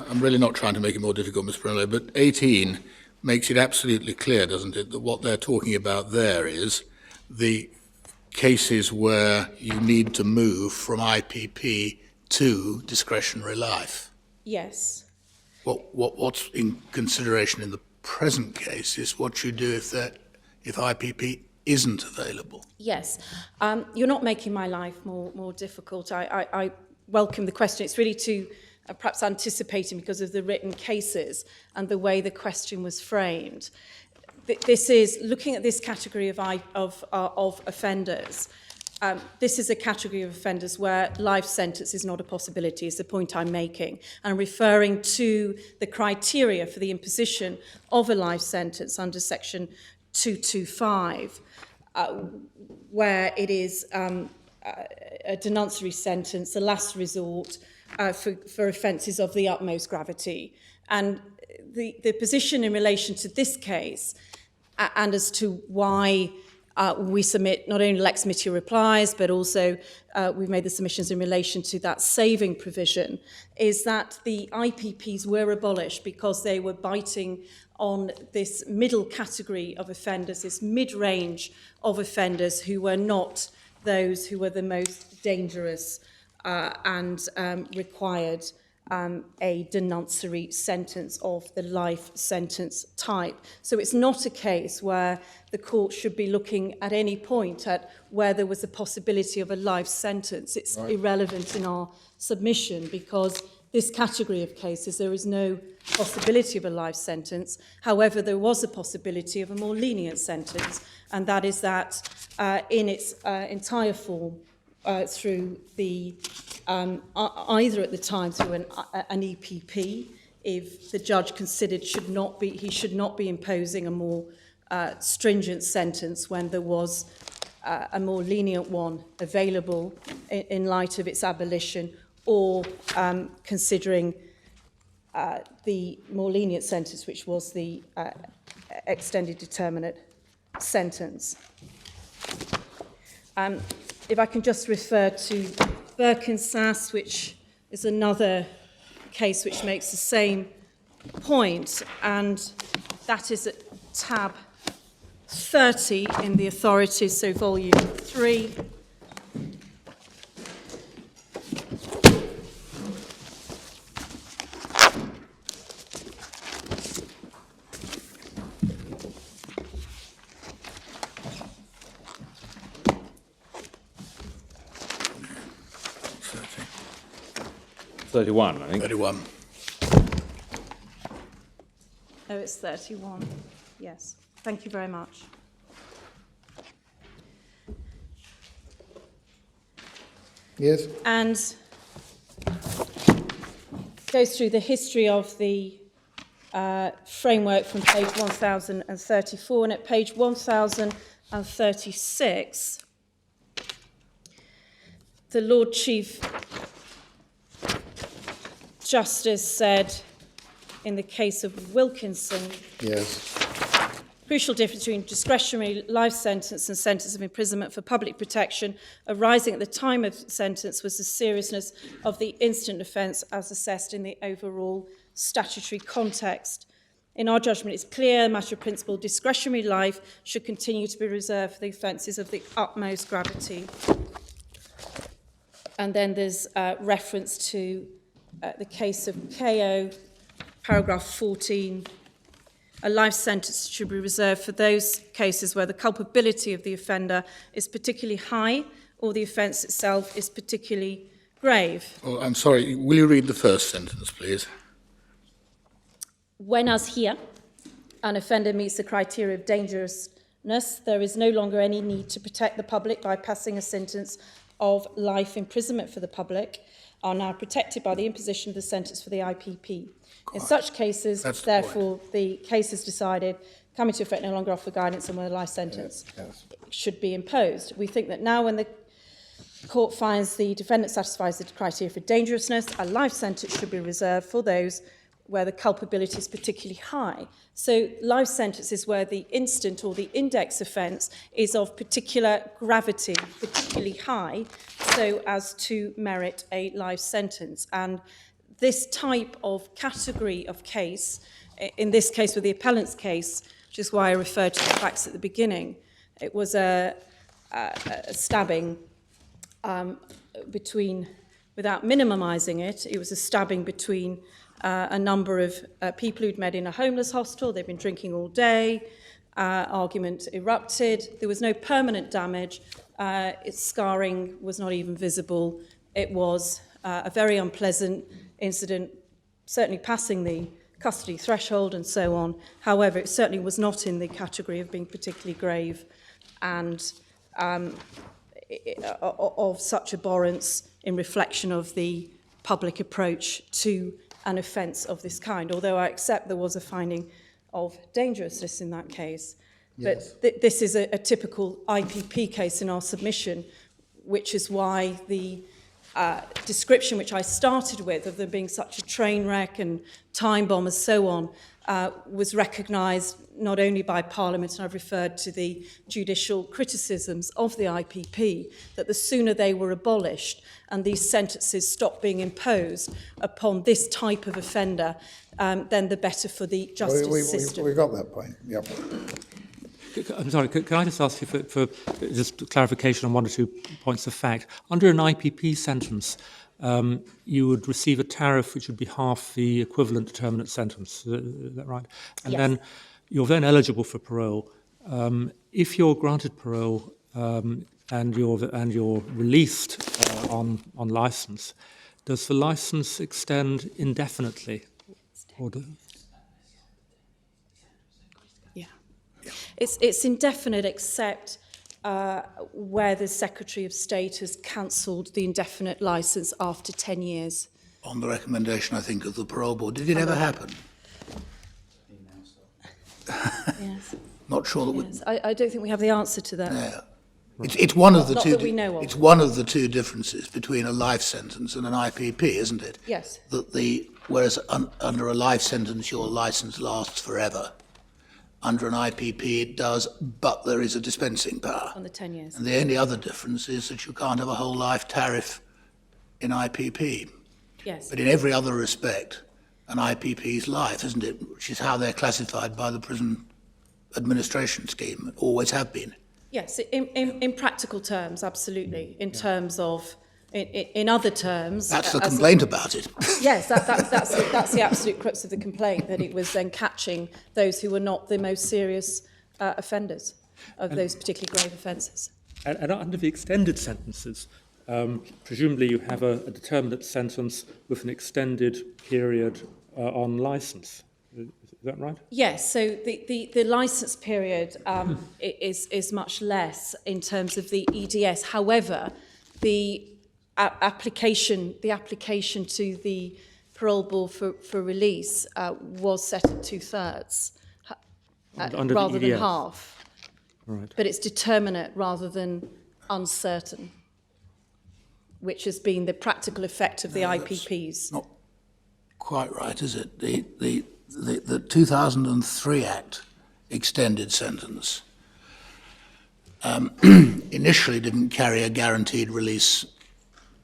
I'm really not trying to make it more difficult, Mr. Brunello, but 18 makes it absolutely clear, doesn't it, that what they're talking about there is the cases where you need to move from IPP to discretionary life. Yes. What's in consideration in the present case is what you do if IPP isn't available. Yes. You're not making my life more difficult. I welcome the question. It's really to perhaps anticipating because of the written cases and the way the question was framed. This is looking at this category of offenders. This is a category of offenders where life sentence is not a possibility, is the point I'm making. And I'm referring to the criteria for the imposition of a life sentence under section 225, where it is a denunciatory sentence, the last resort for offences of the utmost gravity. And the position in relation to this case, and as to why we submit not only Lex Mittia replies, but also we've made the submissions in relation to that saving provision, is that the IPPs were abolished because they were biting on this middle category of offenders, this mid-range of offenders who were not those who were the most dangerous and required a denunciatory sentence of the life sentence type. So it's not a case where the court should be looking at any point at where there was a possibility of a life sentence. It's irrelevant in our submission because this category of cases, there is no possibility of a life sentence. However, there was a possibility of a more lenient sentence, and that is that in its entire form, through the either at the time through an EPP, if the judge considered he should not be imposing a more stringent sentence when there was a more lenient one available in light of its abolition, or considering the more lenient sentence, which was the extended determinate sentence. If I can just refer to Birkensass, which is another case which makes the same point, and that is at tab 30 in the authorities, so volume 3. I think. 31. Oh, it's 31. Yes. Thank you very much. Yes. And goes through the history of the framework from page 1034, and at page 1036, the Lord Chief Justice said in the case of Wilkinson, Yes. crucial difference between discretionary life sentence and sentence of imprisonment for public protection arising at the time of sentence was the seriousness of the instant offence as assessed in the overall statutory context. In our judgment, it's clear, a matter of principle, discretionary life should continue to be reserved for the offences of the utmost gravity. And then there's reference to the case of KO, paragraph 14. A life sentence should be reserved for those cases where the culpability of the offender is particularly high or the offence itself is particularly grave. Oh, I'm sorry, will you read the first sentence, please? When, as here, an offender meets the criteria of dangerousness, there is no longer any need to protect the public by passing a sentence of life imprisonment for the public, are now protected by the imposition of the sentence for the IPP. In such cases, therefore, the case is decided, coming to effect no longer offer guidance on whether a life sentence should be imposed. We think that now when the court finds the defendant satisfies the criteria for dangerousness, a life sentence should be reserved for those where the culpability is particularly high. So life sentence is where the instant or the index offence is of particular gravity, particularly high, so as to merit a life sentence. And this type of category of case, in this case with the appellant's case, which is why I referred to the facts at the beginning, it was a stabbing between, without minimising it, it was a stabbing between a number of people who'd met in a homeless hostel. They'd been drinking all day. Argument erupted. There was no permanent damage. Its scarring was not even visible. It was a very unpleasant incident, certainly passing the custody threshold and so on. However, it certainly was not in the category of being particularly grave and of such abhorrence in reflection of the public approach to an offence of this kind, although I accept there was a finding of dangerousness in that case. Yes. But this is a typical IPP case in our submission, which is why the description which I started with of there being such a train wreck and time bomb and so on was recognised not only by Parliament, and I've referred to the judicial criticisms of the IPP, that the sooner they were abolished and these sentences stopped being imposed upon this type of offender, then the better for the justice system. We got that point, yep. I'm sorry, can I just ask you for just clarification on one or two points of fact? Under an IPP sentence, you would receive a tariff which would be half the equivalent determinate sentence. Is that right? And yes. then you're then eligible for parole. If you're granted parole and you're released on licence, does the licence extend indefinitely? It's indefinite except where the Secretary of State has cancelled the indefinite licence after 10 years. On the recommendation, I think, of the parole board. Did it ever happen? Yes. Not sure that Yes. I don't think we have the answer to that. Yeah. It's one of the Not two. that we know of. It's one of the two differences between a life sentence and an IPP, isn't it? Yes. Whereas under a life sentence, your licence lasts forever. Under an IPP, it does, but there is a dispensing power. On the 10 years. And the only other difference is that you can't have a whole life tariff in IPP. Yes. But in every other respect, an IPP's life, isn't it? Which is how they're classified by the prison administration scheme, always have been. Yes, in practical terms, absolutely. In terms of, in other terms... That's the complaint about it. Yes, that's the absolute crux of the complaint, that it was then catching those who were not the most serious offenders of those particularly grave offences. And under the extended sentences, presumably you have a determinate sentence with an extended period on licence. Is that right? Yes, so the licence period is much less in terms of the EDS. However, the application to the parole board for release was set at 2/3 Under the rather than EDF. half. Right. But it's determinate rather than uncertain, which has been the practical effect of the IPPs. Not quite right, is it? The 2003 Act extended sentence initially didn't carry a guaranteed release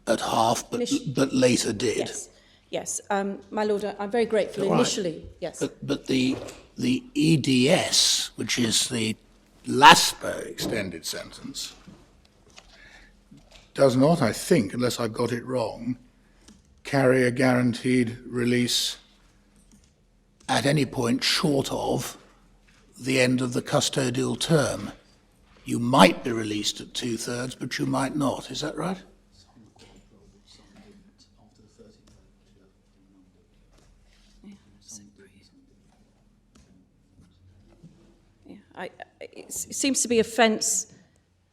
at half, but later did. Yes, yes. My Lord, I'm very grateful. Right. Initially, yes. But the EDS, which is the LASPO extended sentence, does not, I think, unless I've got it wrong, carry a guaranteed release at any point short of the end of the custodial term. You might be released at 2/3, but you might not. Is that right? It seems to be offence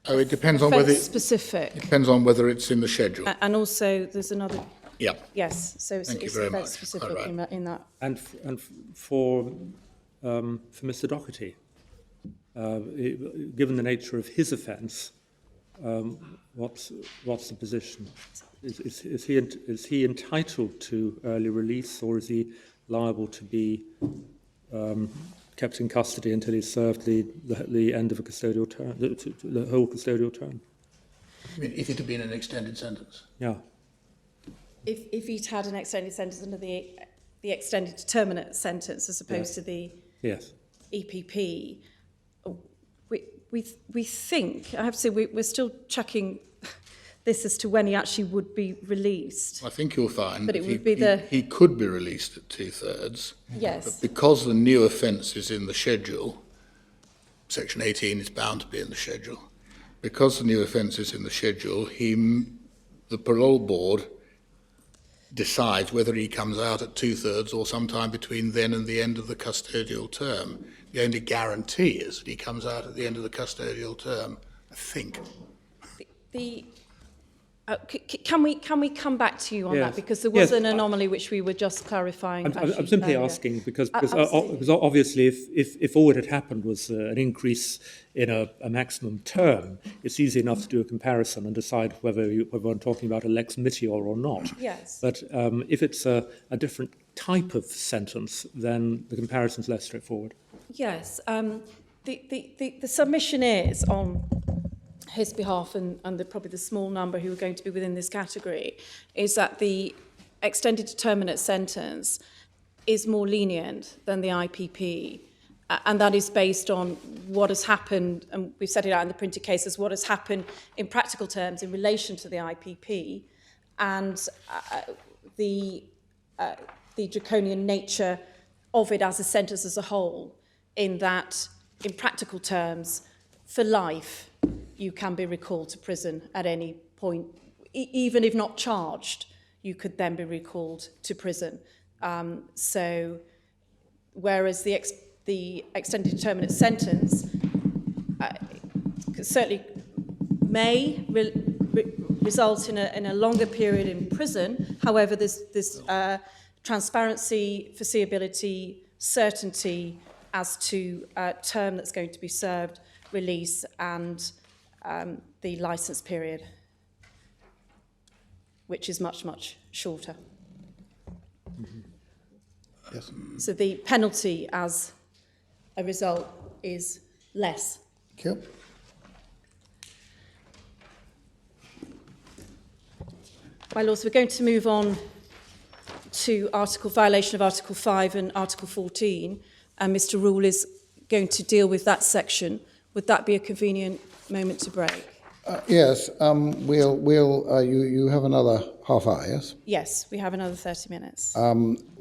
Oh, it depends on whether specific. depends on whether it's in the schedule. And also, there's another. Yeah. Yes, so it's, Thank you it's very offence much. specific Quite right. in that. And for Mr. Docherty, given the nature of his offence, what's the position? Is he entitled to early release, or is he liable to be kept in custody until he's served the end of a custodial term, the whole custodial term? I mean, if it had been an extended sentence. Yeah. If he'd had an extended sentence under the extended determinate sentence as opposed Yes. to the Yes. EPP, we think, I have to say, we're still checking this as to when he actually would be released. I think you'll find But that it would be the- he could be released at 2/3. Yes. But because the new offence is in the schedule, Section 18 is bound to be in the schedule. Because the new offence is in the schedule, the parole board decides whether he comes out at 2/3 or sometime between then and the end of the custodial term. The only guarantee is that he comes out at the end of the custodial term, I think. Can we come back to you on Yes. that, because there was Yes. an anomaly which we were just clarifying. I'm simply earlier. asking because Absolutely. obviously if all that had happened was an increase in a maximum term, it's easy enough to do a comparison and decide whether we're talking about a lex meteor or not. Yes. But if it's a different type of sentence, then the comparison's less straightforward. Yes, the submission is on his behalf and probably the small number who are going to be within this category, is that the extended determinate sentence is more lenient than the IPP. And that is based on what has happened, and we've set it out in the printed cases, what has happened in practical terms in relation to the IPP and the draconian nature of it as a sentence as a whole, in that, in practical terms, for life, you can be recalled to prison at any point, even if not charged, you could then be recalled to prison. So, whereas the extended determinate sentence certainly may result in a longer period in prison. However, there's transparency, foreseeability, certainty as to term that's going to be served, release, and the licence period, which is much, much shorter. Yes. So the penalty as a result is less. Thank you. My Lords, we're going to move on to violation of Article 5 and Article 14, and Mr. Rule is going to deal with that section. Would that be a convenient moment to break? Yes, you have another half hour, yes? Yes, we have another 30 minutes.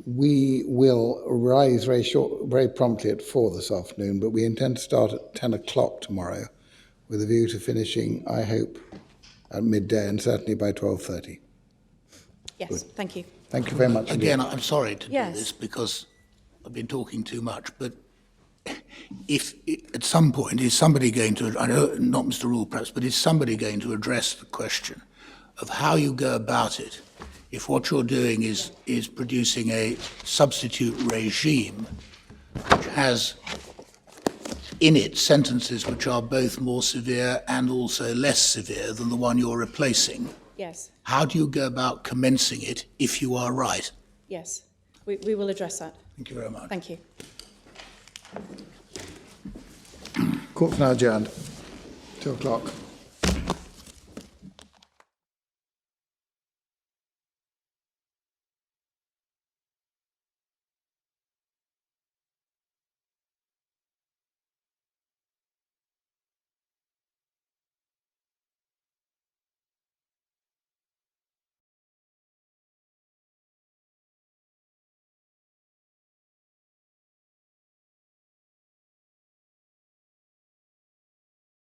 We will rise very promptly at 4 this afternoon, but we intend to start at 10 o'clock tomorrow with a view to finishing, I hope, at midday and certainly by 12:30. Yes, thank you. Thank you very much Again, indeed. I'm sorry to Yes. do this because I've been talking too much, but if at some point is somebody going to, I know not Mr. Rule perhaps, but is somebody going to address the question of how you go about it if what you're doing is producing a substitute regime which has in it sentences which are both more severe and also less severe than the one you're replacing, Yes, how do you go about commencing it if you are right? yes. We will address that. Thank you very much. Thank you. Court's now adjourned. 2 o'clock.